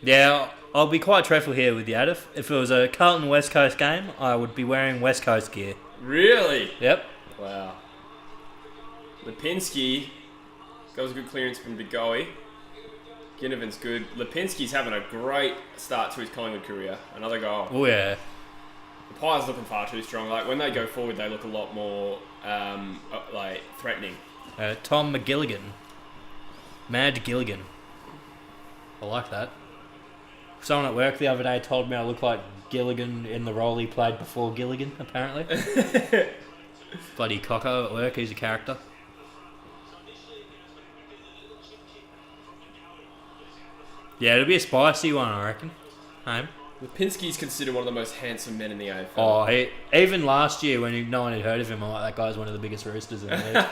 Yeah, I'll be quite truthful here with the Adolf. If it was a Carlton West Coast game, I would be wearing West Coast gear. Really? Yep. Wow. Lipinski goes a good clearance from DeGoey. Ginnivan's good. Lipinski's having a great start to his Collingwood career. Another goal. Oh, yeah. The Pies looking far too strong. Like when they go forward, they look a lot more like threatening. Tom McGilligan. Mad Gilligan. I like that. Someone at work the other day told me I look like Gilligan in the role he played before Gilligan, apparently. Bloody Coco at work, he's a character. Yeah, it'll be a spicy one, I reckon. Lipinski's considered one of the most handsome men in the AFL. Oh, even last year when no one had heard of him, I'm like, that guy's one of the biggest roosters in the league.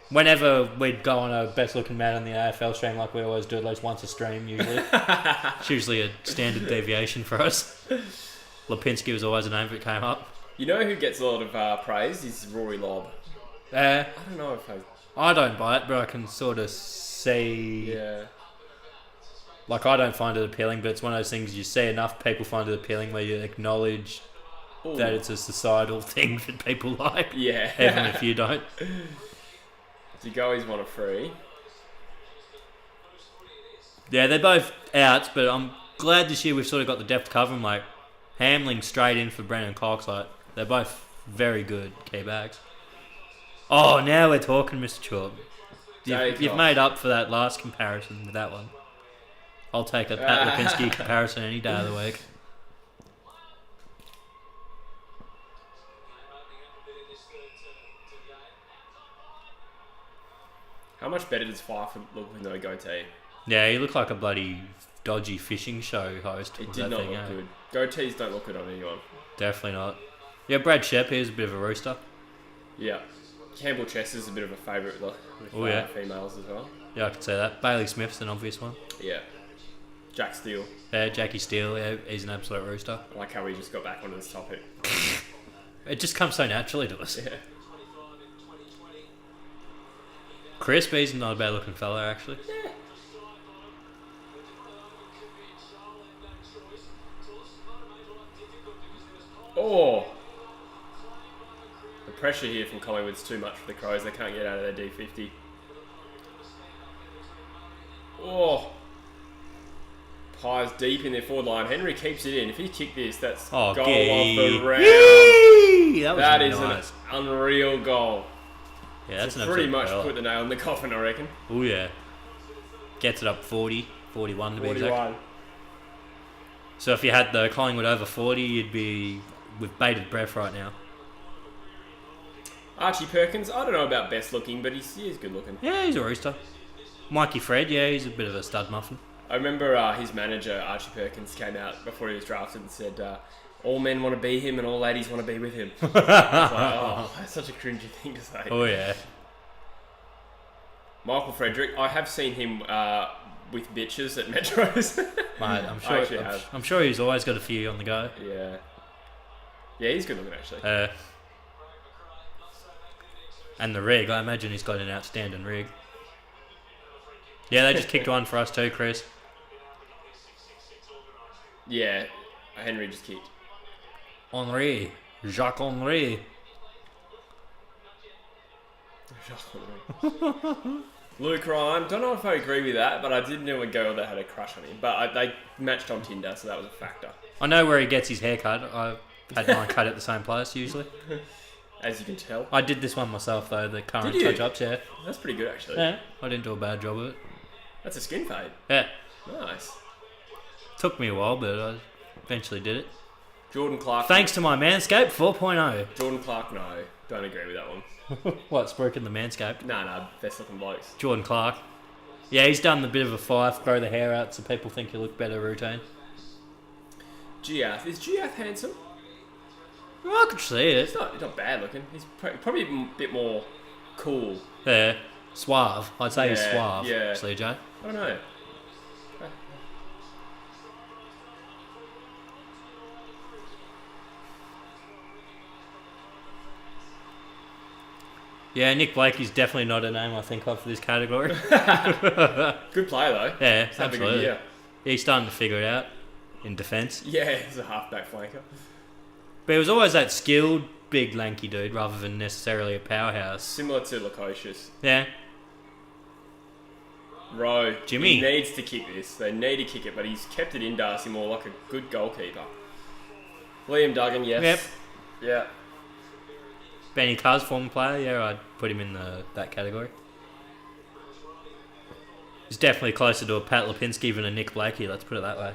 Whenever we'd go on a best looking man on the AFL stream, like we always do at least once a stream, usually. It's usually a standard deviation for us. Lipinski was always a name that came up. You know who gets a lot of praise is Rory Lobb. I don't know if I don't buy it, but I can sort of see. Yeah. Like, I don't find it appealing, but it's one of those things you see enough people find it appealing where you acknowledge that it's a societal thing that people like. Yeah. Even if you don't. Do you always want a free? Yeah, they're both outs, but I'm glad this year we've sort of got the depth to cover them. Like, Hamling straight in for Brendan Cox. Like, they're both very good key bags. Oh, now we're talking, Mr. Chalk. You've made up for that last comparison with that one. I'll take a Pat Lipinski comparison any day of the week. How much better does Fife look with no goatee? Yeah, he looked like a bloody dodgy fishing show host. It did not look good. Goatees don't look good on anyone. Definitely not. Yeah, Brad Shepp is a bit of a rooster. Yeah. Campbell Chester's a bit of a favourite with females as well. Yeah, I could say that. Bailey Smith's an obvious one. Yeah. Jack Steele. Yeah, Jackie Steele, yeah, he's an absolute rooster. I like how we just got back onto this topic. It just comes so naturally to us. Yeah. Crispy's not a bad looking fella, actually. Yeah. Oh! The pressure here from Collingwood's too much for the Crows. They can't get out of their D50. Oh! Pies deep in their forward line. Henry keeps it in. If he kicked this, that's goal of the round. Yee! That is nice. An unreal goal. Yeah, that's an pretty much fella. put the nail in the coffin, I reckon. Oh, yeah. Gets it up 40, 41 to be exact. So if you had the Collingwood over 40, you'd be with bated breath right now. Archie Perkins, I don't know about best looking, but he is good looking. Yeah, he's a rooster. Mikey Fred, yeah, he's a bit of a stud muffin. I remember his manager, Archie Perkins, came out before he was drafted and said, all men want to be him and all ladies want to be with him. I was like, oh, that's such a cringy thing to say. Oh, yeah. Michael Frederick, I have seen him with bitches at Metros. Mate, I'm sure he's always got a few on the go. Yeah. Yeah, he's good looking, actually. And the rig, I imagine he's got an outstanding rig. Yeah, they just kicked one for us too, Chris. Yeah, Henry just kicked. Henry. Jacques Henry. Luke Ryan, don't know if I agree with that, but I did know a girl that had a crush on him. But they matched on Tinder, so that was a factor. I know where he gets his hair cut. I've had mine cut at the same place, usually. As you can tell. I did this one myself, though, the current Did you? touch-ups, yeah. That's pretty good, actually. Yeah, I didn't do a bad job of it. That's a skin fade. Yeah. Nice. Took me a while, but I eventually did it. Jordan Clark. Thanks to my MANSCAPED 4.0. Jordan Clark, no. Don't agree with that one. What, broken the MANSCAPED? No, best looking blokes. Jordan Clark. Yeah, he's done the bit of a Fife, grow the hair out so people think you look better routine. Giath. Is Giath handsome? Well, I could see it. He's not bad looking. He's probably a bit more cool. Yeah. Suave. I'd say he's suave, yeah. CJ. I don't know. Yeah, Nick Blakey's definitely not a name I think of for this category. Good player, though. Yeah, He's having a good absolutely. year. He's starting to figure it out in defence. Yeah, he's a halfback flanker. But he was always that skilled, big, lanky dude rather than necessarily a powerhouse. Similar to Lukosius. Yeah. Rowe. Jimmy. He needs to kick this. They need to kick it, but he's kept it in Darcy more like a good goalkeeper. Liam Duggan, yes. Yep. Yeah. Benny Cuz, former player, yeah, I'd put him in that category. He's definitely closer to a Pat Lipinski than a Nick Blakey, let's put it that way.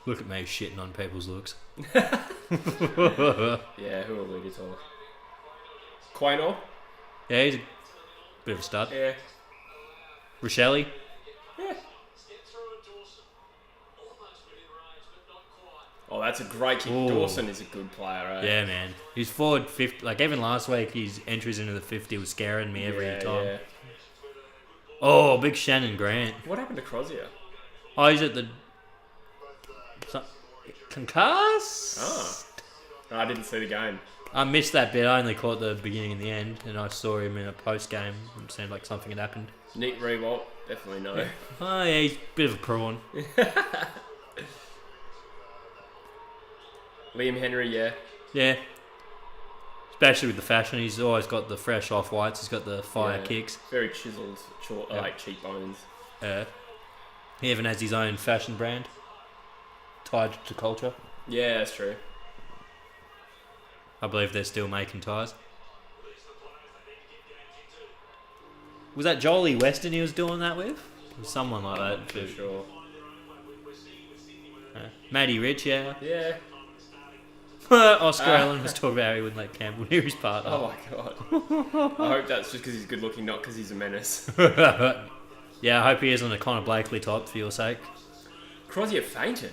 Look at me shitting on people's looks. Yeah, who are we to talk? Quaynor? Yeah, he's a bit of a stud. Yeah. Rochelle? Yeah. Oh, that's a great kick. Ooh. Dawson is a good player, right? Yeah, man. He's forward 50. Like, even last week, his entries into the 50 was scaring me every time. Yeah. Oh, big Shannon Grant. What happened to Crozier? Oh, he's at the... Concussed? I didn't see the game. I missed that bit. I only caught the beginning and the end, and I saw him in a post-game. It seemed like something had happened. Nick Rewalt, definitely no. Oh, yeah, he's a bit of a prawn. Liam Henry, yeah. Yeah. Especially with the fashion. He's always got the fresh off-whites. He's got the fire Yeah. kicks. Very chiseled, short, Yeah. like cheekbones. He even has his own fashion brand. Tied to culture. Yeah, that's true. I believe they're still making ties. Was that Jolie Weston he was doing that with? Or someone like that. For sure. Matty Rich, yeah. Yeah. Oscar Allen was talking about he wouldn't let Campbell near his partner. Oh my god. I hope that's just because he's good looking, not because he's a menace. Yeah, I hope he isn't a Connor Blakely type for your sake. Crozier fainted.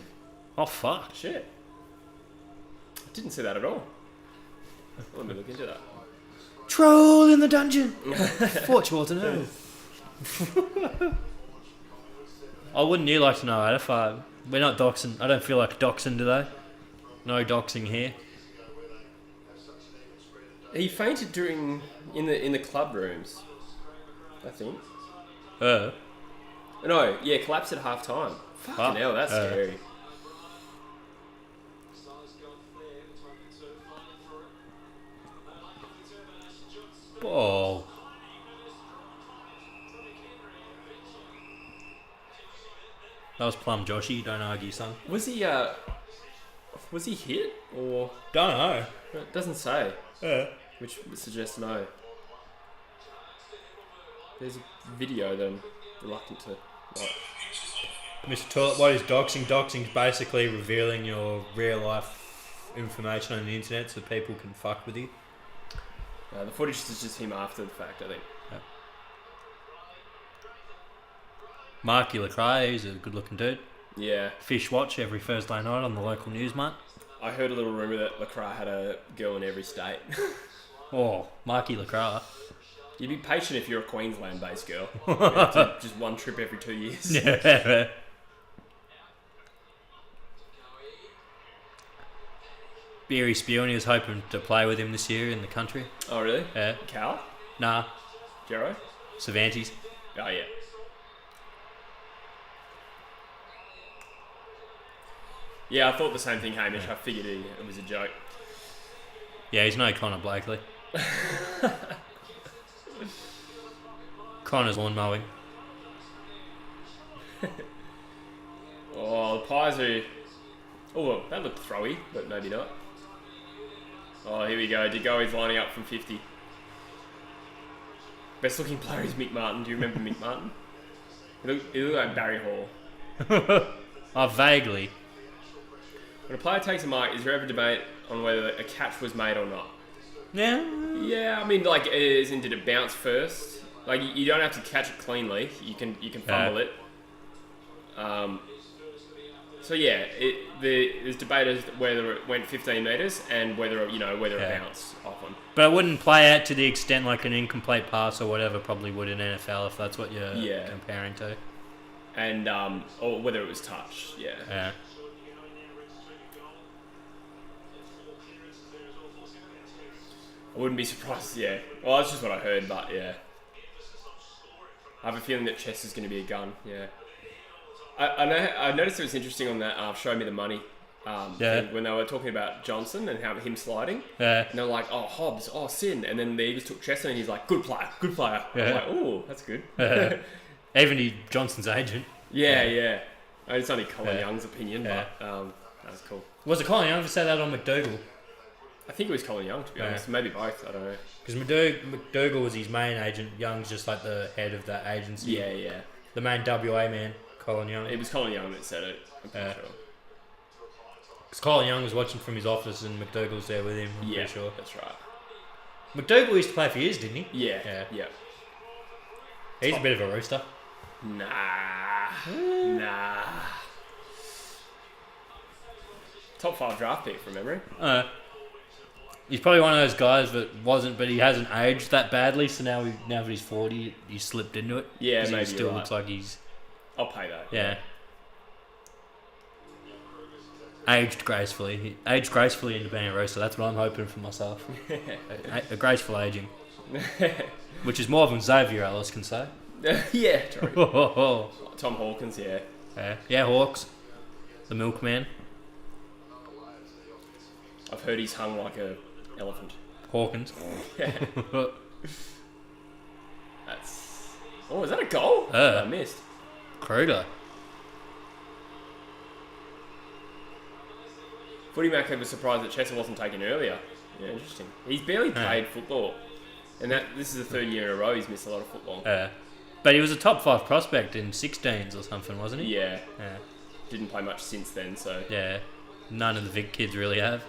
Oh, fuck. Shit. I didn't see that at all. Let me look into that. Troll in the dungeon! Thought you ought to know. Oh, wouldn't you like to know, Adif? We're not doxing. I don't feel like doxing today. No doxing here. He fainted in the club rooms, I think. No, yeah, collapsed at half time. Fucking hell, that's scary. Oh. That was Plum Joshy, don't argue, son. Was he hit or Don't know. it doesn't say, which would suggest no. There's a video that I'm reluctant to. Mr. Toilet, what is doxing? Doxing is basically revealing your real life information on the internet so people can fuck with you. The footage is just him after the fact, I think. Yep. Marky Lecrae, he's a good looking dude. Yeah. Fish watch every Thursday night on the local news, mate. I heard a little rumour that Lecrae had a girl in every state. Oh, Marky Lecrae. You'd be patient if you're a Queensland-based girl. You have to just one trip every 2 years. Yeah. Beery Spewing, he was hoping to play with him this year in the country. Oh, really? Yeah. Cal? Nah, Jero? Cervantes. Oh, yeah. Yeah, I thought the same thing, Hamish. I figured it was a joke. Yeah, he's no Connor Blakely. Connor's lawn mowing. Oh, the Pies are... Oh, well, that looked throwy, but maybe not. Oh, here we go. Degoe's lining up from 50. Best looking player is Mick Martin. Do you remember Mick Martin? He looked like Barry Hall. Oh, vaguely. When a player takes a mark, is there ever debate on whether a catch was made or not? Yeah. Yeah, I mean, like, as in, did it bounce first? Like, you don't have to catch it cleanly. You can fumble it. So yeah, there's debate as to whether it went 15 metres and whether it bounced often. But it wouldn't play out to the extent like an incomplete pass or whatever probably would in NFL if that's what you're comparing to. And or whether it was touched, yeah. Yeah. I wouldn't be surprised, yeah. Well, that's just what I heard, but yeah. I have a feeling that chess is going to be a gun, yeah. I noticed it was interesting on that Show Me the Money thing, when they were talking about Johnson and how him sliding. Yeah. And they're like, oh, Hobbs, oh, Sin. And then the Eagles took Chester and he's like, good player. Yeah. I'm like, oh, that's good. Even Johnson's agent. Yeah. It's only Colin Young's opinion, but that's cool. Was it Colin Young who said that on McDougall? I think it was Colin Young, to be honest. Maybe both, I don't know. Because McDougall was his main agent. Young's just like the head of that agency. Yeah. The main WA man, Colin Young. It was Colin Young that said it, I'm pretty sure. Because Colin Young was watching from his office and McDougall's there with him, I'm pretty sure. That's right. McDougall used to play for years, didn't he? Yeah. He's a bit of a rooster. Top top 5 draft pick from memory. He's probably one of those guys that wasn't, but he hasn't aged that badly. So now that he's 40, he's slipped into it. Yeah, 'Cause maybe he still you're right. looks like he's I'll pay that. yeah. Aged gracefully. He aged gracefully into being a rooster. That's what I'm hoping for myself. a graceful aging, which is more than Xavier Ellis can say. Yeah, true. Tom Hawkins, yeah. Yeah, Hawks, the milkman. I've heard he's hung like a elephant. Hawkins. Yeah. That's. Oh, is that a goal? I missed. Kruger. Footy Mac was surprised that Chester wasn't taken earlier. Yeah, interesting. He's barely played football, and this is the 3rd year in a row he's missed a lot of football. But he was a top 5 prospect in 16s or something, wasn't he? Yeah. Didn't play much since then, so. Yeah. None of the Vic kids really have.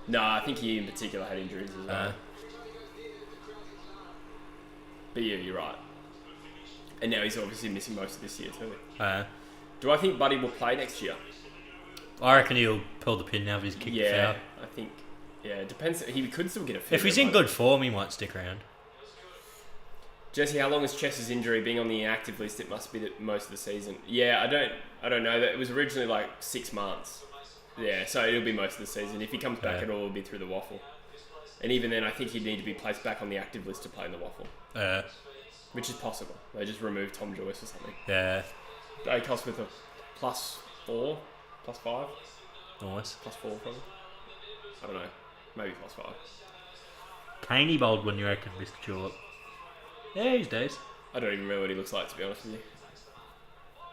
No, I think he in particular had injuries as well. But yeah, you're right. And now he's obviously missing most of this year too. Do I think Buddy will play next year? I reckon he'll pull the pin now if he's kicked the foul. I think. Yeah, it depends. He could still get a fit. If he's in good form, he might stick around. Jesse, how long is Chess's injury being on the inactive list? It must be most of the season. Yeah, I don't know. That it was originally like 6 months. Yeah, so it'll be most of the season. If he comes back at all, it'll be through the waffle. And even then, I think he'd need to be placed back on the active list to play in the waffle. Which is possible. They just remove Tom Joyce or something. Yeah. ACOS with a +4, +5. Nice. +4 probably. I don't know. Maybe +5. Caney Baldwin, you reckon, Mr. Tulip? Yeah, these days. I don't even remember what he looks like, to be honest with you.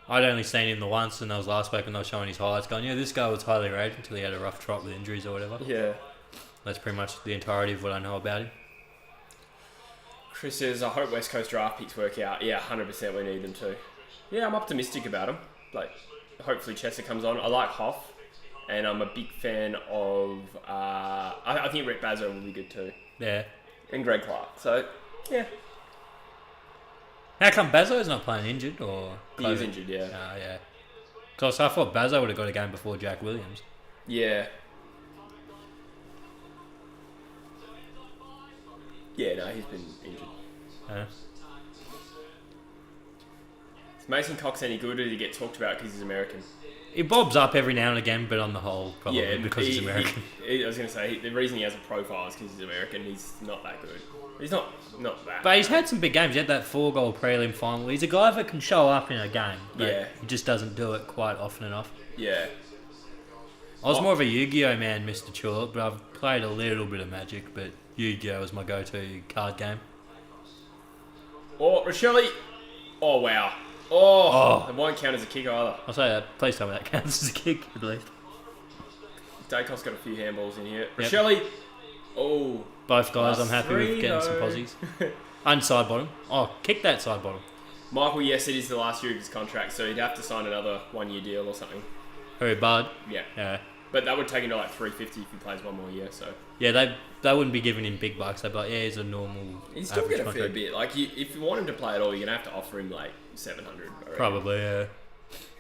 I'd only seen him the once, and that was last week when they were showing his highlights, going, yeah, this guy was highly rated until he had a rough trot with injuries or whatever. Yeah. That's pretty much the entirety of what I know about him. Chris says, I hope West Coast draft picks work out. Yeah, 100% we need them to. Yeah, I'm optimistic about them. Like, hopefully Chester comes on. I like Hoff, and I'm a big fan of... I think Rick Bazzo will be good too. Yeah. And Greg Clark. So, yeah. How come Bazzo's not playing injured or COVID? He is injured, yeah. Yeah. Because I thought Bazzo would have got a game before Jack Williams. Yeah. Yeah, no, he's been injured. Is Mason Cox any good, or did he get talked about because he's American? He bobs up every now and again, but on the whole, probably because he's American. I was going to say, the reason he has a profile is because he's American. He's not that good. He's not that. But he's had some big games. He had that 4-goal prelim final. He's a guy that can show up in a game, but he just doesn't do it quite often enough. Yeah. I was more of a Yu-Gi-Oh man, Mr. Tulip, but I've played a little bit of Magic, but Yu-Gi-Oh is my go-to card game. Oh, Rochelle. Oh, wow. Oh, it won't count as a kick either. I'll say that. Please tell me that counts as a kick, at least. Dacos got a few handballs in here. Rochelle. Oh. Both guys, I'm happy with getting some posies. And side bottom. Oh, kick that side bottom. Michael, yes, it is the last year of his contract, so he'd have to sign another 1-year deal or something. Who, Bud? Yeah. But that would take him to like 350 if he plays one more year, so... Yeah, they wouldn't be giving him big bucks. They'd be like, yeah, he's a normal... He's still getting a fair bit. Like, if you want him to play at all, you're going to have to offer him like 700. Probably, yeah.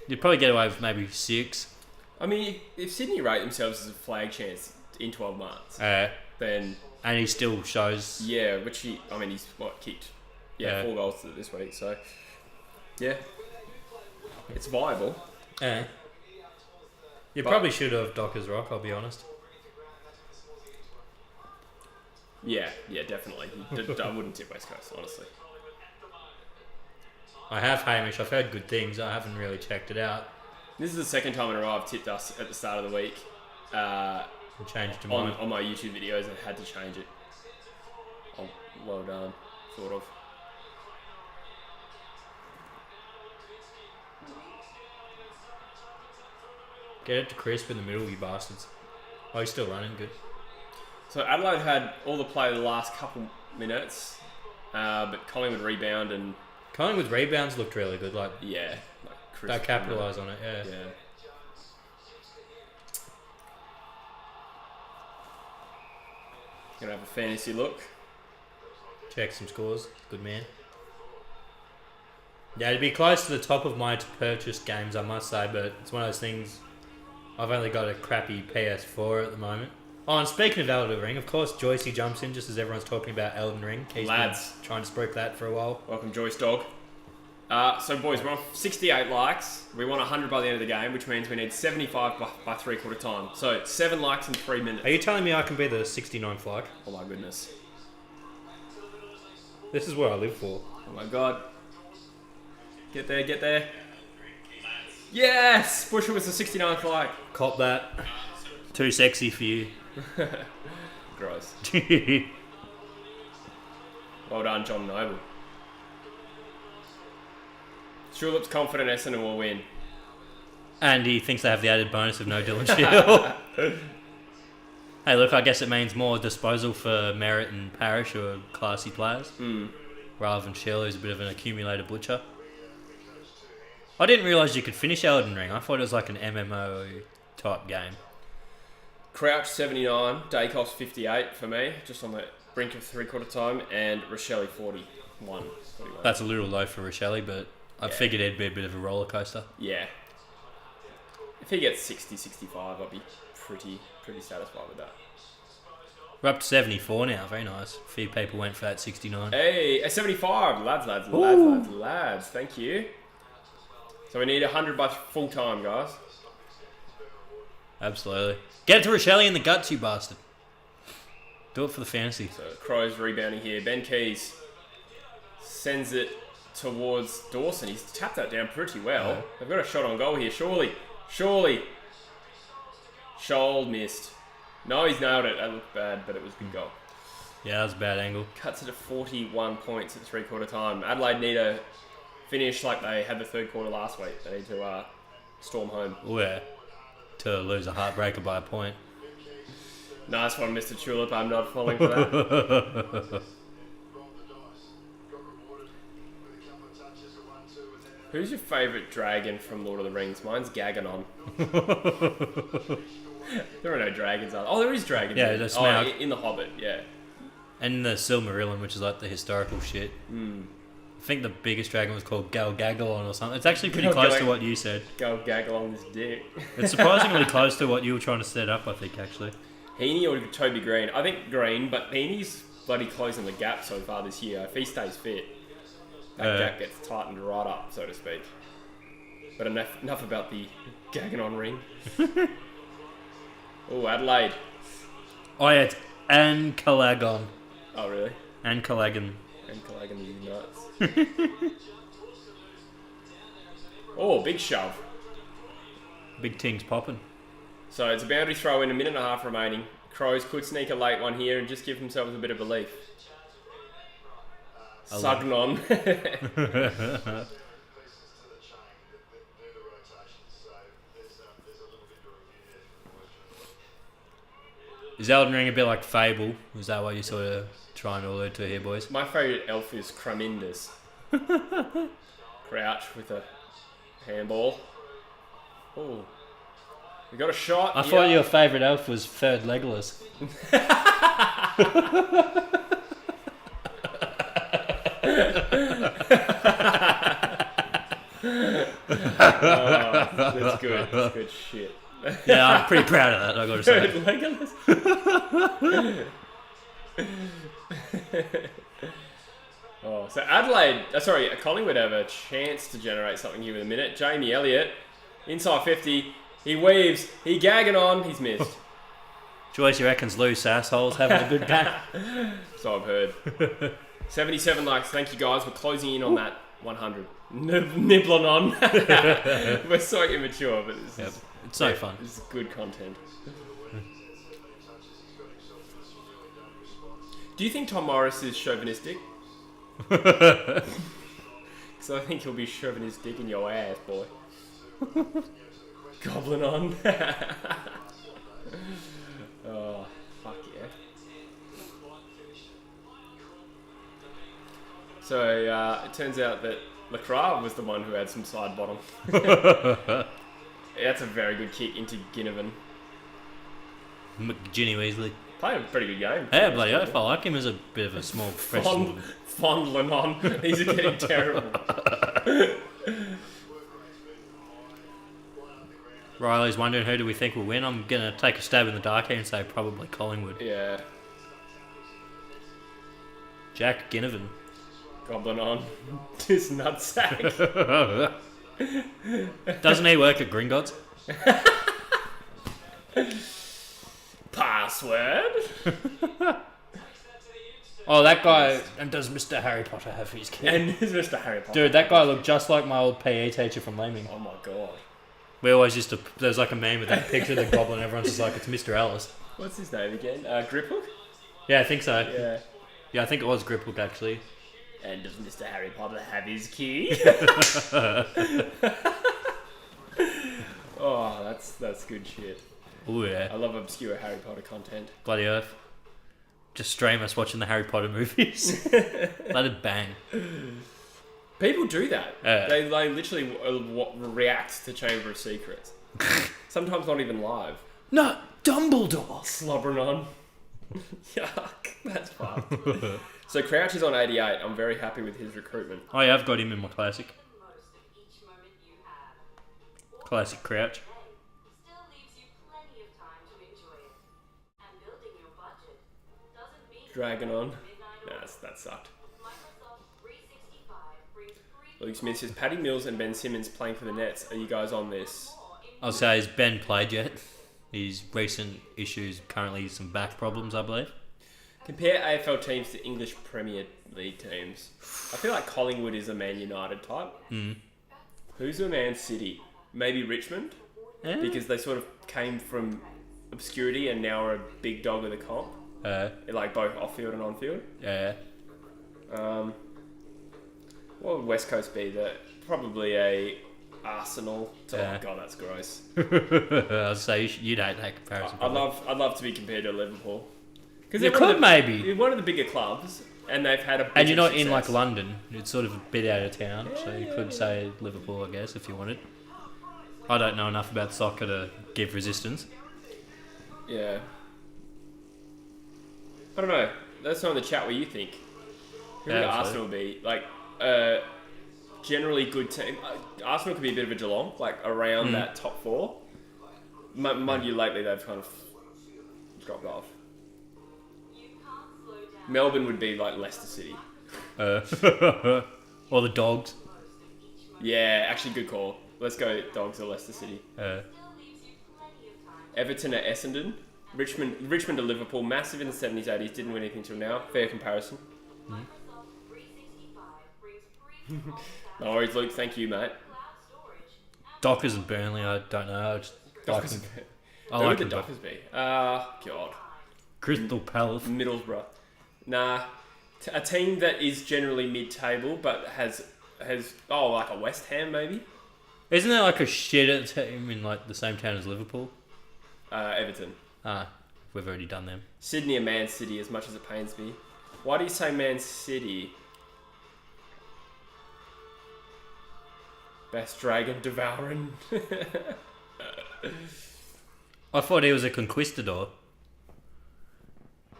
You'd probably get away with maybe 6. I mean, if Sydney rate themselves as a flag chance in 12 months, then... And he still shows... Yeah, which he's kicked? 4 goals this week, so... Yeah. It's viable. Yeah. You probably should have Dockers Rock, I'll be honest. Yeah, definitely. I wouldn't tip West Coast, honestly. I have Hamish. I've heard good things. I haven't really checked it out. This is the second time in a row I've tipped us at the start of the week. Changed to mine. On my YouTube videos, I had to change it. Oh, well done, sort of. Get it to crisp in the middle, you bastards. Oh, he's still running. Good. So Adelaide had all the play the last couple minutes, but Collingwood rebound and... Collingwood rebounds looked really good. Yeah. They capitalise on it, yeah. Gonna have a fantasy look. Check some scores. Good man. Yeah, to be close to the top of my purchased games, I must say, but it's one of those things... I've only got a crappy PS4 at the moment. Oh, and speaking of Elden Ring, of course, Joycey jumps in just as everyone's talking about Elden Ring. He's Lads. been trying to spook that for a while. Welcome, Joyce Dog. So, boys, we're on 68 likes. We want 100 by the end of the game, which means we need 75 by three-quarter time. So, 7 likes in 3 minutes. Are you telling me I can be the 69th like? Oh, my goodness. This is what I live for. Oh, my God. Get there, get there. Yes! Busher was the 69th like. Cop that. Too sexy for you. Gross. Well done, John Noble. Tulip's confident Essendon will win. And he thinks they have the added bonus of no Dylan Shield. Hey, look, I guess it means more disposal for Merritt and Parrish, who are classy players, rather than Shield, who's a bit of an accumulator butcher. I didn't realise you could finish Elden Ring. I thought it was like an MMO type game. Crouch 79, Dacos 58 for me, just on the brink of three-quarter time, and Rochelle 41. That's a little low for Rochelle, but I figured it'd be a bit of a roller coaster. Yeah. If he gets 60, 65, I'll be pretty satisfied with that. We're up to 74 now. Very nice. A few people went for that 69. Hey, a 75. Lads. Thank you. So we need 100 by full time, guys. Absolutely. Get to Rochelle in the guts, you bastard. Do it for the fantasy. So Crows rebounding here. Ben Keys sends it towards Dawson. He's tapped that down pretty well. Yeah. They've got a shot on goal here. Surely. Scholl missed. No, he's nailed it. That looked bad, but it was a good goal. Yeah, that was a bad angle. Cuts it to 41 points at three-quarter time. Adelaide need a finish like they had the third quarter last week. They need to storm home. Oh, yeah. To lose a heartbreaker by a point. Nice one, Mr. Tulip. I'm not falling for that. Who's your favourite dragon from Lord of the Rings? Mine's Gaganon. There are no dragons. Oh, there is dragons. Yeah, there's Smaug. In The Hobbit, yeah. And the Silmarillion, which is like the historical shit. I think the biggest dragon was called Galgagalon or something. It's actually pretty close to what you said. Go gaggle on this dick. It's surprisingly close to what you were trying to set up, I think, actually. Heaney or Toby Green? I think Green, but Heaney's bloody closing the gap so far this year. If he stays fit, that gap gets tightened right up, so to speak. But enough about the Gaganon ring. Oh, Adelaide. Oh, yeah, it's Ancalagon. Oh, really? Ancalagon. Ancalagon is nuts. Oh, big shove. Big thing's popping. So it's a boundary throw in, a minute and a half remaining. Crows could sneak a late one here and just give themselves a bit of belief. Sugnon. Is Elden Ring a bit like Fable? Is that what you're sort of trying to allude to here, boys? My favourite elf is Cramindus. Crouch with a handball. Oh. We got a shot. I thought your favourite elf was Third Legolas. That's good. That's good shit. Yeah, I'm pretty proud of that, I've got to say. Legolas. Oh, so Adelaide, Collingwood have a chance to generate something here in a minute. Jamie Elliott, inside 50, he weaves, he gagging on, he's missed. Joyce, you reckons loose assholes having a good game? So I've heard. 77 likes, thank you guys. We're closing in on that 100. Nibbling on. We're so immature, but it's so fun. This is good content. Do you think Tom Morris is chauvinistic? Because I think he'll be shoving his dick in your ass, boy. Gobbling on. Oh, fuck yeah. So it turns out that Lacroix was the one who had some side bottom. That's a very good kick into Ginnivan. Ginny Weasley. Playing a pretty good game. Yeah, bloody oath. I like him as a bit of a small freshman. Fondling on. These are getting terrible. Riley's wondering who do we think will win. I'm going to take a stab in the dark here and say probably Collingwood. Yeah. Jack Ginnivan. Goblin on. This nutsack. Doesn't he work at Gringotts? Password. Oh, that guy. And does Mr. Harry Potter have his kid? And is Mr. Harry Potter. Dude, that guy looked just like my old PE teacher from Leaming. Oh my god. We always used to. There's like a meme with that picture of the goblin, and everyone's just like, it's Mr. Ellis. What's his name again? Griphook? Yeah, I think so. Yeah. Yeah, I think it was Griphook actually. And does Mr. Harry Potter have his key? Oh, that's good shit. Oh yeah. I love obscure Harry Potter content. Bloody earth. Just stream us watching the Harry Potter movies. Let it bang. People do that. Yeah. They literally react to Chamber of Secrets. Sometimes not even live. No, Dumbledore. Slobbering on. Yuck. That's fun. So Crouch is on 88. I'm very happy with his recruitment. Oh yeah, I've got him in my classic. Classic Crouch. Dragon on. Nah, that sucked. Luke Smith says, Paddy Mills and Ben Simmons playing for the Nets. Are you guys on this? I'll say, has Ben played yet? His recent issues, currently some back problems, I believe. Compare AFL teams to English Premier League teams. I feel like Collingwood is a Man United type. Mm. Who's a Man City? Maybe Richmond? Yeah. Because they sort of came from obscurity and now are a big dog of the comp. Like both off-field and on-field. Yeah. What would West Coast be? Probably a Arsenal. Yeah. Oh god, that's gross. I'll say you'd hate that comparison. I'd love to be compared to Liverpool. Because You could maybe. They're one of the bigger clubs, and they've had a. Bit And you're of not in success. like London. It's sort of a bit out of town, so you could say Liverpool, I guess, if you wanted. I don't know enough about soccer to give resistance. Yeah. I don't know. Let's know in the chat what you think. Who would Yeah, Arsenal be? Like, generally good team. Arsenal could be a bit of a Geelong, like around that top four. Mind you, lately they've kind of dropped off. Melbourne would be like Leicester City. Or the Dogs. Yeah, actually good call. Let's go Dogs or Leicester City. Everton at Essendon. Richmond to Liverpool. Massive in the 70s, 80s. Didn't win anything till now. Fair comparison. No worries, Luke. Thank you, mate. Dockers and Burnley, I don't know. I just like Dockers. them. Who I would like the them. Dockers be? God. Crystal Palace. Middlesbrough. Nah. A team that is generally mid-table, but has like a West Ham maybe. Isn't there like a shitter team in like the same town as Liverpool? Everton. We've already done them. Sydney and Man City, as much as it pains me. Why do you say Man City? Best dragon devouring. I thought he was a conquistador.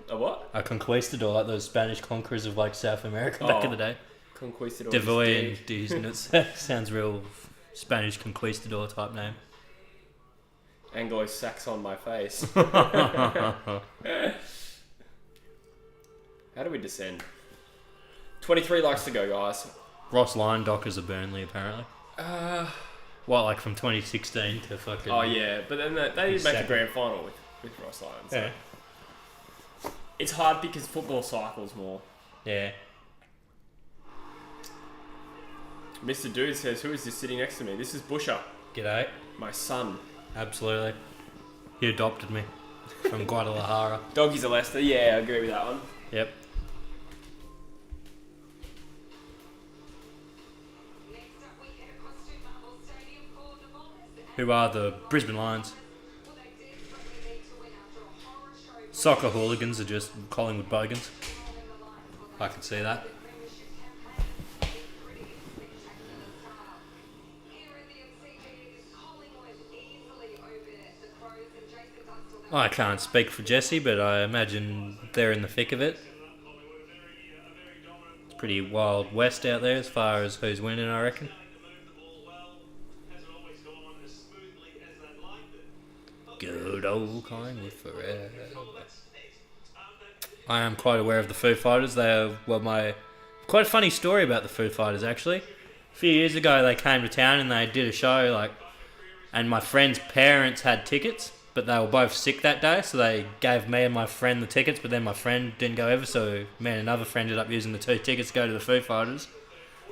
A what? A conquistador, like those Spanish conquerors of like South America back in the day. Conquistador. Devoy and Disney. Sounds real Spanish conquistador type name. Anglo-Saxon my face. How do we descend? 23 likes to go, guys. Ross Lyon Dockers of Burnley, apparently. What, like from 2016 to fucking... Oh yeah, but then they did make a Second. grand final with Ross Lyon. So. Yeah. It's hard because football cycles more. Yeah. Mr. Dude says, who is this sitting next to me? This is Busher, G'day. my son. Absolutely. He adopted me from Guadalajara. Doggies are Leicester. Yeah, I agree with that one. Yep. Who are the Brisbane Lions? Soccer hooligans are just Collingwood bogans. I can see that. I can't speak for Jesse, but I imagine they're in the thick of it. It's pretty wild west out there as far as who's winning, I reckon. Good old Collingwood forever. I am quite aware of the Foo Fighters. They are, quite a funny story about the Foo Fighters, actually. A few years ago, they came to town and they did a show, and my friend's parents had tickets, but they were both sick that day, so they gave me and my friend the tickets, but then my friend didn't go over, so me and another friend ended up using the 2 tickets to go to the Foo Fighters.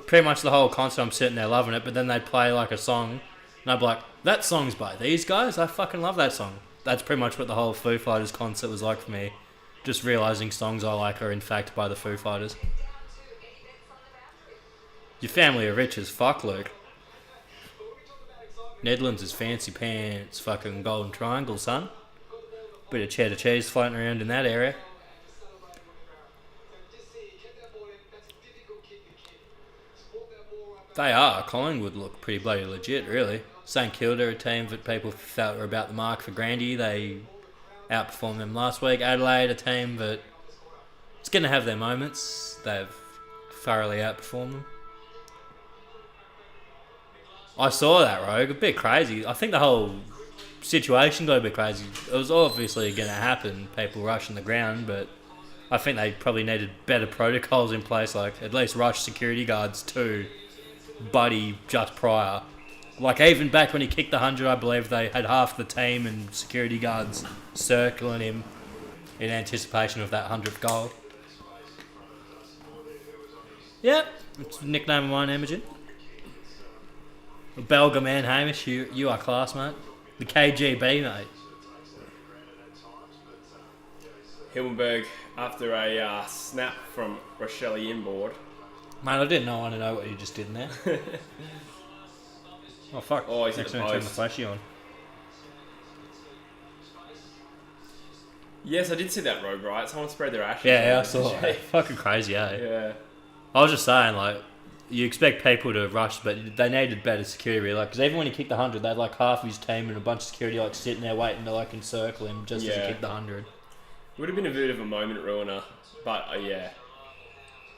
Pretty much the whole concert, I'm sitting there loving it, but then they'd play a song, and I'd be like, that song's by these guys? I fucking love that song. That's pretty much what the whole Foo Fighters concert was like for me. Just realising songs I like are in fact by the Foo Fighters. Your family are rich as fuck, Luke. Nedlands is fancy pants, fucking golden triangle, son. Bit of cheddar cheese floating around in that area. They are. Collingwood look pretty bloody legit, really. St Kilda, a team that people felt were about the mark for Grandy. They outperformed them last week. Adelaide, a team that it's going to have their moments. They've thoroughly outperformed them. I saw that, Rogue. A bit crazy. I think the whole situation got a bit crazy. It was obviously going to happen, people rushing the ground, but I think they probably needed better protocols in place, at least rush security guards too. Buddy just prior. Even back when he kicked the 100, I believe they had half the team and security guards circling him in anticipation of that 100th goal. Yep, it's a nickname of mine, Imogen. Belga man, Hamish, you are class, mate. The KGB, mate. Hillenberg, after a snap from Rochelle inboard. Mate, I didn't want to know what you just did in there. Oh, fuck. Oh, he's next hit the time turn the post. flashy on. Yes, I did see that, Rogue, right? Someone spread their ashes. Yeah, I saw it. Fucking crazy, eh? Yeah. I was just saying, you expect people to rush, but they needed better security, really. Because even when he kicked the 100, they had half his team and a bunch of security sitting there waiting to encircle him just as he kicked the 100. Would have been a bit of a moment ruiner, but yeah,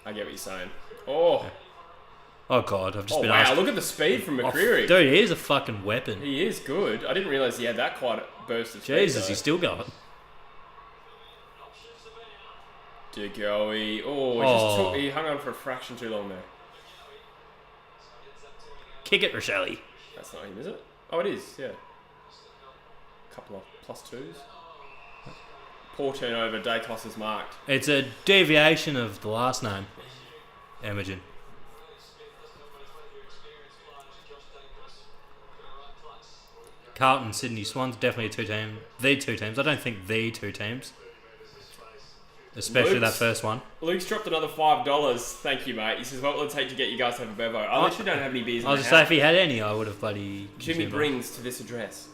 I get what you're saying. Oh, Oh god, I've just been wow! asked. Look at the speed from Oh, McCreary. dude, he is a fucking weapon. He is good. I didn't realise he had that quite a burst of speed. Jesus, he's still going. Degoe. Oh, he hung on for a fraction too long there. Kick it, Rochelle. That's not him, is it? Oh, it is. Yeah. Couple of +2s. Poor turnover. Dacos is marked. It's a deviation of the last name, Imogen. Carlton, Sydney Swans, definitely the two teams. I don't think the 2 teams. Especially that first one. Luke's dropped another $5. Thank you, mate. He says, what will it take to get you guys to have a bevo? I literally don't have any beers in I was the just say, house. if he had any, I would have bloody... Jimmy brings to this address.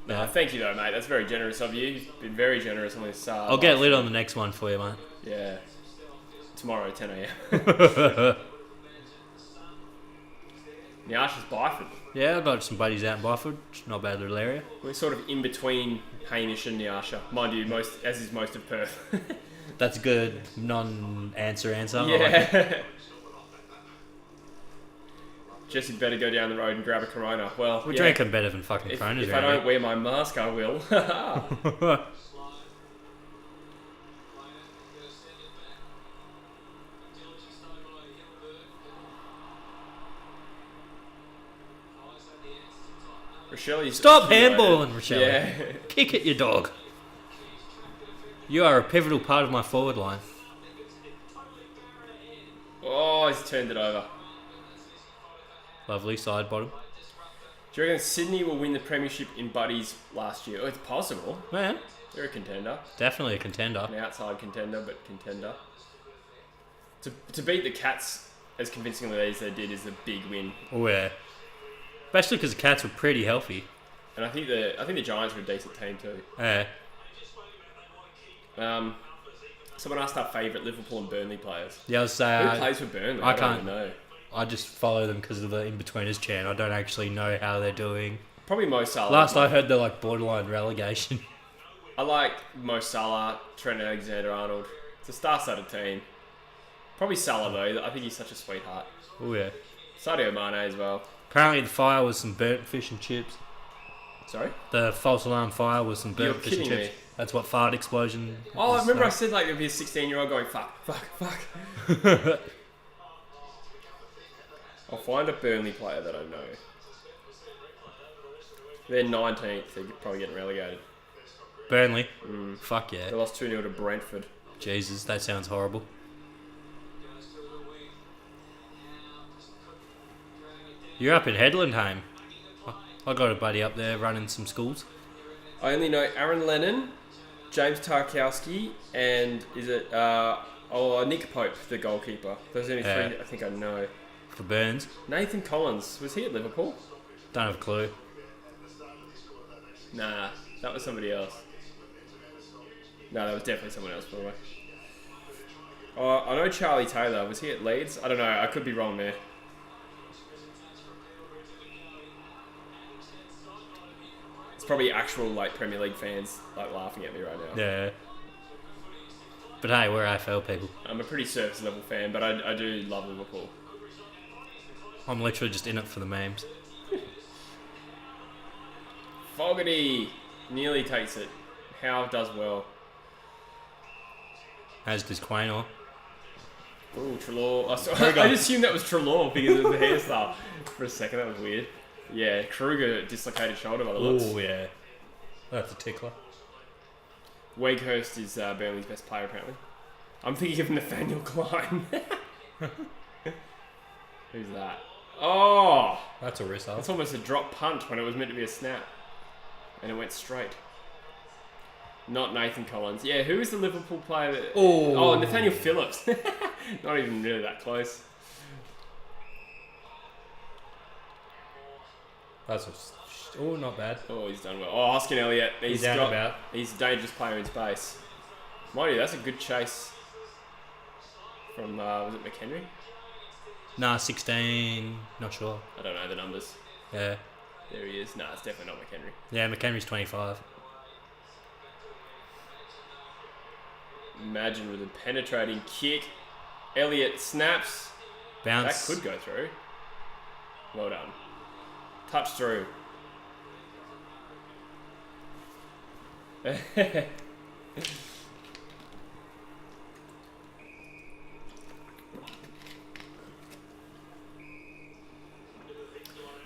No, Yeah. thank you though, mate. That's very generous of you. You've been very generous on this. I'll get lit on the next one for you, mate. Yeah. Tomorrow, 10 a.m. Nyasha's Byford. Yeah, I've got some buddies out in Byford. Not a bad little area. We're sort of in between Hamish and Nyasha. Mind you, as is most of Perth. That's a good non-answer answer. I like it. Yeah. Jesse better go down the road and grab a Corona. Well, We're drinking better than fucking Coronas if I don't wear my mask, I will. here. Rochelle, Stop handballing, Rochelle. Yeah. Kick it, you dog. You are a pivotal part of my forward line. Oh, he's turned it over. Lovely side bottom. Do you reckon Sydney will win the premiership in Buddies last year? Oh, it's possible. Man, They're a contender. definitely a contender. An outside contender, but contender. To beat the Cats as convincingly as they did is a big win. Oh yeah. Especially because the Cats were pretty healthy. And I think the Giants were a decent team too. Yeah. Someone asked our favourite Liverpool and Burnley players. Yeah, I was Who saying. plays for Burnley? I don't can't- even know. I just follow them because of the in-betweeners chant. I don't actually know how they're doing. Probably Mo Salah. Last I heard, they're borderline relegation. I like Mo Salah, Trent Alexander-Arnold. It's a star-studded team. Probably Salah though. I think he's such a sweetheart. Oh yeah. Sadio Mane as well. Apparently the fire was some burnt fish and chips. Sorry? The false alarm fire was some You're burnt fish and kidding chips. me. That's what fart explosion. Oh, I is, remember I like. said like there'd be a 16-year-old going fuck. I'll find a Burnley player that I know. They're 19th. They're probably getting relegated. Burnley. Fuck They yeah. lost 2-0 to Brentford. Jesus, that sounds horrible. You're up in Headlandham. I got a buddy up there running some schools. I only know Aaron Lennon, James Tarkowski, and Nick Pope, the goalkeeper. Those are only three I think I know. For Burns. Nathan Collins, was he at Liverpool? Don't have a clue. Nah, that was somebody else. No, that was definitely someone else, by the way. I know Charlie Taylor. Was he at Leeds? I don't know. I could be wrong there. It's probably actual like Premier League fans like laughing at me right now. Yeah. But hey, we're AFL people. I'm a pretty surface level fan, but I do love Liverpool. I'm literally just in it for the memes. Fogarty nearly takes it. Howe does well. As does Quaynor. Ooh, Trelaw. I assumed that was Trelaw because of the hairstyle. For a second, that was weird. Yeah, Kruger dislocated shoulder by the looks. Oh yeah. That's a tickler. Weghurst is Burnley's best player, apparently. I'm thinking of Nathaniel Klein. Who's that? Oh! That's a wrist That's almost a drop punt when it was meant to be a snap. And it went straight. Not Nathan Collins. Yeah, who is the Liverpool player that... Oh, Nathaniel Phillips. Not even really that close. That's not bad. Oh, he's done well. Oh, Hoskin Elliott. He's out about. He's a dangerous player in space. Mind you, that's a good chase from, was it McHenry? Nah, 16. Not sure. I don't know the numbers. Yeah. There he is. Nah, it's definitely not McHenry. Yeah, McHenry's 25. Imagine with a penetrating kick. Elliott snaps. Bounce. That could go through. Well done. Touch through. Are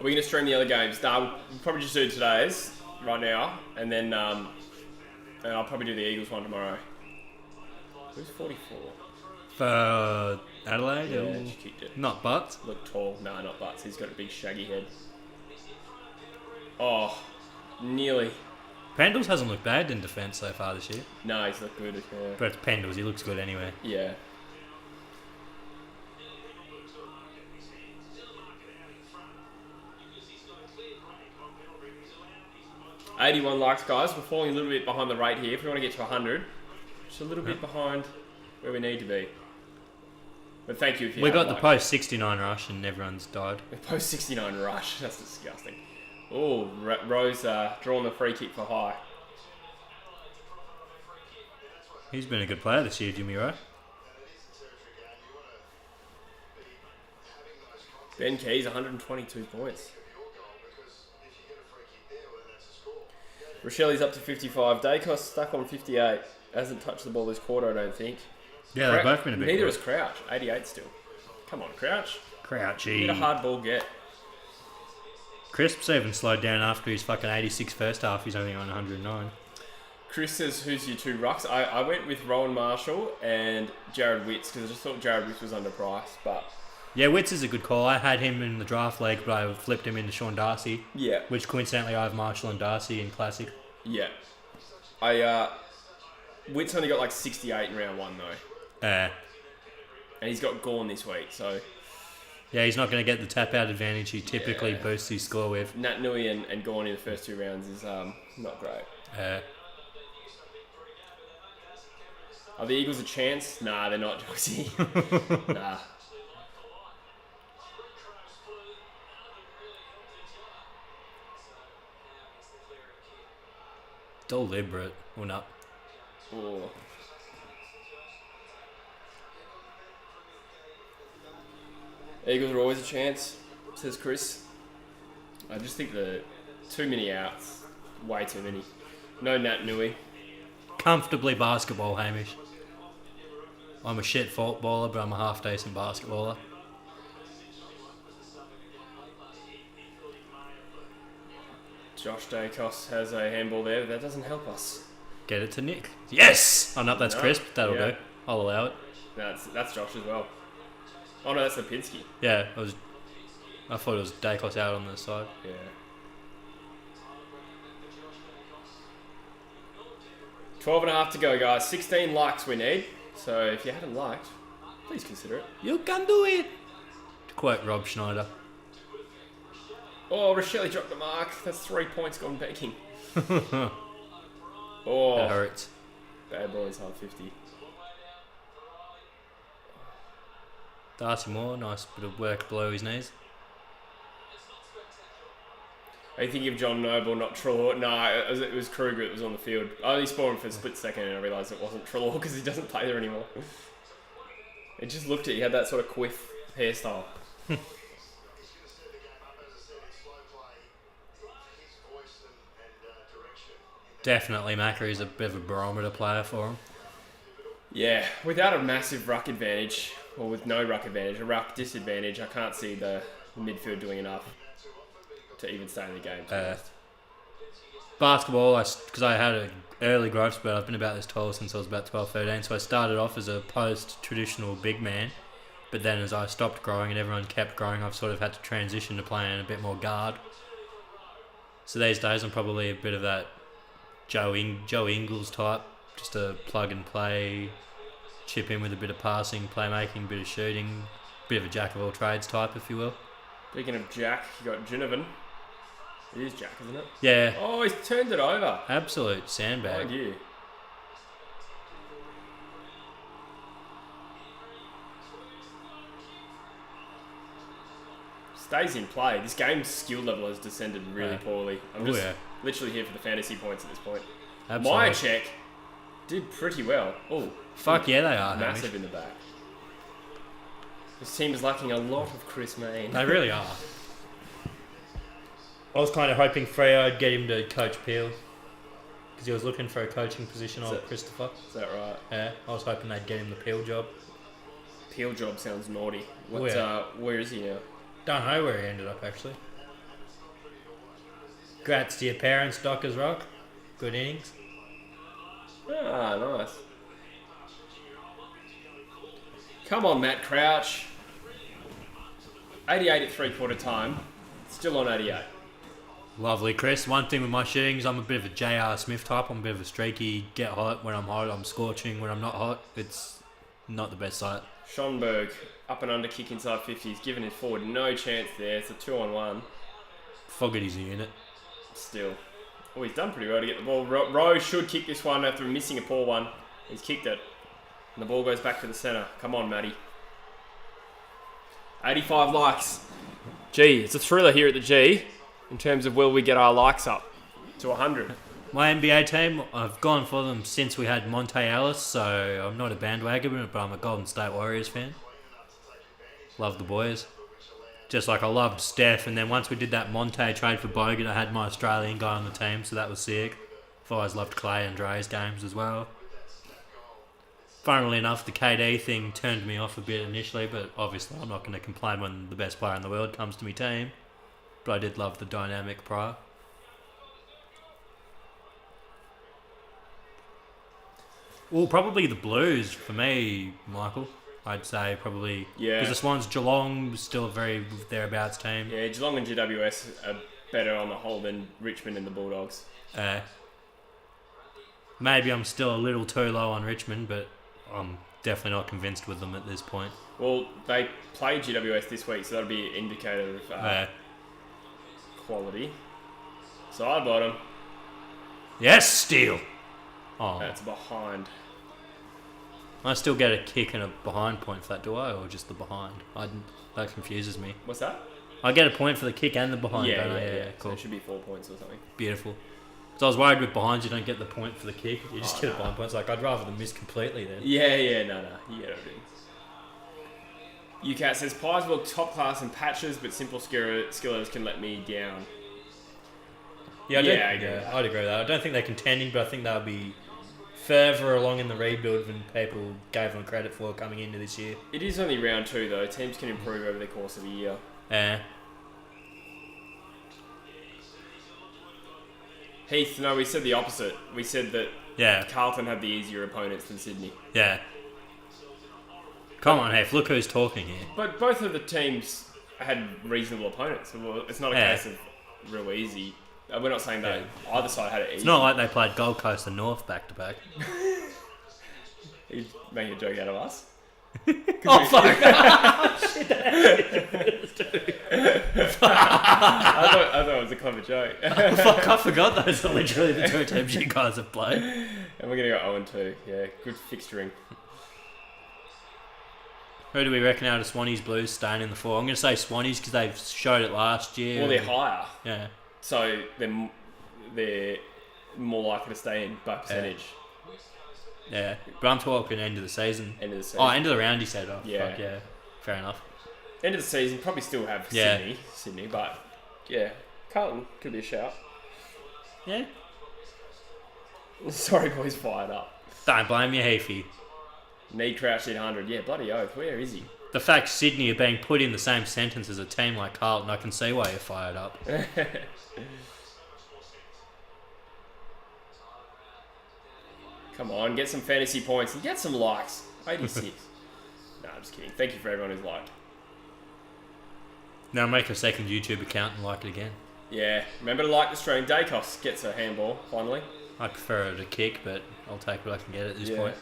we going to stream the other games? Nah, we'll probably just do today's right now, and then and I'll probably do the Eagles one tomorrow. Who's 44? For Adelaide? Yeah, or... she kicked it. Not Butts? Look tall. Nah, not Butts. He's got a big shaggy head. Oh, nearly. Pendles hasn't looked bad in defence so far this year. No, he's looked good. Yeah. But it's Pendles, he looks good anyway. Yeah. $81 likes, guys. We're falling a little bit behind the rate here. If we want to get to 100, just a little bit behind where we need to be. But thank you if you We have got the liked. post 69 rush and everyone's died. The post 69 rush. That's disgusting. Oh, Rose drawing the free kick for high. He's been a good player this year, Jimmy Rowe. Ben Keys, 122 points. Rochelle's up to 55. Dacos stuck on 58. Hasn't touched the ball this quarter, I don't think. Yeah, they've both been a bit Neither good. is Crouch. 88 still. Come on, Crouch. Crouchy. Get a hard ball get. Crisp's even slowed down after his fucking 86 first half. He's only on 109. Chris says, who's your two rucks? I went with Rowan Marshall and Jared Witts because I just thought Jared Witts was underpriced. But Yeah, Witts is a good call. I had him in the draft league, but I flipped him into Sean Darcy, yeah, which coincidentally I have Marshall and Darcy in Classic. yeah. Witts only got like 68 in round one though. And he's got Gorn this week, so... Yeah, he's not going to get the tap-out advantage he typically boosts his score with. Nat Nui and Gorn in the first two rounds is not great. Are the Eagles a chance? Nah, they're not, Josie. Nah. Deliberate. Or not. Oh. Eagles are always a chance, says Chris. I just think the too many outs. Way too many. No Nat Nui. Comfortably basketball, Hamish. I'm a shit footballer, but I'm a half decent basketballer. Josh Dacos has a handball there, but that doesn't help us. Get it to Nick. Yes! Oh no, that's No, crisp. That'll yeah. do. I'll allow it. No, that's Josh as well. Oh no, that's Lipinski. Yeah, I thought it was Dacos out on the side. Yeah. $12.5 to go, guys. 16 likes we need. So if you haven't liked, please consider it. You can do it! To quote Rob Schneider. Oh, Rochelle dropped the mark. That's 3 points gone baking. That Oh, hurts. bad boys, hard 50. Darcy Moore, nice bit of work below his knees. Are you thinking of John Noble, not Trelaw? No, it was Kruger that was on the field. I only saw him for a split second and I realised it wasn't Trelaw because he doesn't play there anymore. It just looked at he had that sort of quiff hairstyle. Definitely Maccary's a bit of a barometer player for him. Yeah, without a massive ruck advantage, or with no ruck advantage, a ruck disadvantage, I can't see the midfield doing enough to even stay in the game. To be honest. Basketball, because I had an early growth spurt. I've been about this tall since I was about 12, 13. So I started off as a post-traditional big man. But then as I stopped growing and everyone kept growing, I've sort of had to transition to playing a bit more guard. So these days I'm probably a bit of that Joe Ingles type. Just a plug and play, chip in with a bit of passing, playmaking, bit of shooting, bit of a jack of all trades type, if you will. Speaking of Jack, you got Ginnivan. It is Jack, isn't it? Yeah, Oh, he's turned it over. absolute sandbag. Mind you. Stays in play. This game's skill level has descended really Yeah. poorly. I'm Oh, just yeah. literally here for the fantasy points at this point. Absolutely. Myercheck did pretty well. Oh, Fuck yeah, they are. massive Hamish. in the back. This team is lacking a lot of Chris Mayne. They really are. I was kind of hoping Freo would get him to coach Peel because he was looking for a coaching position on Christopher. Is that right? Yeah, I was hoping they'd get him the Peel job. Peel job sounds naughty. What? Oh, yeah. Where is he now? Don't know where he ended up actually. Grats to your parents, Dockers Rock. Good innings. Ah, nice. Come on, Matt Crouch. 88 at three-quarter time. Still on 88. Lovely, Chris. One thing with my shootings, I'm a bit of a J.R. Smith type. I'm a bit of a streaky, get hot. When I'm hot, I'm scorching. When I'm not hot, it's not the best sight. Schonberg, up and under kick inside 50. He's given his forward no chance there. It's a 2-on-1. Fogarty's a unit. Still. Oh, he's done pretty well to get the ball. Rowe should kick this one after missing a poor one. He's kicked it. And the ball goes back to the centre. Come on, Matty. 85 likes. Gee, it's a thriller here at the G in terms of will we get our likes up to 100. My NBA team, I've gone for them since we had Monte Ellis, so I'm not a bandwagoner, but I'm a Golden State Warriors fan. Love the boys. Just like I loved Steph, and then once we did that Monte trade for Bogut, I had my Australian guy on the team, so that was sick. I've always loved Clay and Dre's games as well. Funnily enough, the KD thing turned me off a bit initially, but obviously I'm not going to complain when the best player in the world comes to my team. But I did love the dynamic prior. Well, probably the Blues for me, Michael. I'd say probably. Yeah. Because the Swans, Geelong was still a very thereabouts team. Yeah, Geelong and GWS are better on the whole than Richmond and the Bulldogs. Maybe I'm still a little too low on Richmond, but I'm definitely not convinced with them at this point. Well, they play GWS this week, so that'll be an indicator of quality. Side bottom. Yes, steal. Oh, That's behind. I still get a kick and a behind point for that, do I, or just the behind? That confuses me. What's that? I get a point for the kick and the behind, Yeah, don't I? yeah. Cool. So it should be 4 points or something. Beautiful. So I was worried with behind you don't get the point for the kick. You just get a no. behind point. It's like, I'd rather them miss completely then. Yeah, no. You get everything. UCAT says, Pies will top class in patches, but simple skillers can let me down. Yeah, I agree with that. I'd agree with that. I don't think they're contending, but I think they'll be further along in the rebuild than people gave them credit for coming into this year. It is only round 2 though. Teams can improve over the course of a year. Yeah. Heath, no, we said the opposite. We said that Yeah. Carlton had the easier opponents than Sydney. Yeah. Come on, Heath. Look who's talking here. But both of the teams had reasonable opponents. Well, it's not a case of real easy. We're not saying that either side had it easy. It's not like they played Gold Coast and North back to back. Are you making a joke out of us? Oh, fuck. I thought it was a clever joke. Fuck, I forgot those are literally the two teams you guys have played. And we're going to go 0-2. Yeah, good fixturing. Who do we reckon out of Swannies Blues staying in the 4? I'm going to say Swannies because they've showed it last year. Well, they're higher. Yeah. So they're more likely to stay in by percentage. Yeah. But I'm talking end of the season. End of the season. Oh, end of the round, he said. Oh, Yeah. Fuck, yeah. Fair enough. End of the season, probably still have Sydney, but yeah, Carlton could be a shout. Yeah. Sorry, boys, fired up. Don't blame you, Heafy. Need Crouch at 100. Yeah, bloody oath. Where is he? The fact Sydney are being put in the same sentence as a team like Carlton, I can see why you're fired up. Come on, get some fantasy points and get some likes. 86. No, I'm just kidding. Thank you for everyone who's liked. Now make a second YouTube account and like it again. Yeah, remember to like the stream. Dacos gets a handball, finally. I prefer it to kick, but I'll take what I can get at this Yeah. point.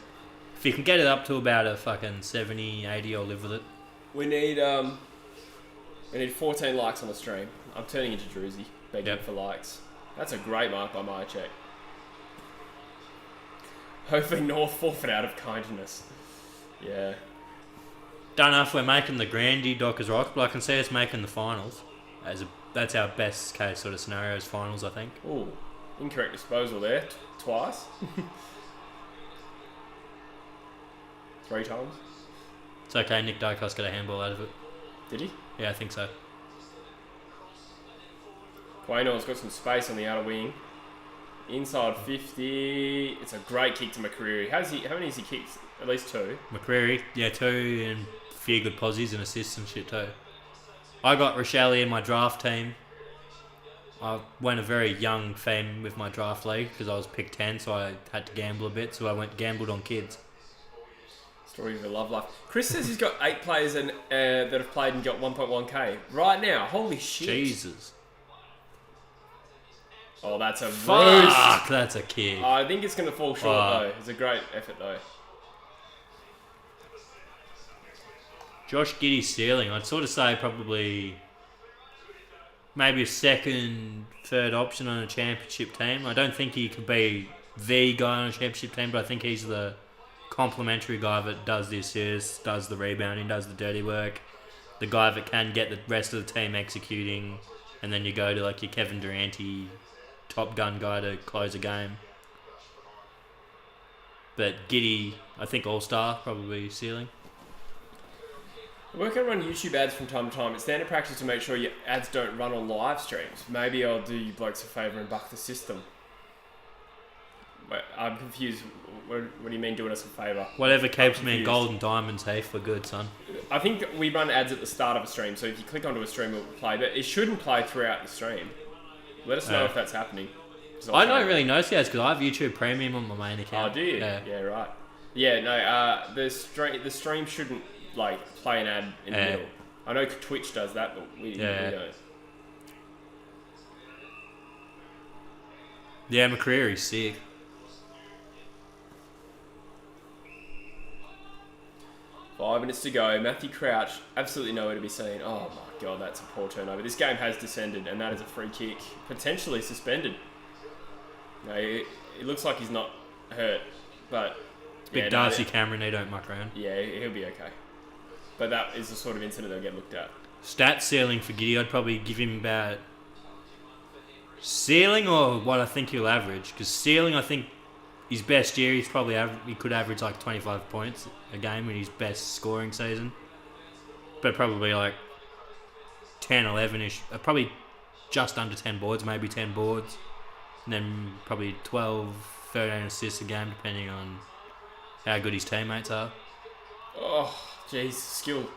If you can get it up to about a fucking 70, 80, I'll live with it. We need 14 likes on the stream. I'm turning into Druzy, begging for likes. That's a great mark by my check. Hopefully North forfeit out of kindness. Yeah. Don't know if we're making the Grandy Dockers Rock, but I can see us making the finals. That's our best case sort of scenario is finals, I think. Ooh, incorrect disposal there. Twice. 3 times. It's okay, Nick Dacos got a handball out of it. Did he? Yeah, I think so. Quaino's got some space on the outer wing. Inside 50. It's a great kick to McCreary. How many has he kicked? At least 2. McCreary, yeah, 2 and a few good posies and assists and shit too. I got Rochelle in my draft team. I went a very young theme with my draft league because I was picked 10, so I had to gamble a bit, so I gambled on kids. Story of a love life. Chris says he's got 8 players that have played and got 1.1k right now. Holy shit! Jesus. Oh, that's a Fuck, roast. that's a kick. I think it's going to fall short though. It's a great effort though. Josh Giddey's ceiling, I'd sort of say probably maybe a second, third option on a championship team. I don't think he could be the guy on a championship team, but I think he's the complementary guy that does the assists, does the rebounding, does the dirty work, the guy that can get the rest of the team executing, and then you go to like your Kevin Durante top gun guy to close a game. But Giddey, I think all-star, probably ceiling. I work on run YouTube ads from time to time. It's standard practice to make sure your ads don't run on live streams. Maybe I'll do you blokes a favour and buck the system. Wait, I'm confused. What do you mean doing us a favour? Whatever keeps me in gold and diamonds, hey, we're good, son. I think we run ads at the start of a stream, so if you click onto a stream, it will play. But it shouldn't play throughout the stream. Let us know if that's happening. I don't really know ads because I have YouTube Premium on my main account. Oh, do you? Yeah, right. Yeah, no. The stream shouldn't like play an ad in the middle. I know Twitch does that, but we don't. Yeah, McCreary's sick. Five minutes to go. Matthew Crouch, absolutely nowhere to be seen. Oh my god, that's a poor turnover. This game has descended, and that is a free kick, potentially suspended. No, it looks like he's not hurt, but Big Darcy Cameron, they don't muck around. Yeah, he'll be okay. But that is the sort of incident that'll get looked at. Stat ceiling for Giddey, I'd probably give him about ceiling or what I think he'll average. Because ceiling, I think his best year, he could average like 25 points a game in his best scoring season. But probably like 10, 11-ish, probably just under 10 boards, maybe 10 boards. And then probably 12, 13 assists a game, depending on how good his teammates are. Oh, jeez, skill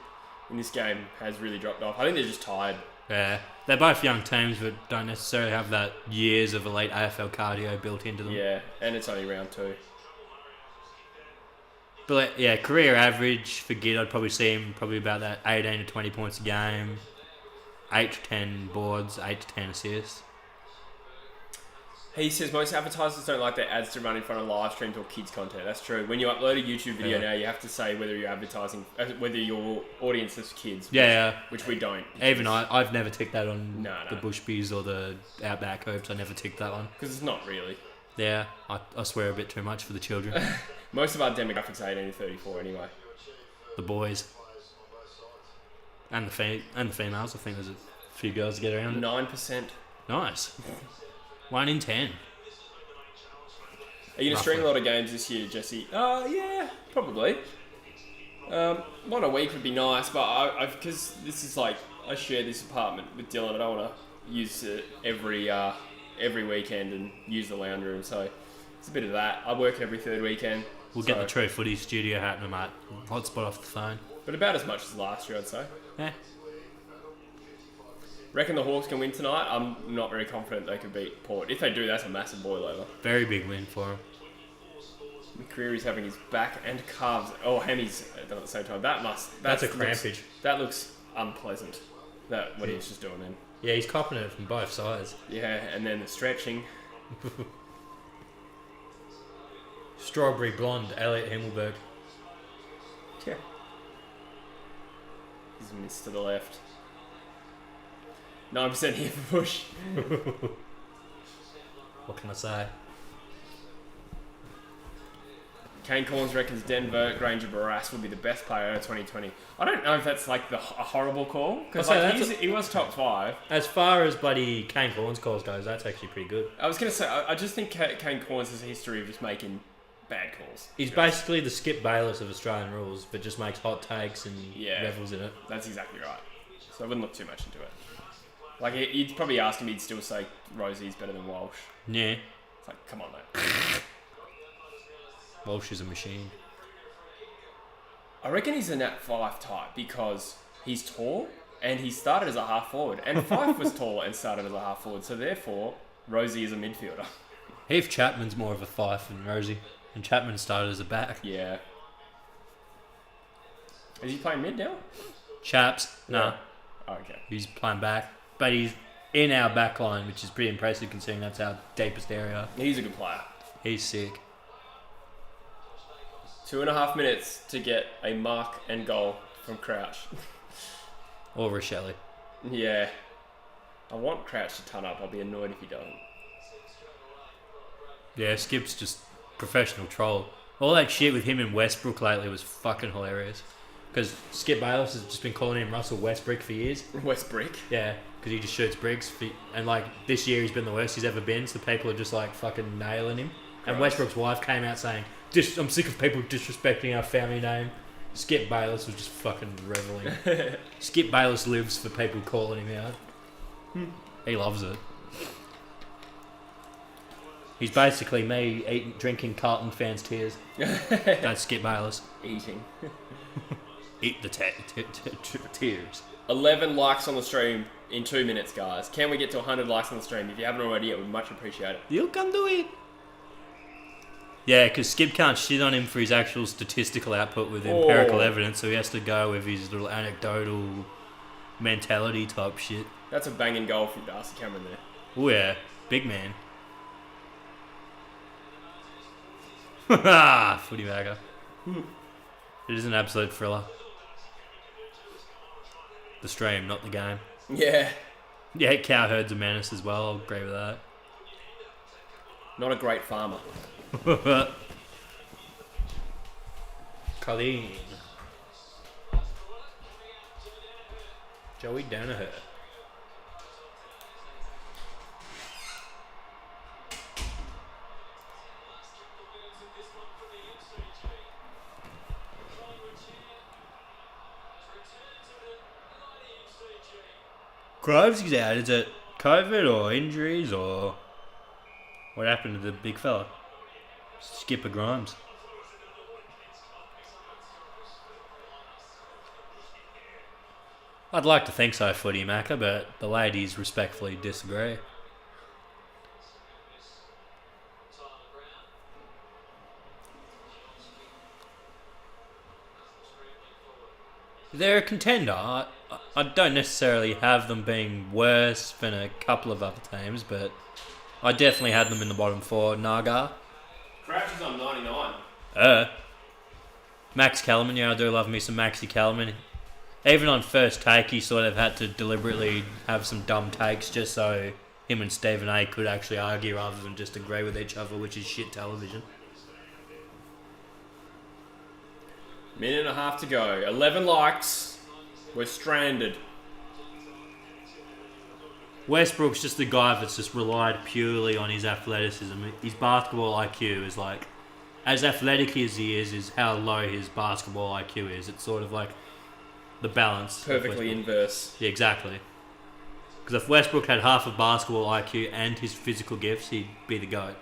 in this game has really dropped off. I think they're just tired. Yeah, they're both young teams, but don't necessarily have that years of elite AFL cardio built into them. Yeah, and it's only round 2. But yeah, career average for Gid, I'd probably see him probably about that 18 to 20 points a game, 8 to 10 boards, 8 to 10 assists. He says most advertisers don't like their ads to run in front of live streams or kids content. That's true. When you upload a YouTube video now, you have to say whether you're advertising, whether your audience is kids. Which we don't. Even I've never ticked that on No. the Bush Bees or the Outback Hopes. I never ticked that one. Because it's not really. Yeah, I swear a bit too much for the children. Most of our demographics are 18 to 34 anyway. The boys. And the females. I think there's a few girls to get around it. 9%. Nice. 1 in 10. Are you going to string a lot of games this year, Jesse? Yeah, probably. 1 a week would be nice, but because this is like, I share this apartment with Dylan. I don't want to use it every weekend and use the lounge room, so it's a bit of that. I work every 3rd weekend. We'll get the True Footy studio hat and a hotspot off the phone. But about as much as last year, I'd say. Yeah. Reckon the Hawks can win tonight? I'm not very confident they can beat Port. If they do, that's a massive boil over. Very big win for him. McCreary's having his back and calves. Oh, hammies done at the same time. That's a crampage. That looks unpleasant. What he was just doing then. Yeah, he's copping it from both sides. Yeah, and then the stretching. Strawberry blonde, Elliot Himmelberg. Yeah. He's missed to the left. 9% here for Bush. What can I say? Kane Corns reckons Denver Granger Barras will be the best player of 2020. I don't know if that's like a horrible call, because he was top 5. As far as bloody Kane Corns calls goes, that's actually pretty good. I was going to say, I just think Kane Corns has a history of just making bad calls. He's basically the Skip Bayless of Australian rules, but just makes hot takes and revels in it. That's exactly right. So I wouldn't look too much into it. Like, you'd probably ask him, he'd still say Rosie's better than Walsh. Yeah. It's like, come on, mate. Walsh is a machine. I reckon he's a Nat Fife type because he's tall and he started as a half forward. And Fife was tall and started as a half forward. So therefore, Rosie is a midfielder. Heath Chapman's more of a Fife than Rosie. And Chapman started as a back. Yeah. Is he playing mid now? Chaps, no. Yeah. Oh, okay. He's playing back. But he's in our back line, which is pretty impressive considering that's our deepest area. He's a good player. He's sick. 2.5 minutes to get a mark and goal from Crouch. Or Rochelle. Yeah. I want Crouch to turn up. I'll be annoyed if he doesn't. Yeah, Skip's just professional troll. All that shit with him in Westbrook lately was fucking hilarious. Because Skip Bayless has just been calling him Russell Westbrick for years. Westbrick? Yeah, because he just shoots bricks. And like this year he's been the worst he's ever been, so people are just like fucking nailing him. And Westbrook's wife came out saying, I'm sick of people disrespecting our family name. Skip Bayless was just fucking reveling. Skip Bayless lives for people calling him out. He loves it. He's basically me drinking Carlton fans' tears. That's Skip Bayless. Eating. Eat the tears. 11 likes on the stream in 2 minutes, guys. Can we get to 100 likes on the stream? If you haven't already, it would much appreciate it. You can do it. Yeah, because Skip can't shit on him for his actual statistical output with empirical evidence, so he has to go with his little anecdotal mentality type shit. That's a banging goal from Darcy Cameron there. Oh yeah, big man. Footy bagger. It is an absolute thriller. The stream, not the game. Yeah. Yeah, Cowherd's a menace as well, I'll agree with that. Not a great farmer. Colleen. Joey Danaher. Groves is out. Is it COVID or injuries or? What happened to the big fella? Skipper Grimes. I'd like to think so, Footy Macca, but the ladies respectfully disagree. They're a contender. I don't necessarily have them being worse than a couple of other teams, but I definitely had them in the bottom four. Naga. Crouch is on 99. Max Kellerman, yeah, I do love me some Maxi Kellerman. Even on first take, he sort of had to deliberately have some dumb takes just so him and Stephen A could actually argue rather than just agree with each other, which is shit television. Minute and a half to go. 11 likes. We're stranded. Westbrook's just the guy that's just relied purely on his athleticism. His basketball IQ is like, as athletic as he is how low his basketball IQ is. It's sort of like the balance. Perfectly inverse. Yeah, exactly. Because if Westbrook had half of basketball IQ and his physical gifts, he'd be the GOAT.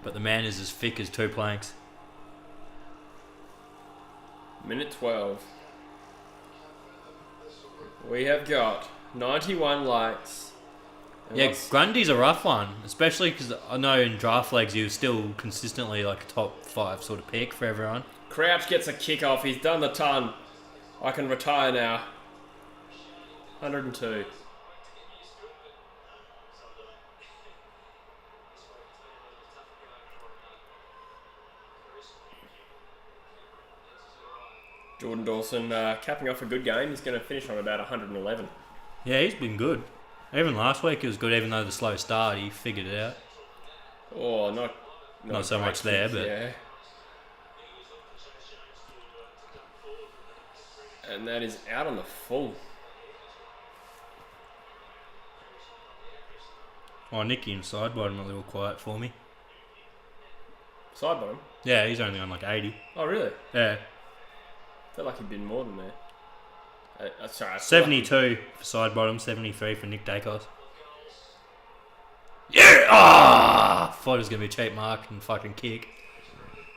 But the man is as thick as two planks. Minute 12. We have got 91 likes. And Yeah, what's- Grundy's a rough one, especially because I know in draft leagues he was still consistently like a top 5 sort of pick for everyone. Crouch gets a kick off. He's done the ton. I can retire now. 102. Jordan Dawson capping off a good game. He's going to finish on about 111. Yeah, he's been good. Even last week he was good, even though the slow start, he figured it out. Oh, not so great much there, kick, but- yeah. And that is out on the full. Oh, Nicky inside bottom a little quiet for me. Side bottom. Yeah, he's only on like 80. Oh, really? Yeah. Felt like he'd been more than there. Sorry, I feel 72 for side bottom, 73 for Nick Dacos. Yeah! Ah! Thought it was going to be a cheap mark and fucking kick.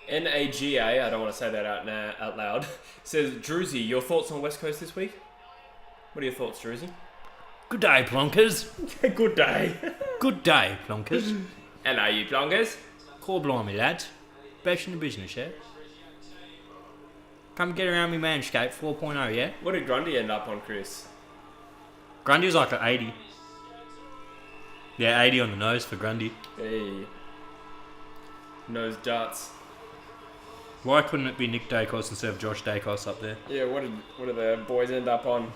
NAGA, I don't want to say that out loud, says, Druzy, your thoughts on West Coast this week? What are your thoughts, Druzy? Good day, Plonkers. Good day. Good day, Plonkers. Hello, you plongers. Call blimey, lads. Best in the business, yeah? Come get around me Manscaped 4.0, yeah? What did Grundy end up on, Chris? Grundy was like an 80. Yeah, 80 on the nose for Grundy. Hey. Nose darts. Why couldn't it be Nick Dacos instead of Josh Dacos up there? Yeah, what did the boys end up on?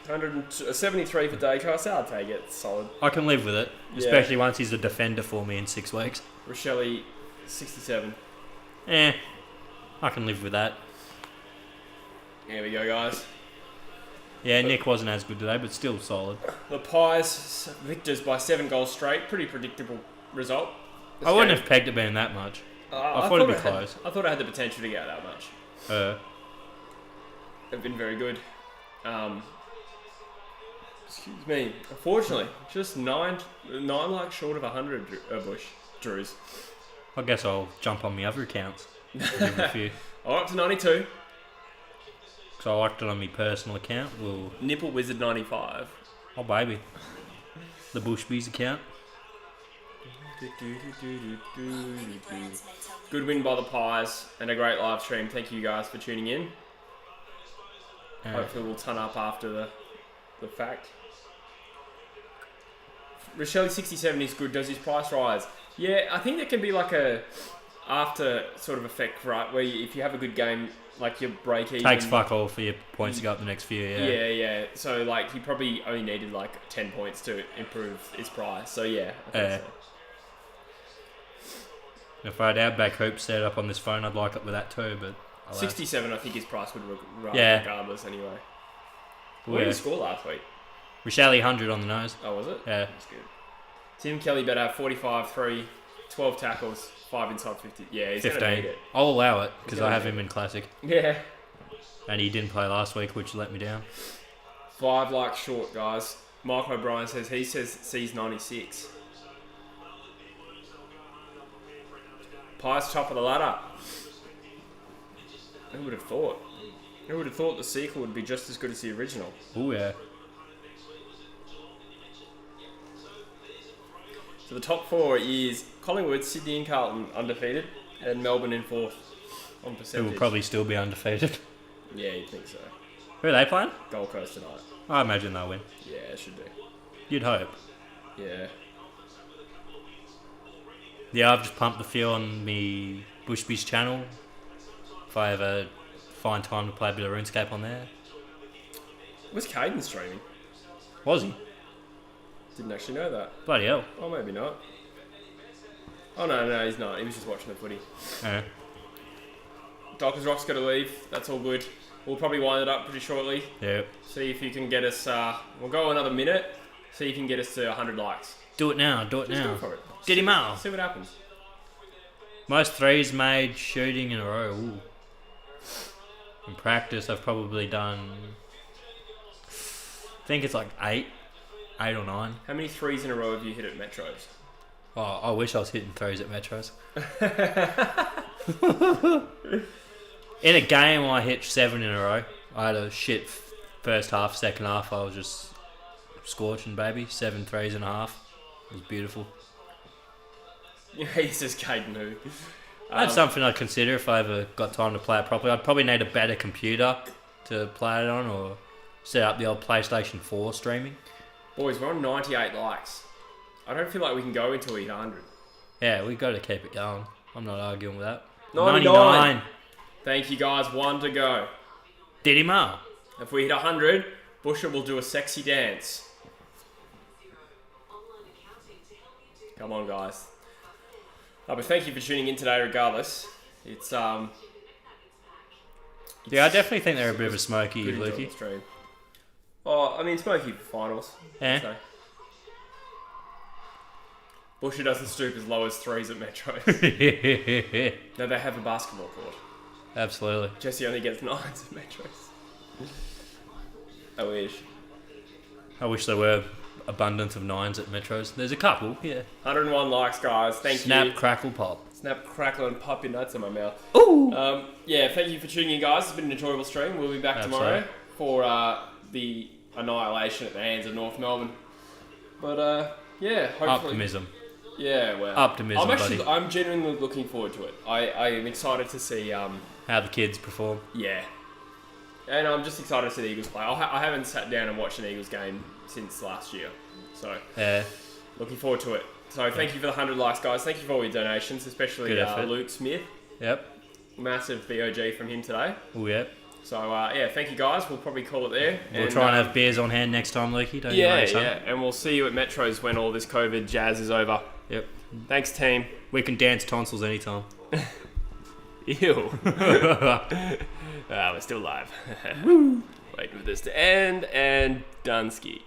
173 for Dacos. I'll take it. Solid. I can live with it, especially once he's a defender for me in 6 weeks. Rochelle, 67. I can live with that. Here we go, guys. Yeah, Nick wasn't as good today, but still solid. The Pies, victors by 7 goals straight. Pretty predictable result. I wouldn't have pegged it being that much. I thought it'd be close. I thought I had the potential to get that much. They've been very good. Excuse me. Unfortunately, just nine likes short of 100, Bush. Drews. I guess I'll jump on my other accounts. Give it a few. All up to 92. So I liked it on my personal account. Nipple Wizard 95. Oh, baby. The Bushbees account. Good win by the Pies and a great live stream. Thank you guys for tuning in. Hopefully we'll ton up after the fact. Rochelle 67 is good. Does his price rise? Yeah, I think there can be like a after sort of effect, right? Where if you have a good game, like your break even Takes fuck all for your points to go up the next few, yeah. Yeah. So like he probably only needed like 10 points to improve his price. So yeah, I think so. If I had Outback Hoops set up on this phone, I'd like it with that too, but... 67, I think his price would rise regardless anyway. What did he score last week? Rochelle 100 on the nose. Oh, was it? Yeah. That's good. Tim Kelly better have 45, 3, 12 tackles, 5 inside 50. Yeah, he's 15. going to need it. I'll allow it, because gonna I have need him in Classic. Yeah. And he didn't play last week, which let me down. 5 likes short, guys. Mike O'Brien says sees 96. Pies top of the ladder. Who would have thought? Who would have thought the sequel would be just as good as the original? Oh yeah. So the top 4 is Collingwood, Sydney and Carlton undefeated, and Melbourne in 4th on Who percentage. will probably still be undefeated. Yeah, you'd think so. Who are they playing? Gold Coast tonight. I imagine they'll win. Yeah, it should do. You'd hope. Yeah. Yeah, I've just pumped the feel on me Bushby's channel. If I ever find time to play a bit of RuneScape on there. Was Caden streaming? Was he? Didn't actually know that. Bloody hell. Oh, maybe not. Oh, no, he's not. He was just watching the footy. Yeah. Dockers Rock's got to leave. That's all good. We'll probably wind it up pretty shortly. Yep. See if you can get us... we'll go another minute. See if you can get us to 100 likes. Do it now. Do it Just now. go for it. Did him out. See what happens. Most threes made shooting in a row. Ooh. In practice, I've probably done... I think it's like 8 or 9. How many threes in a row have you hit at Metros? Oh, I wish I was hitting threes at Metros. In a game, I hit 7 in a row. I had a shit first half, second half. I was just scorching, baby. 7 threes and a half. It was beautiful. He says Caden who. That's something I'd consider if I ever got time to play it properly. I'd probably need a better computer to play it on, or set up the old PlayStation 4 streaming. Boys, we're on 98 likes. I don't feel like we can go until we hit 100. Yeah, we got to keep it going. I'm not arguing with that. 99. Thank you guys, 1 to go. Did him up. If we hit 100, Busher will do a sexy dance. Come on, guys. But thank you for tuning in today regardless. It's Yeah, I definitely think they're a bit of a smoky, good Lukey. stream. Oh, I mean, smoky for finals. Yeah. So. Busher doesn't stoop as low as threes at Metro. No, they have a basketball court. Absolutely. Jesse only gets 9s at Metros. I wish. I wish there were abundance of 9s at Metros. There's a couple, yeah. 101 likes, guys. Thank you. Snap, crackle, pop. Snap, crackle, and pop your nuts in my mouth. Ooh! Yeah, thank you for tuning in, guys. It's been an enjoyable stream. We'll be back tomorrow for the annihilation at the hands of North Melbourne. But, yeah, hopefully... Optimism. Yeah, well... Optimism, buddy. I'm genuinely looking forward to it. I am excited to see... How the kids perform. Yeah. And I'm just excited to see the Eagles play. I haven't sat down and watched an Eagles game since last year. So, Yeah. looking forward to it. So, thank you for the 100 likes, guys. Thank you for all your donations, especially Luke Smith. Yep. Massive BOG from him today. Oh, yep. So, yeah, thank you, guys. We'll probably call it there. We'll try and have beers on hand next time, Lukey. Don't you worry, son. Yeah. And we'll see you at Metros when all this COVID jazz is over. Yep. Thanks, team. We can dance tonsils anytime. Ew. We're still live. Waiting for this to end, and Dunsky.